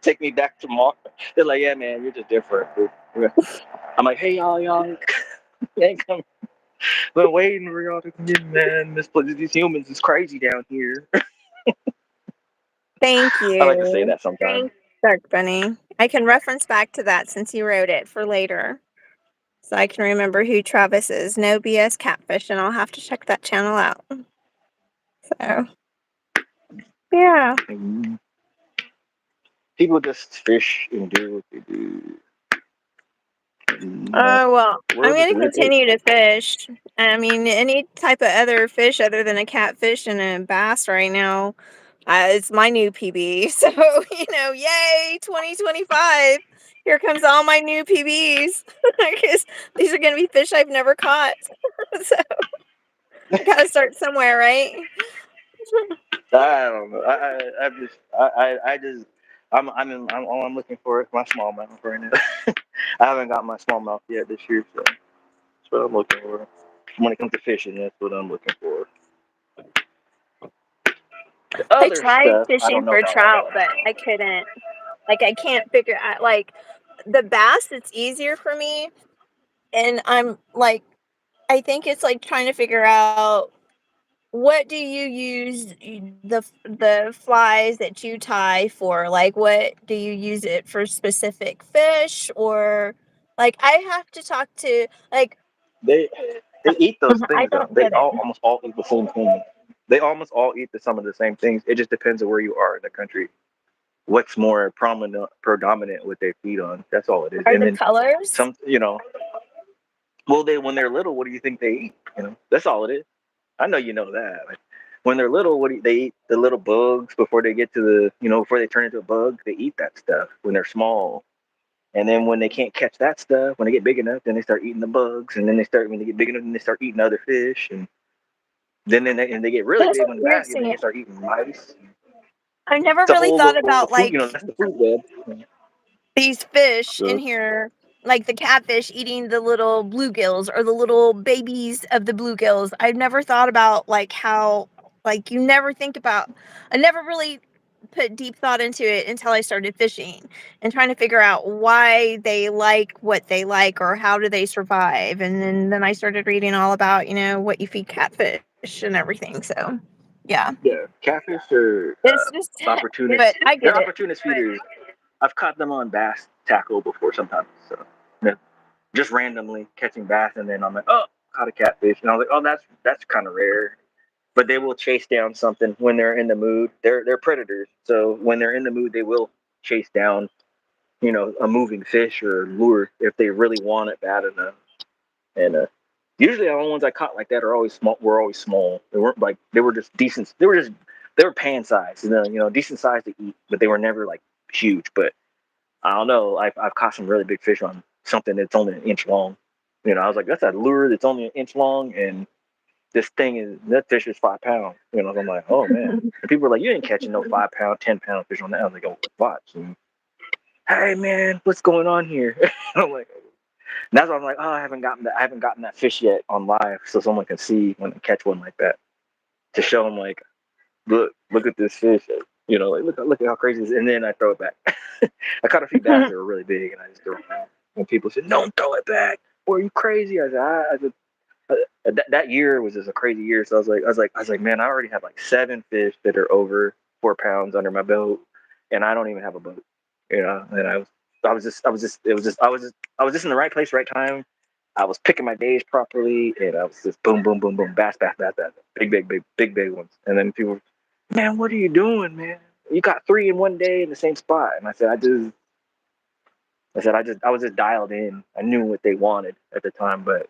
Take me back to Mars. They're like, yeah, man, you're just different. Dude. I'm like, hey, y'all, they ain't coming. Been waiting for y'all to come in, man. These humans is crazy down here. Thank I like to say you. that sometimes. Thanks, Dark Bunny. I can reference back to that since you wrote it for later. So I can remember who Travis is. No BS Catfish, and I'll have to check that channel out. So, yeah. People just fish and do what they do. Well, The I'm world is going a to weird place. continue to fish. I mean, any type of other fish other than a catfish and a bass right now, it's my new PB. So, yay, 2025. Here comes all my new PBs. Because these are going to be fish I've never caught. So, got to start somewhere, right? I don't know. All I'm looking for is my smallmouth right now. I haven't got my smallmouth yet this year, so that's what I'm looking for. When it comes to fishing, that's what I'm looking for. The I other tried stuff, I fishing don't know for about all trout, that. but I couldn't. Like, I can't figure out, like, the bass, it's easier for me, and I'm like, I think it's like trying to figure out what do you use the flies that you tie for? Like, what do you use it for specific fish or like I have to talk to like They they eat those I things though. don't They get it. all almost all eat the same thing. They almost all eat some of the same things. It just depends on where you are in the country. What's more predominant what they feed on. That's all it is. Are And the then colors? some, well, they when they're little, what do you think they eat? That's all it is. I know you know that. Like, when they're little, they eat? The little bugs before they get to before they turn into a bug. They eat that stuff when they're small. And then when they can't catch that stuff, when they get big enough, then they start eating the bugs. And then when they get big enough, then they start eating other fish. And and they get really That's big what when you're that, then saying. they start eating mice. I never It's a really whole thought little about food, like that's the food web. these fish in So, here, like the catfish eating the little bluegills or the little babies of the bluegills. I've never thought about like how, like, you never think about, I never really put deep thought into it until I started fishing and trying to figure out why they like what they like or how do they survive. And then I started reading all about, what you feed catfish and everything. So, yeah, yeah, catfish are it's just, opportunist. but I They're get it. opportunist feeders. I've caught them on bass tackle before sometimes. So, just randomly catching bass, and then I'm like, oh, caught a catfish, and I was like, oh, that's kind of rare. But they will chase down something when they're in the mood. They're predators, so when they're in the mood, they will chase down, a moving fish or lure if they really want it bad enough. And usually the only ones I caught like that are always small. Were always small. They weren't like they were just decent. They were pan size, decent size to eat, but they were never like huge. But I don't know. I've caught some really big fish on something that's only an inch long. I was like, that's a lure that's only an inch long, and that fish is 5 pounds. So I'm like, oh man. And people were like, you ain't catching no 5 pound, 10 pound fish on that. I was like, oh, watch. And, hey man, what's going on here? I'm like, and that's why I'm like, oh, I haven't gotten that fish yet on live, so someone can see when I catch one like that to show them like, look at this fish. Like look at how crazy it is. And then I throw it back. I caught a few bass that were really big, and I just throw it back. And people said, don't throw it back. Or are you crazy? That year was just a crazy year. So I was like, man, I already have like 7 fish that are over 4 pounds under my belt, and I don't even have a boat. And I was just in the right place, right time. I was picking my days properly, and I was just boom, boom, boom, boom, bass, bass, bass, bass, big ones. And then people, man, what are you doing, man? You got 3 in one day in the same spot. And I was just dialed in. I knew what they wanted at the time, but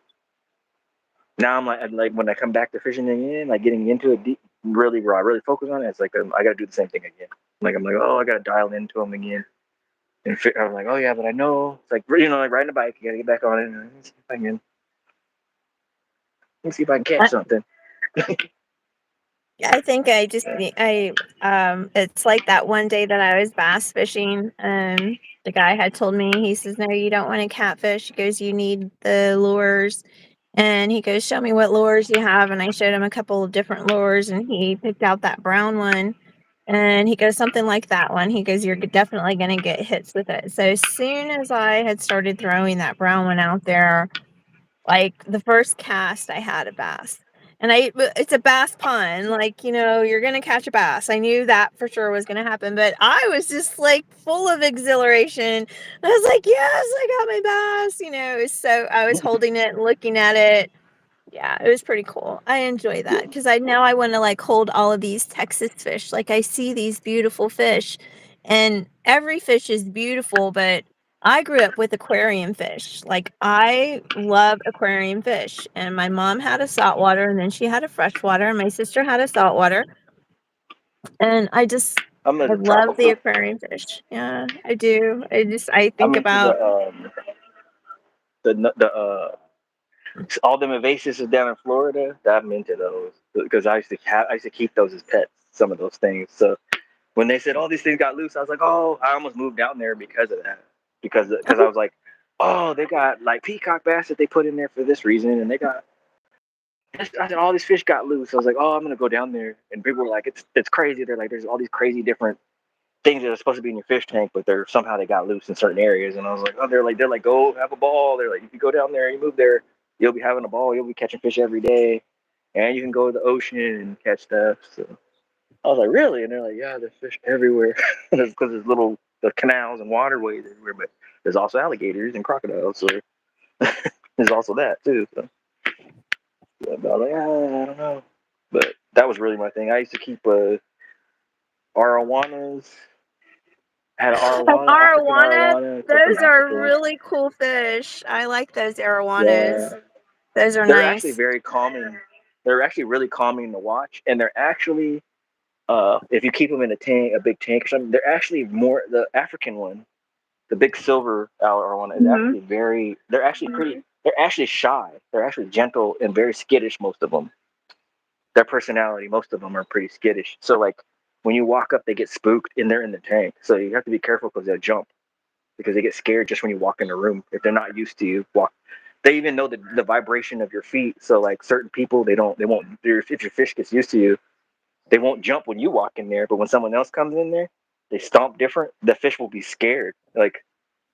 now I'm like when I come back to fishing again, like getting into it deep, really raw, really focus on it. It's like I got to do the same thing again. I'm like, oh, I got to dial into them again. And I'm like, oh yeah, but I know it's like like riding a bike. You got to get back on it. And let me see if I can catch something. I think I just it's like that one day that I was bass fishing. The guy had told me, he says, no, you don't want to catfish. He goes, you need the lures. And he goes, show me what lures you have. And I showed him a couple of different lures, and he picked out that brown one. And he goes, something like that one. He goes, you're definitely going to get hits with it. So as soon as I had started throwing that brown one out there, like the first cast, I had a bass. And it's a bass pun. Like, you're going to catch a bass. I knew that for sure was going to happen, but I was just like full of exhilaration. I was like, yes, I got my bass. I was holding it and looking at it. Yeah, it was pretty cool. I enjoy that because I want to like hold all of these Texas fish. Like I see these beautiful fish, and every fish is beautiful, but I grew up with aquarium fish. Like I love aquarium fish, and my mom had a saltwater, and then she had a freshwater, and my sister had a saltwater, and I'm I into love the tropical. aquarium fish. Yeah, I do. I I'm think into about the all them invasives down in Florida. I'm into those because I used to keep those as pets. Some of those things. So when they said all these things got loose, I was like, oh, I almost moved down there because of that. Because I was like, oh, they got like peacock bass that they put in there for this reason, and they got. I said all these fish got loose. I was like, oh, I'm gonna go down there, and people were like, it's crazy. They're like, there's all these crazy different things that are supposed to be in your fish tank, but they're somehow they got loose in certain areas. And I was like, oh, they're like, go have a ball. They're like, if you go down there, you move there, you'll be having a ball. You'll be catching fish every day, and you can go to the ocean and catch stuff. So I was like, really? And they're like, yeah, there's fish everywhere. Because there's little the canals and waterways everywhere, but there's also alligators and crocodiles. So there's also that too. So I was like, I don't know. But that was really my thing. I used to keep arowanas. I had an arowana, African Arowana, arowana, a couple those of are Africans. really cool fish. I like those arowanas. Yeah, Those are they're actually nice. very calming. They're actually really calming to watch, and they're actually, if you keep them in a tank, a big tank or something, they're actually more the African one, the big silver arowana is Hmm. actually very. They're actually pretty. They're actually shy. They're actually gentle and very skittish. Most of them, their personality, most of them are pretty skittish. So like when you walk up, they get spooked and they're in the tank. So you have to be careful because they'll jump because they get scared just when you walk in the room if they're not used to you walk. They even know the vibration of your feet. So like certain people, they won't. If your fish gets used to you, they won't jump when you walk in there. But when someone else comes in there, they stomp different. The fish will be scared, like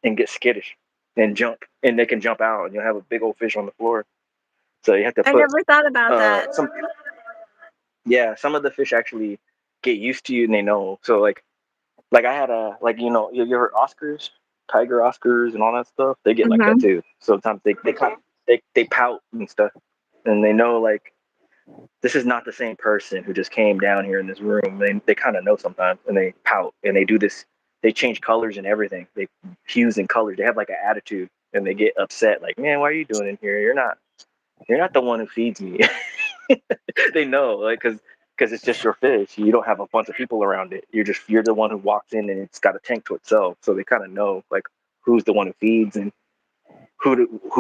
and get skittish and jump, and they can jump out, and you'll have a big old fish on the floor. So you have to I put never thought about that. some. Yeah, some of the fish actually get used to you and they know. So like I had a like you heard Oscars, tiger Oscars and all that stuff. They get like that Hmm. too. Sometimes they pout and stuff, and they know like this is not the same person who just came down here in this room. They kind of know sometimes, and they pout and they do this. They change colors and everything. They hues and colors. They have like an attitude and they get upset. Like, man, what are you doing in here? You're not the one who feeds me. They know, like, because it's just your fish. You don't have a bunch of people around it. You're the one who walks in and it's got a tank to itself. So they kind of know like who's the one who feeds and who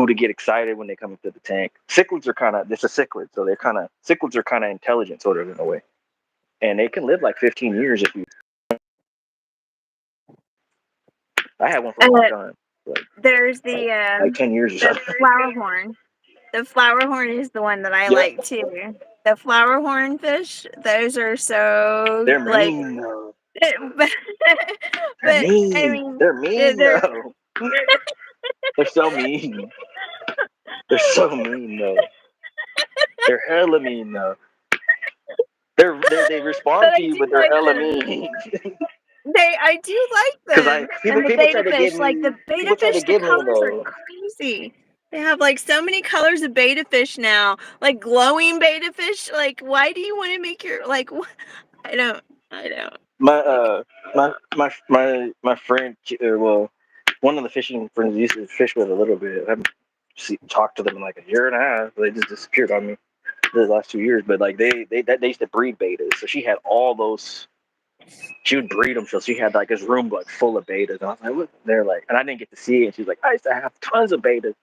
to get excited when they come into the tank. Cichlids are kind of it's a cichlid, so cichlids are kind of intelligent sort of in a way, and they can live like 15 years if you. I had one for a long Uh, time, like there's like 10 years or the something. flower horn. The flower horn is the one that I Yep, like too. The flower horn fish, those are so they're like, mean though. but, They're but I mean. mean, They're mean they're though. They're so mean. They're so mean though. They're hella mean though. They but respond to I you, do but they're like hella them. mean. I do like Because I them. And the people try beta to give fish, like me the beta people try to fish, the give me colors are though. crazy. They have like so many colors of beta fish now, like glowing beta fish. Like, why do you want to make your like? I don't. I don't. My Like, my friend, well, one of the fishing friends used to fish with a little bit. I haven't talked to them in like a year and a half. They just disappeared on me the last 2 years. But like they used to breed betas, so she had all those. She would breed them, so she had like this room like full of betas. And I was like, what? They're like, and I didn't get to see it. And she's like, I used to have tons of betas.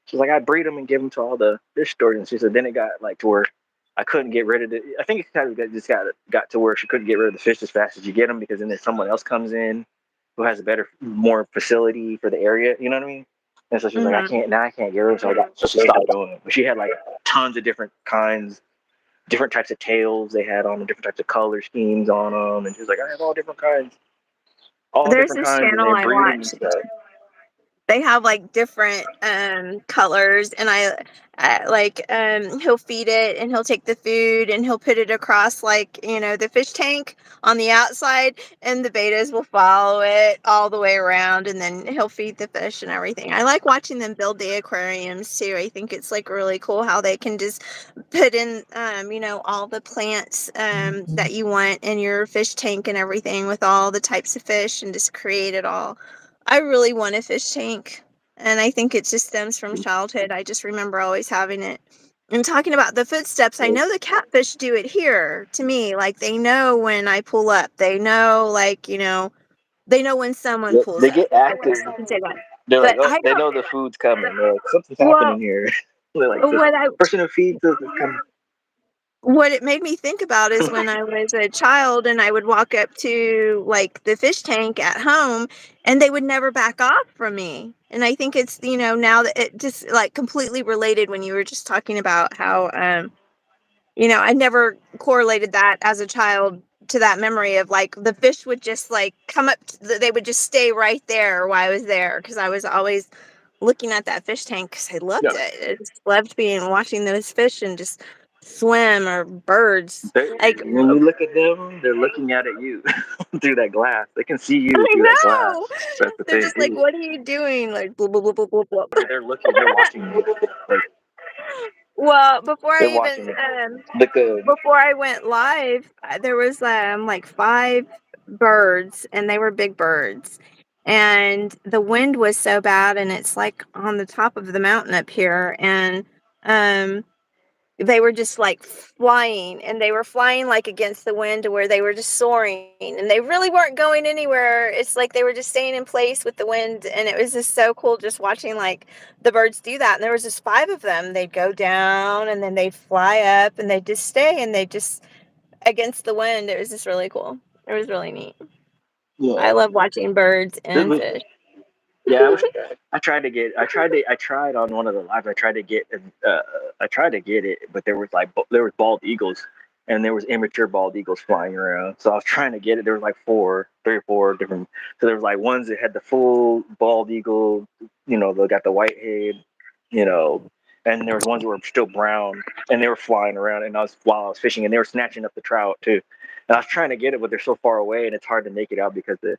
She's like, I'd breed them and give them to all the fish stores. And she said, then it got like to where I couldn't get rid of it. I think it kind of just got to where she couldn't get rid of the fish as fast as you get them because then there's someone else comes in who has a better, more facility for the area. You know what I mean? And so she's like, mhm. I can't get rid of them. So she stopped doing it. But she had like tons of different kinds, different types of tails they had on them, different types of color schemes on them. And she was like, I have all There's different this kinds, and channel they I breed them and watch. stuff. They have like different colors, and I like he'll feed it and he'll take the food and he'll put it across like the fish tank on the outside, and the betas will follow it all the way around, and then he'll feed the fish and everything. I like watching them build the aquariums too. I think it's like really cool how they can just put in all the plants that you want in your fish tank and everything with all the types of fish and just create it all. I really want a fish tank, and I think it just stems from childhood. I just remember always having it. And talking about the footsteps, I know the catfish do it here to me. Like, they know when I pull up. They know, like, they know when someone Yep. pulls They up. get I active. guess you can say that. They're like, But oh, I they don't. know the food's coming. They're like, something's Well, happening here. They're like, this what I person who feeds us is coming. what it made me think about is when I was a child and I would walk up to like the fish tank at home, and they would never back off from me. And I think it's, now that it just like completely related when you were just talking about how, I never correlated that as a child to that memory of like the fish would just like come up, they would just stay right there while I was there because I was always looking at that fish tank because I loved Yeah. it. I just loved being watching those fish and just swim or birds. Like, When you look at them, they're looking out at you through that glass. They can see you I through that glass. know. That's the They're thing. just like, what are you doing? Like, blah, blah, blah, blah, blah, blah. They're looking. They're watching you. Like, Well, before I they're even watching you. Look, before I went live, there was like 5 birds, and they were big birds. And the wind was so bad, and it's like on the top of the mountain up here, and um, they were just like flying, and they were flying like against the wind to where they were just soaring, and they really weren't going anywhere. It's like they were just staying in place with the wind, and it was just so cool just watching like the birds do that. And there was just 5 of them. They'd go down and then they'd fly up and they'd just stay and they just against the wind. It was just really cool. It was really neat. I yeah. love watching birds and This- fish. Yeah, I tried on one of the lives. I tried to get it, but there was like there was bald eagles, and there was immature bald eagles flying around. So I was trying to get it. There was like 3 or 4 different. So there was like ones that had the full bald eagle, they got the white head, you know, and there was ones that were still brown, and they were flying around. And while I was fishing, and they were snatching up the trout too. And I was trying to get it, but they're so far away, and it's hard to make it out because the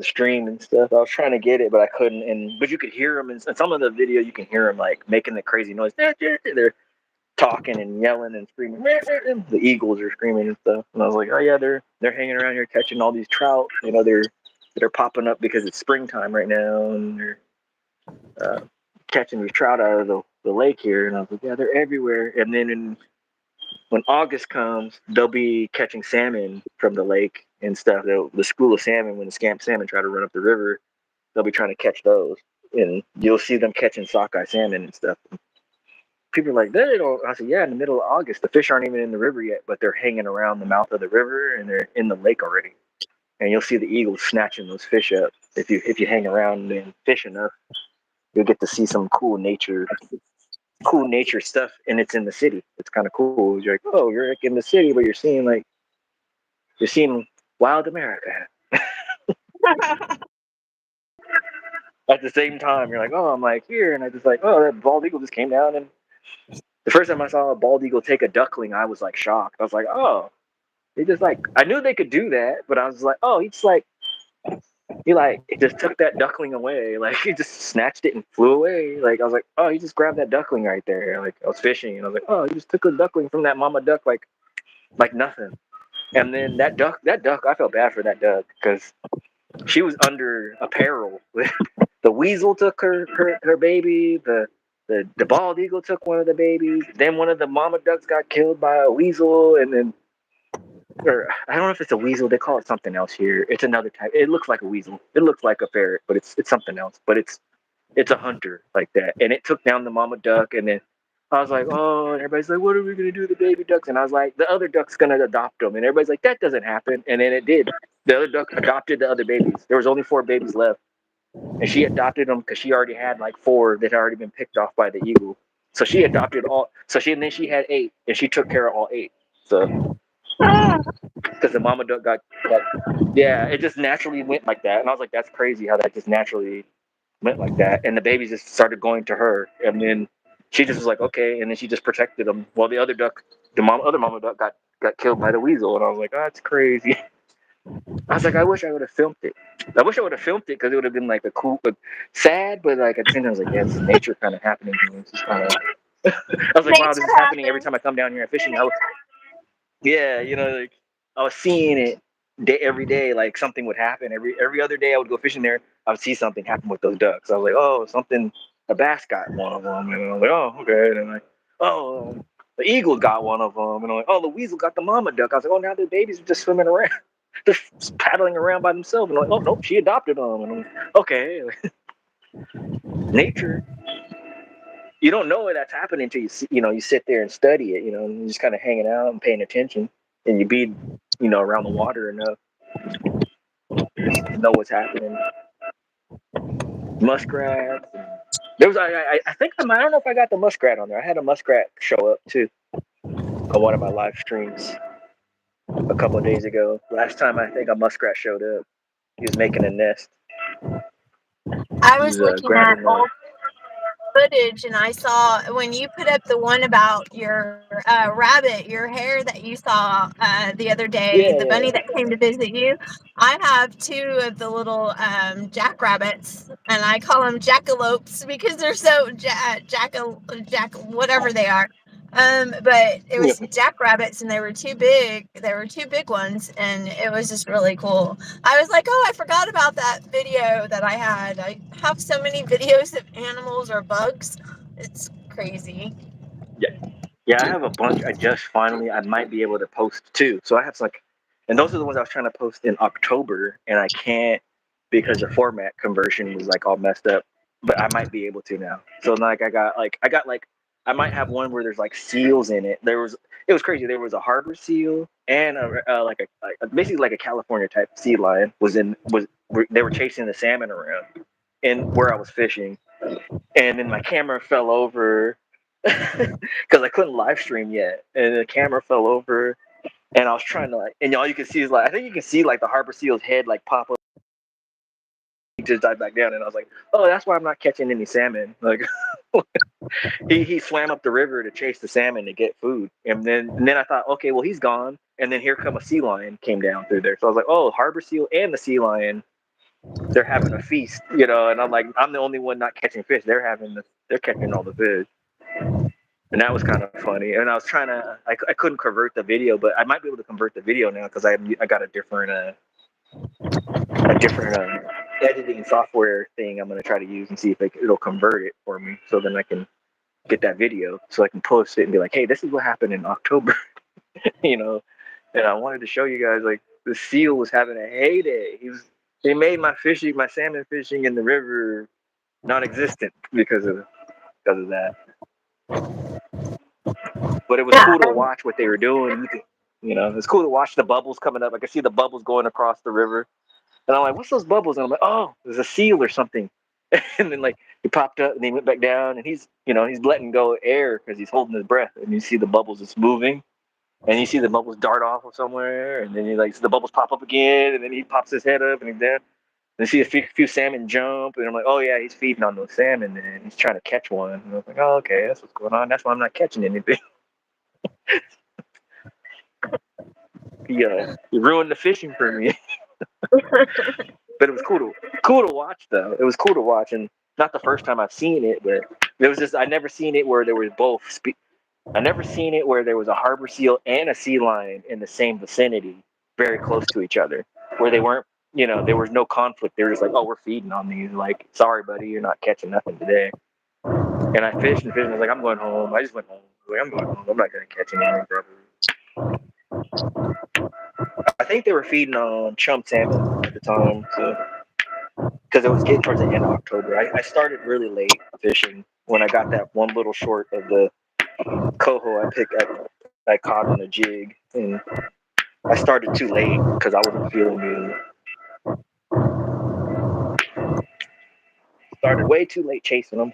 stream and stuff. I was trying to get it, but I couldn't. But you could hear them, and some of the video you can hear them like making the crazy noise. They're talking and yelling and screaming. The eagles are screaming and stuff. And I was like, oh yeah, they're hanging around here catching all these trout. They're popping up because it's springtime right now, and they're uh, catching these trout out of the lake here. And I was like, yeah, they're everywhere. And then when August comes, they'll be catching salmon from the lake and stuff. The school of salmon, when the scamp salmon try to run up the river, they'll be trying to catch those. And you'll see them catching sockeye salmon and stuff. People are like, they don't. I said, yeah, in the middle of August, the fish aren't even in the river yet, but they're hanging around the mouth of the river and they're in the lake already. And you'll see the eagles snatching those fish up. If you hang around and fish enough, you'll get to see some cool nature stuff, and it's in the city. It's kind of cool. You're like, oh, you're like in the city, but you're seeing wild America. At the same time, you're like, oh, I'm like here, and I just like, oh, that bald eagle just came down, and the first time I saw a bald eagle take a duckling, I was like shocked. I was like, oh, he just like I knew they could do that, but I was like, oh, he just took that duckling away, like he just snatched it and flew away. Like I was like, oh, he just grabbed that duckling right there. Like I was fishing, and I was like, oh, he just took a duckling from that mama duck, like nothing. And then that duck, I felt bad for that duck because she was under a peril. The weasel took her baby. The bald eagle took one of the babies. Then one of the mama ducks got killed by a weasel, and then, or I don't know if it's a weasel. They call it something else here. It's another type. It looks like a weasel. It looks like a ferret, but it's something else. But it's a hunter like that, and it took down the mama duck, and then I was like, oh, and everybody's like, what are we gonna do with the baby ducks? And I was like, the other duck's gonna adopt them, and everybody's like, that doesn't happen, and then it did. The other duck adopted the other babies. There was only 4 babies left, and she adopted them because she already had like 4 that had already been picked off by the eagle. So she adopted all. And then she had 8, and she took care of all 8. So because the mama duck got, yeah, it just naturally went like that, and I was like, that's crazy how that just naturally went like that, and the babies just started going to her, and then she just was like, okay, and then she just protected them while the other duck, other mama duck got killed by the weasel, and I was like, oh, that's crazy. I was like, I wish I would have filmed it. I wish I would have filmed it because it would have been like a cool, but sad, but like at the same time, I was like, yeah, this is nature kind of happening. It's just kind of. I was like, wow, this Nature is happening every happens. time I come down here and fishing. Yeah, like I was seeing it every day, like something would happen. Every other day I would go fishing there, I would see something happen with those ducks. I was like, oh, a bass got one of them, and I'm like, oh, okay, and I'm like, oh, the eagle got one of them, and I'm like, oh, the weasel got the mama duck. I was like, oh, now the babies are just swimming around, just paddling around by themselves, and I'm like, oh, nope, she adopted them, and I'm like, okay, nature. You don't know that's happening until you sit there and study it, and you're just kind of hanging out and paying attention, and you be, around the water enough to know what's happening. Muskrats. There was, I think, I don't know if I got the muskrat on there. I had a muskrat show up too on one of my live streams. a couple of days ago. Last time I think a muskrat showed up. He was making a nest. I He was was looking at grabbing old footage and I saw when you put up the one about your rabbit, your hair that you saw the other day, the bunny yeah. that came to visit you. I have two of the little jackrabbits, and I call them jackalopes because they're so jack whatever they are. But it was jackrabbits, and they were too big. They were two big ones, and it was just really cool. I was like, oh, I forgot about that video that I had. I have so many videos of animals or bugs. It's crazy. Yeah, I have a bunch. I might be able to post two. So I have like, and those are the ones I was trying to post in October, and I can't because the format conversion was like all messed up. But I might be able to now. So like I might have one where there's like seals in it. It was crazy. There was a harbor seal and basically like a California type sea lion they were chasing the salmon around and where I was fishing, and then my camera fell over because I couldn't live stream yet, and the camera fell over, and I was trying to and all you can see is I think you can see like the harbor seal's head like pop up, he just dive back down, and I was like, oh, that's why I'm not catching any salmon. Like he swam up the river to chase the salmon to get food, and then I thought, okay, well he's gone, and then here come a sea lion came down through there, so I was like, oh, harbor seal and the sea lion. They're having a feast, and I'm like, I'm the only one not catching fish. They're catching all the fish. And that was kind of funny. And I was trying to, I couldn't convert the video, but I might be able to convert the video now because I got a different editing software thing I'm gonna try to use and see if it'll convert it for me, so then I can get that video, so I can post it and be like, hey, this is what happened in October, you know. And I wanted to show you guys like the seal was having a heyday. They made my salmon fishing in the river non-existent because of that. But it was Yeah, cool to watch what they were doing. It's cool to watch the bubbles coming up. I could see the bubbles going across the river, and I'm like, "What's those bubbles?" And I'm like, "Oh, there's a seal or something." And then like he popped up and he went back down, and he's letting go of air because he's holding his breath, and you see the bubbles just moving, and you see the bubbles dart off of somewhere, and then the bubbles pop up again, and then he pops his head up and he's there. And see a few salmon jump, and I'm like, oh yeah, he's feeding on those salmon, and he's trying to catch one. And I was like, oh okay, that's what's going on. That's why I'm not catching anything. He ruined the fishing for me. But it was cool to watch though. It was cool to watch, and not the first time I've seen it, but it was just I never seen it where there was both. I never seen it where there was a harbor seal and a sea lion in the same vicinity, very close to each other, where they weren't. There was no conflict. They were just like, oh, we're feeding on these. Like, sorry, buddy, you're not catching nothing today. And I fished and fished. And I was like, I'm going home. I just went home. I'm going home. I'm not gonna catch anything, probably. I think they were feeding on chum salmon at the time, so because it was getting towards the end of October. I started really late fishing when I got that one little short of the coho I caught on a jig, and I started too late because I wasn't feeling good. Started way too late chasing them.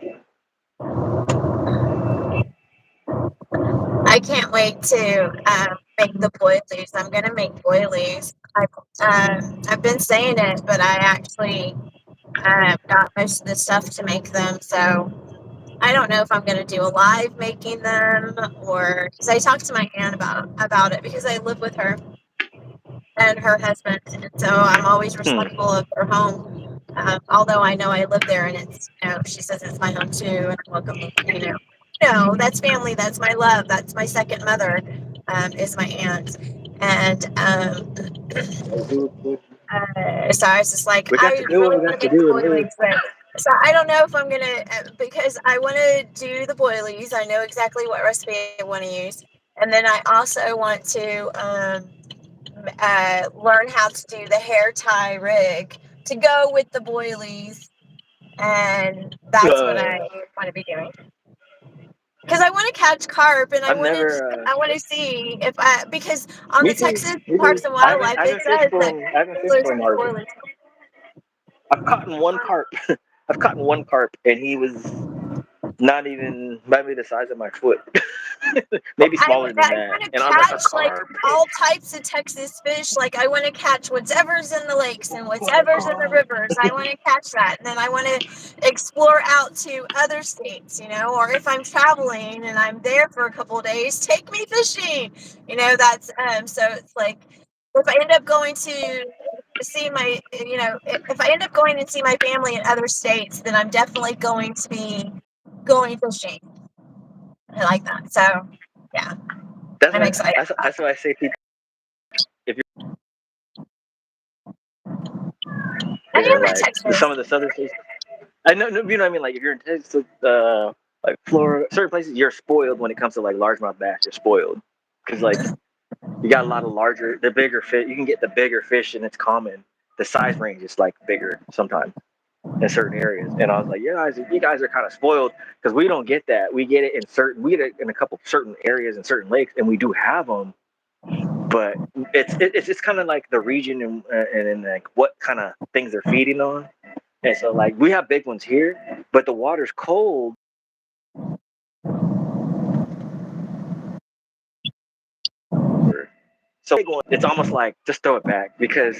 I can't wait to make the boilies. I'm gonna make boilies. I've been saying it, but I actually got most of the stuff to make them. So I don't know if I'm gonna do a live making them or because I talked to my aunt about it because I live with her and her husband, and so I'm always respectful of their home. Although I know I live there, and it's she says it's my home too, and I'm welcome. That's family. That's my love. That's my second mother. Is my aunt, and so I was just like, We got I to do what really we want got to to make the do and live. boilies, but so I don't know if I'm gonna because I want to do the boilies. I know exactly what recipe I want to use, and then I also want to learn how to do the hair tie rig to go with the boilies, and that's what I want to be doing. Because I want to catch carp, and I I've want to never. I want to see if I because on Me the too. Texas Me too. Parks and Wildlife I it haven't fished says for that him. I haven't fished there's for him hardly. boilies. I've caught one carp. I've caught one carp, and he was Not even maybe the size of my foot. Maybe smaller than I that. want to And I was like, a catch like carp. all types of Texas fish. Like I want to catch whatever's in the lakes and whatever's in the rivers. I want to catch that, and then I want to explore out to other states. Or if I'm traveling and I'm there for a couple of days, take me fishing. That's so it's like if I end up going to see my, if I end up going and see my family in other states, then I'm definitely going to be going fishing. I like that. So, yeah, That's I'm what excited. that's why I say people if I you're am in like Texas. some of the southern states. I know, you know what I mean. Like if you're in Texas, like Florida, certain places, you're spoiled when it comes to like largemouth bass. You're spoiled because like you got a lot of the bigger fish. You can get the bigger fish, and it's common. The size range is like bigger sometimes in certain areas. And I was like, yeah, you guys are kind of spoiled because we don't get that. We get it we get it in a couple certain areas and certain lakes, and we do have them. But it's just kind of like the region and like what kind of things they're feeding on. And so like we have big ones here, but the water's cold. So it's almost like just throw it back because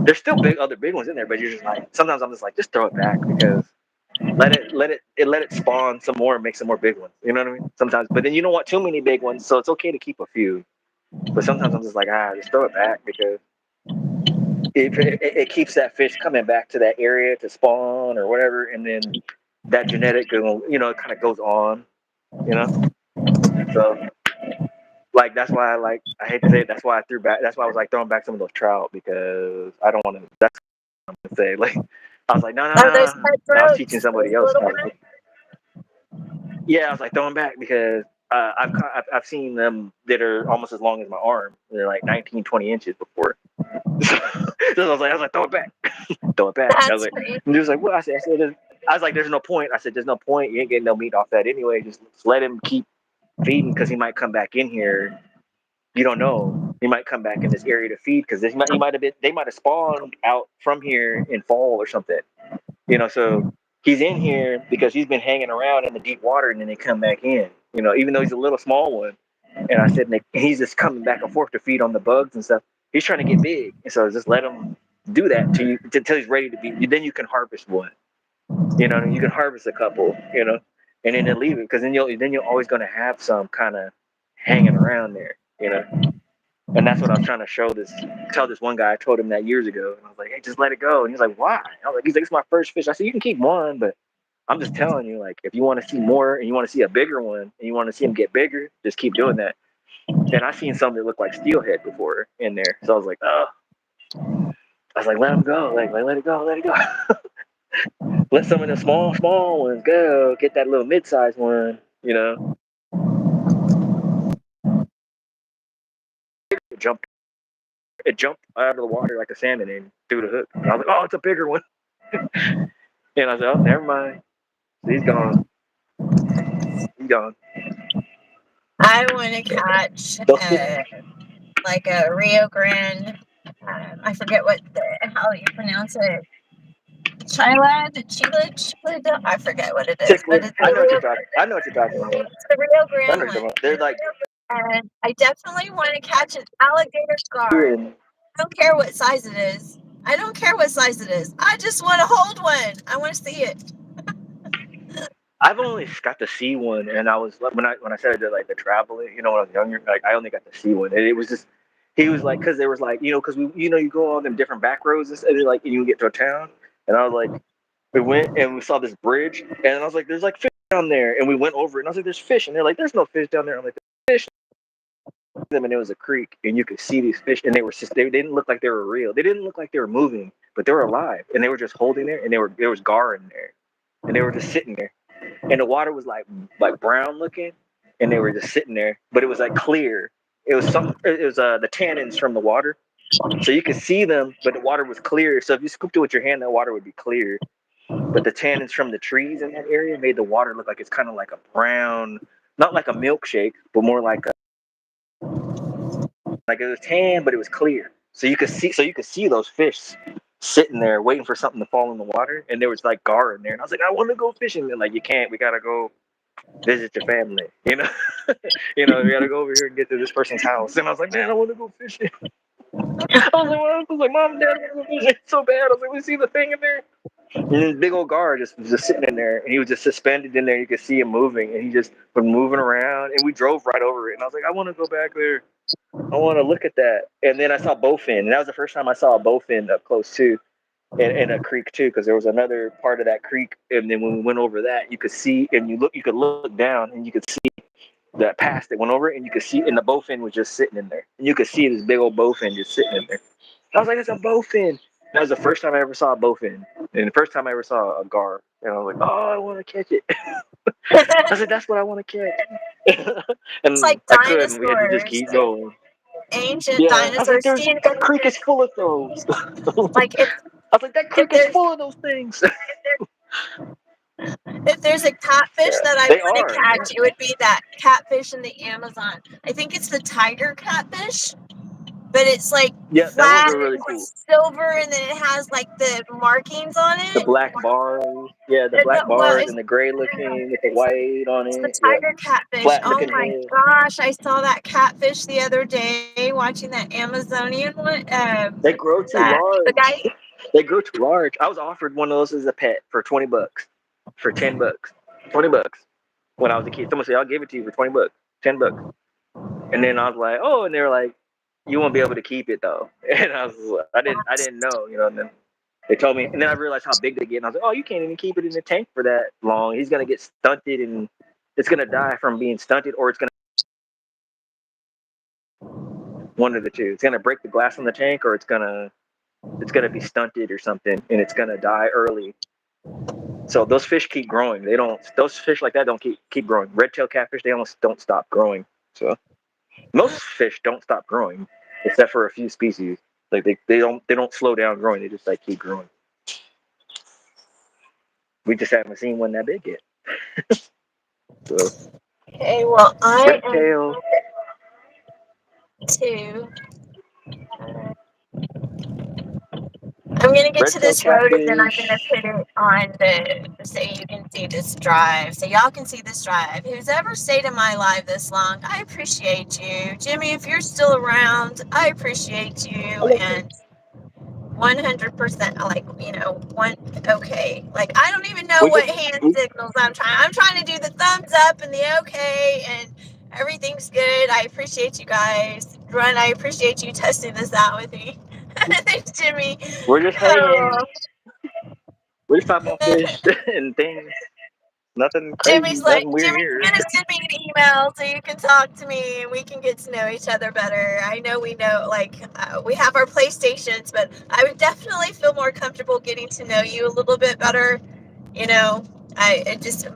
there's still other big ones in there, but you're just like sometimes I'm just like just throw it back because let it spawn some more and make some more big ones. You know what I mean? Sometimes, but then you don't want too many big ones, so it's okay to keep a few. But sometimes I'm just like just throw it back because it keeps that fish coming back to that area to spawn or whatever, and then that genetic, it kind of goes on, you know. So like that's why I hate to say it, that's why I threw back. That's why I was like throwing back some of those trout because I don't want to. That's what I'm gonna say. Like I was like no no Oh, those no. And I was teaching cutthroats, somebody those else. little I was ones. like, yeah, I was like throwing back because I've seen them that are almost as long as my arm. They're like 19, 20 inches before. So I was like, throw it back, throw it back. I was That's like, funny. and he was like, what? I was like, there's no point. I said, there's no point. You ain't getting no meat off that anyway. Just let him keep feeding because he might come back in here. You don't know. He might come back in this area to feed because they might have spawned out from here in fall or something. So he's in here because he's been hanging around in the deep water and then they come back in. Even though he's a little small one. And I said, Nick, he's just coming back and forth to feed on the bugs and stuff. He's trying to get big, and so just let him do that until he's ready to be. Then you can harvest one. You can harvest a couple. And then leave it because then you're always going to have some kind of hanging around there. And that's what I was trying to tell this one guy. I told him that years ago, and I was like, "Hey, just let it go." And he's like, "Why?" He's like, "It's my first fish." I said, "You can keep one, but I'm just telling you, like, if you want to see more and you want to see a bigger one and you want to see him get bigger, just keep doing that." And I seen some that looked like steelhead before in there, so I was like, "Oh." I was like, "Let him go, like let it go, let it go." Let some of the small ones go. Get that little mid-sized one. It jumped it jumped out of the water like a salmon and threw the hook. And I was like, "Oh, it's a bigger one." And I said, "Oh, never mind. He's gone. He's gone." I want to catch Those fish, like a Rio Grande. I forget how you pronounce it. Chilad. I forget what it is, but cichlid. it's the Rio. I know what you're talking about. It's the Rio I know Grande what you're one. talking about. They're like And I definitely want to catch an alligator scar. and I don't care what size it is. I don't care what size it is. I just want to hold one. I want to see it. I've only got to see one, and I was when I started like the traveling, when I was younger, like I only got to see one, and it was just he was like because there was like because we you go on them different back roads and stuff, and like you get to a town, and I was like we went and we saw this bridge, and I was like there's like fish down there, and we went over it, and I was like there's fish, and they're like there's no fish down there. I'm like there's fish. Them and it was a creek, and you could see these fish, and they didn't look like they were real. They didn't look like they were moving, but they were alive, and they were just holding there, and there was gar in there, and they were just sitting there. And the water was like brown looking, and they were just sitting there, but it was like clear. It was the tannins from the water, so you could see them, but the water was clear. So if you scooped it with your hand, that water would be clear. But the tannins from the trees in that area made the water look like it's kind of like a brown, not like a milkshake, but more like it was tan, but it was clear. So you could see those fish sitting there waiting for something to fall in the water, and there was like gar in there, and I was like, I want to go fishing, and like, you can't. We gotta go visit your family, you know. You know, we gotta go over here and get to this person's house. And I was like, man, I want to go fishing. I was like, Mom, Dad, I want to go fishing so bad. I was like, we see the thing in there. And this big old gar just was just sitting in there, and he was just suspended in there. You could see him moving, and he just was moving around. And we drove right over it, and I was like, I want to go back there. I want to look at that. And then I saw bowfin, and that was the first time I saw a bowfin up close too, in a creek too, because there was another part of that creek. And then when we went over that, you could see, and you could look down, and you could see that pass that went over, and you could see, and the bowfin was just sitting in there, and you could see this big old bowfin just sitting in there. I was like, it's a bowfin. That was the first time I ever saw a bowfin, and the first time I ever saw a gar. And I was like, oh, I want to catch it. I said, that's what I want to catch. It's And like I couldn't. We had to just dinosaurs, keep going. ancient Yeah, I was like, dinosaurs. there's that creek is full of those. Like I was like, that if creek is there's full of those things. if there's a catfish Yeah, that I they want to are. catch, it would be that catfish in the Amazon. I think it's the tiger catfish, but it's like Yeah, that ones flat are really and cool. silver, and then it has like the markings on The it. black bars, yeah, the No, black well, bars and the gray looking with the white on it's the it. Yep, tiger catfish. flat Oh looking my head. gosh, I saw that catfish the other day watching that Amazonian one. They grow too That the large. guy. They grow too large. I was offered one of those as a pet for $20, for $10, $20. When I was a kid, someone said, "I'll give it to you for $20, $10." And then I was like, "Oh," and they were like, "You won't be able to keep it though." And I didn't know, you know. And then they told me, and then I realized how big they get, and I was like, "Oh, you can't even keep it in the tank for that long. He's gonna get stunted, and it's gonna die from being stunted, or it's gonna one of the two. It's gonna break the glass in the tank, or it's gonna be stunted or something, and it's gonna die early." So those fish keep growing. They don't. Those fish like that don't keep growing. Red-tailed catfish, they almost don't stop growing. So most fish don't stop growing, except for a few species. Like they don't slow down growing. They just like keep growing. We just haven't seen one that big yet. So Okay, well, I red am tail, too. I'm gonna get red to tail this road and then I'm catfish. gonna put it on the so you can see this drive. So y'all can see this drive. Who's ever stayed in my live this long, I appreciate you. Jimmy, if you're still around, I appreciate you and 100% like, one okay. Like I don't even know We what just hand we, signals I'm trying to do the thumbs up and the okay and everything's good. I appreciate you guys. Run, I appreciate you testing this out with me. Thanks, Jimmy. we're just hanging. Oh. We're just talking about fish and things. Nothing crazy. Jimmy's like, Nothing weird Jimmy's here. gonna send me an email so you can talk to me and we can get to know each other better. I know we have our PlayStations, but I would definitely feel more comfortable getting to know you a little bit better. You know, I'm just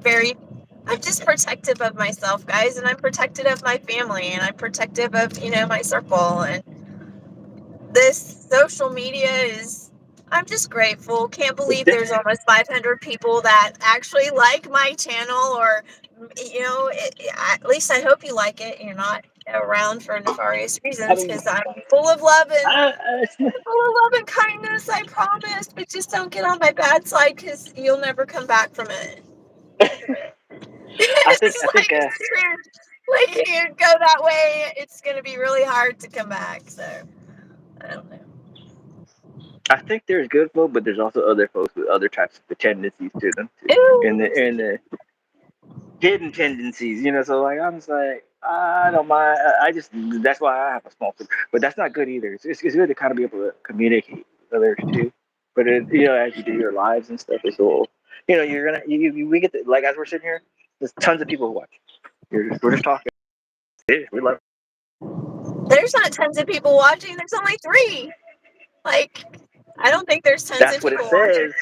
protective of myself, guys, and I'm protective of my family, and I'm protective of, my circle. And this social media is, I'm just grateful. Can't It's believe there's different. almost 500 people that actually like my channel, or at least I hope you like it. You're not around for nefarious I reasons, mean, because I'm full of love and it's not, kindness, I promise. But just don't get on my bad side, because you'll never come back from it. I think It's I think like it's the truth. Like, if you go that way, it's gonna be really hard to come back. So I don't know. I think there's good folk, but there's also other folks with other types of tendencies to them too, and Ew. the hidden tendencies. So like I'm just like I don't mind. I just that's why I have a small group, but that's not good either. It's good to kind of be able to communicate with others too. But as you do your lives and stuff, it's all you're gonna we get to, like as we're sitting here, there's tons of people who watch. We're just talking. Yeah, we love. There's not tons of people watching. There's only 3. Like, I don't think there's tons of That's what it people watching. says.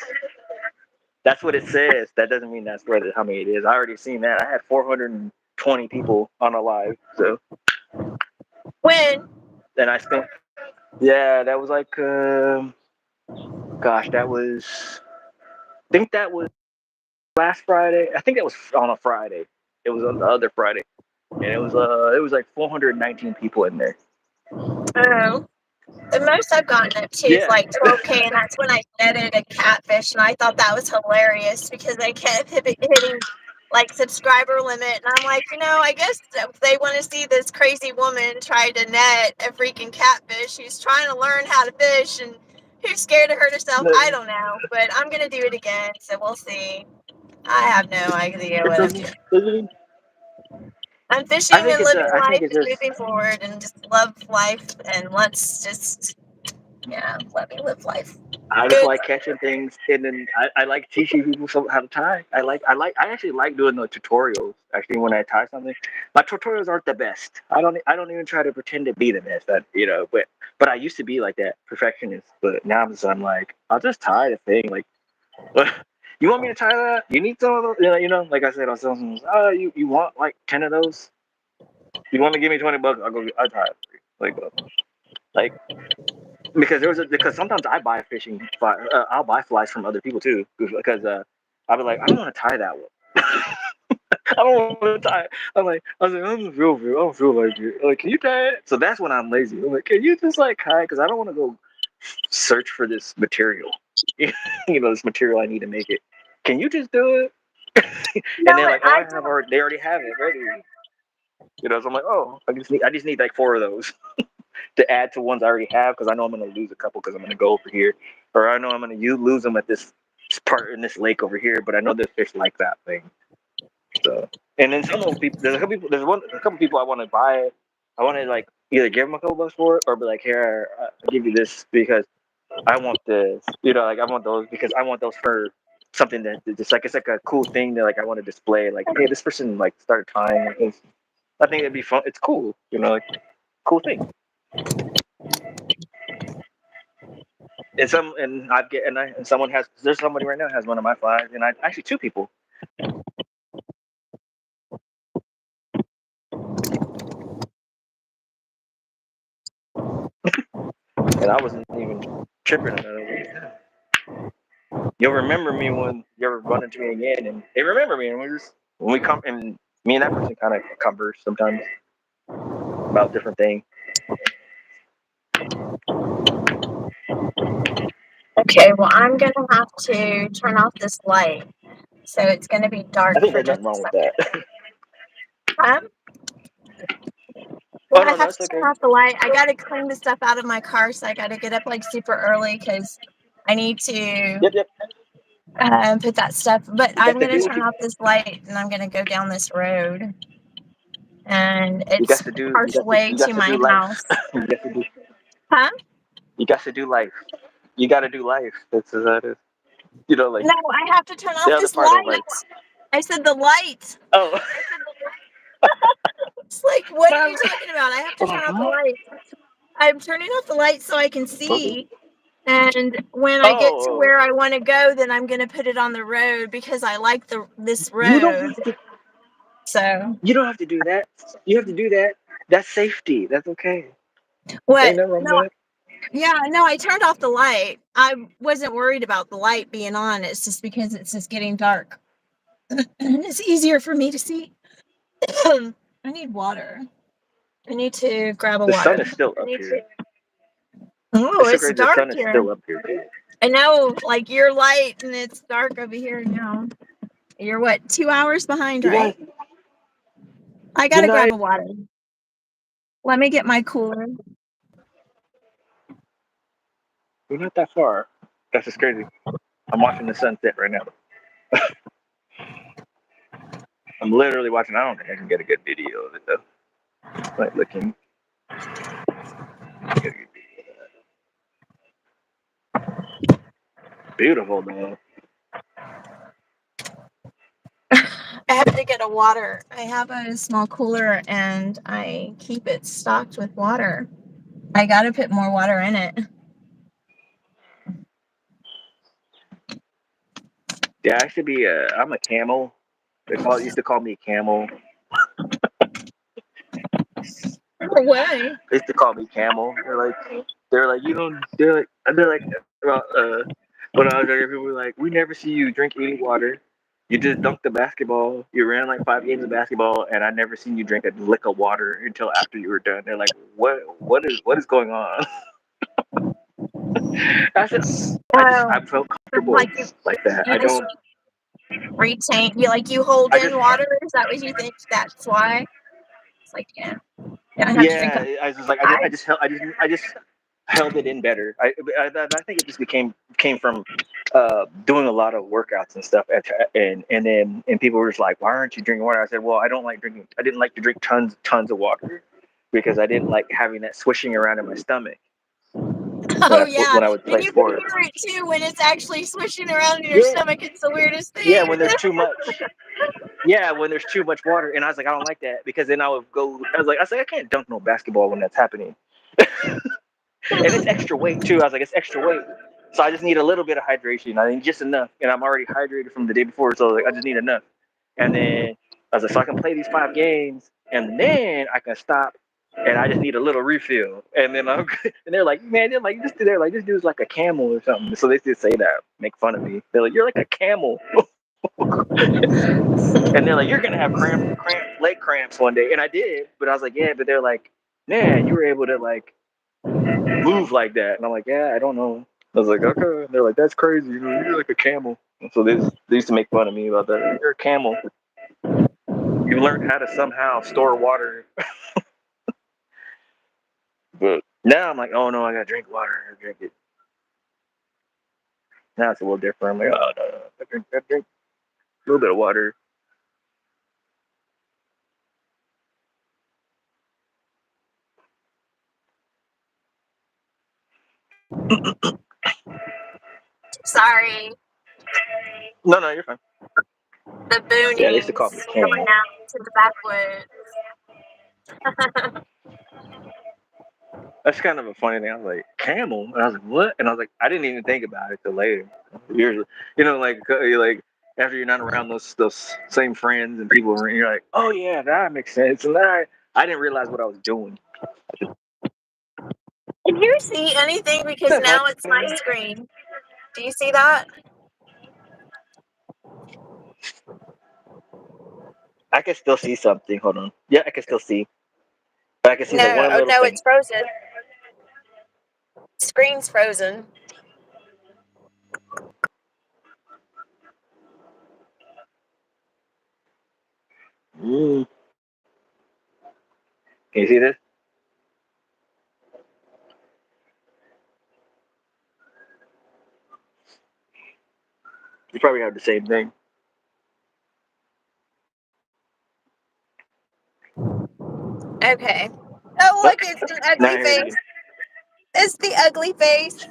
That's what it says. That doesn't mean that's how many it is. I already seen that. I had 420 people on a live. So When? then I spent. Yeah, that was like, gosh, that was. I think that was last Friday. I think that was on a Friday. It was on the other Friday, and it was like 419 people in there. Oh. The most I've gotten up to is Yeah. like 12K, and that's when I netted a catfish, and I thought that was hilarious because I kept hitting like subscriber limit, and I'm like, I guess if they want to see this crazy woman try to net a freaking catfish who's trying to learn how to fish and who's scared to hurt herself, I don't know, but I'm gonna do it again, so we'll see. I have no idea what I'm doing. I'm fishing I think and it's living I think life it's and just moving forward and just love life, and let's just let me live life. I just Good. like catching things, and then I like teaching people how to tie. I actually like doing the tutorials. Actually, when I tie something, my tutorials aren't the best. I don't even try to pretend to be the best. But I used to be like that perfectionist. But now I'm like, I'll just tie the thing. Like, you want me to tie that? You need some of those? Like I said, I'll sell some. You want like 10 of those? You want to give me $20? I'll tie it for you. Like because sometimes I buy fishing fly, I'll buy flies from other people too because I'll be like, I don't want to tie that one. I don't want to tie it. I don't feel like it. Like, can you tie it? So that's when I'm lazy. I'm like, can you just like tie it? Because I don't want to go search for this material. This material I need to make it. Can you just do it? No, And they're like, oh, I don't. they already have it ready. So I'm like, oh, I just need like 4 of those to add to ones I already have because I know I'm going to lose a couple because I'm going to go over here, or I know I'm going to lose them at this part in this lake over here. But I know the fish like that thing. So, and then some of those people, there's a couple people I want to buy. I want to like either give them a couple bucks for it or be like, here, I'll give you this because I want this. Like I want those because I want those for something that just like it's like a cool thing that like I want to display. Like, hey, this person like started tying. Like this. I think it'd be fun. It's cool. Like cool thing. And someone there's somebody right now has one of my flies, and I actually 2 people. And I wasn't even tripping on it. You'll remember me when you ever run into me again, and they remember me, and when we come, and me and that person kind of converse sometimes about different things. Okay, well, I'm gonna have to turn off this light, so it's gonna be dark I think for there's just nothing a wrong with second. that. Well, Oh I no, have that's to turn okay. off the light. I gotta clean the stuff out of my car, so I gotta get up like super early because I need to Yep. put that stuff. But You I'm got to gonna do what turn you. off this light, and I'm gonna go down this road, and You got it's to do. You got to. partially You to got to my do life. house. You got to do. Huh? You got to do life. You got to do life. That's what that is. Like No, I have to turn the off other this part of light. like. I said the light. Oh. It's like, what are you talking about? I have to turn off the light. I'm turning off the light so I can see. And when I get to Oh. where I want to go, then I'm going to put it on the road because I like this You don't road. have to. So, You don't have to do that. You have to do that. That's safety. That's okay. Ain't what? nothing wrong No, with that. yeah, no, I turned off the light. I wasn't worried about the light being on. It's just because it's just getting dark. And it's easier for me to see. I need water. I need to grab a The sun water. is still up here. Oh, It's so it's crazy. The dark sun is here. still up here, dude. I know, like you're light and it's dark over here now. You're what, 2 hours behind, You're right? not. I You're gotta not. grab a water. Let me get my cooler. You're not that far. That's just crazy. I'm watching the sunset right now. I'm literally watching. I don't think I can get a good video of it though. Like looking. Beautiful though. I have to get a water. I have a small cooler and I keep it stocked with water. I gotta put more water in it. Yeah, I should be. I'm a camel. Used to call me camel. Away. They used to call me camel. They're like, you don't. They're like, well, when I was younger, people were like, we never see you drink any water. You just dunked the basketball. You ran like 5 games of basketball, and I never seen you drink a lick of water until after you were done. They're like, what is going on? I said, I Oh, felt comfortable like like that. you I just don't. retain, you hold I in just water. Is that what you think? That's why? It's like, yeah, I have to drink yeah. up. I was just like I I just held it in better. I think it just came from doing a lot of workouts and stuff. And people were just like, "Why aren't you drinking water?" I said, "Well, I don't like drinking. I didn't like to drink tons of water because I didn't like having that swishing around in my stomach Oh yeah, when I would and play you can sports. hear it too when it's actually swishing around in your Yeah, stomach. It's the weirdest yeah. thing. When there's too much. Yeah, when there's too much water, and I was like, I don't like that because then I would go. I was like, I can't dunk no basketball when that's happening, and it's extra weight too. I was like, it's extra weight, so I just need a little bit of hydration. I need just enough, and I'm already hydrated from the day before, so like, I just need enough. And then I was like, so I can play these 5 games, and then I can stop, and I just need a little refill. And then and they're like, man, they're like, they're like, this dude's like a camel or something. So they just say that, make fun of me. They're like, you're like a camel. And they're like, you're gonna have leg cramps one day, and I did, but I was like, yeah, but they're like, man, you were able to like move like that, and I'm like, yeah, I don't know. I was like, okay. And they're like, that's crazy. You're like a camel. And so they used to make fun of me about that. You're a camel. You learned how to somehow store water, but now I'm like, oh no, I gotta drink water. I drink it. Now it's a little different. I'm like, oh no, I drink a little bit of water. Sorry, No, you're fine. the Yeah, they used to call boonies me going camel. out to the backwoods. That's kind of a funny thing. I was like, camel? And I was like, what? And I was like, I didn't even think about it till later. Years, you're like after you're not around those same friends and people, you're like, oh yeah, that makes sense. And I didn't realize what I was doing. Can you see anything? Because That's now it's my fine. screen. Do you see that? I can still see something. Hold on. Yeah, I can still see. But I can see the No, one oh little no, thing. it's frozen. Screen's frozen. Mm. Can you see this? You probably have the same thing. Okay. Oh Oh, look, it's the ugly now here it face. is. It's the ugly face.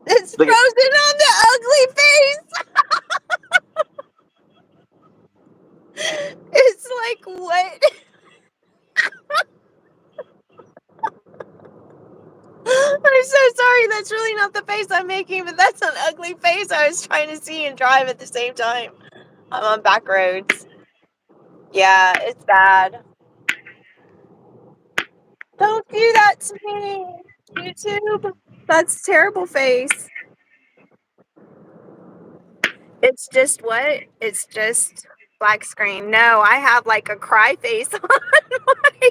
It's Look at. frozen on the ugly face. It's like what? I'm so sorry. That's really not the face I'm making, but that's an ugly face I was trying to see and drive at the same time. I'm on back roads. Yeah, it's bad. Don't do that to me, YouTube. That's a terrible face. It's just what? It's just black screen. No, I have like a cry face on my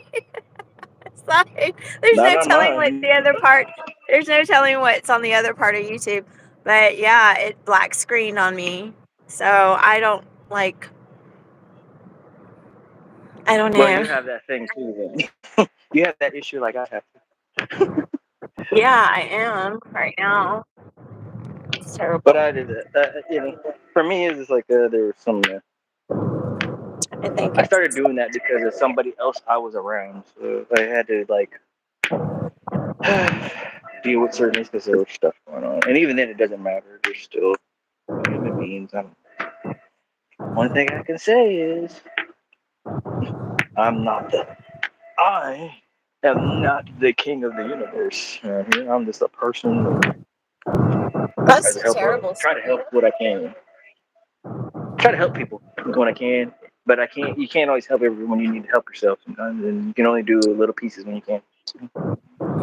side. There's Not no on telling what mine. the other part. There's no telling what's on the other part of YouTube. But yeah, it black screened on me. So I don't like. I don't Well, know. you have that thing too. Then. You have that issue like I have. Yeah, I am right now. It's But terrible. I did it. For me, it's just like there was some. I think I it's. started doing that because of somebody else I was around, so I had to like deal with certain things because there was stuff going on. And even then, it doesn't matter. They're still human beings. One thing I can say is I'm not the. I am not the king of the universe. I'm just a person that tries That's to a help. terrible Try to screen. help what I can. Try to help people when I can, but I can't. You can't always help everyone. You need to help yourself sometimes, and you can only do little pieces when you can.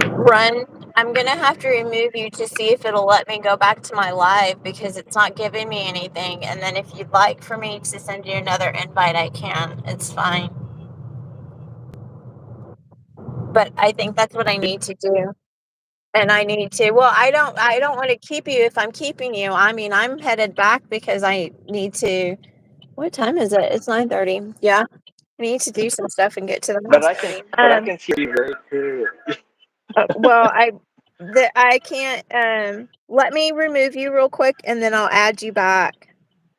Run. I'm gonna have to remove you to see if it'll let me go back to my live because it's not giving me anything. And then if you'd like for me to send you another invite, I can. It's fine. But I think that's what I need to do. And I need to. Well, I don't want to keep you if I'm keeping you. I mean, I'm headed back because I need to. What time is it? It's 9:30. Yeah. I need to do some stuff and get to the But house. I can see you very clearly. Well, I can't. Let me remove you real quick, and then I'll add you back.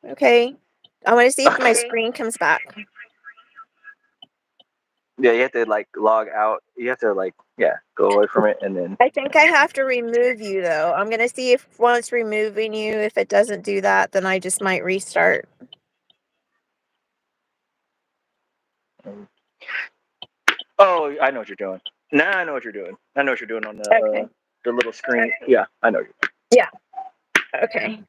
Okay. I want to see if my screen comes back. Yeah, you have to like log out. You have to like go away from it and then. I think I have to remove you though. I'm gonna see if once removing you, if it doesn't do that, then I just might restart. Oh, I know what you're doing. Now I know what you're doing. I know what you're doing on Okay. the little screen. Yeah, I know. Yeah. Okay.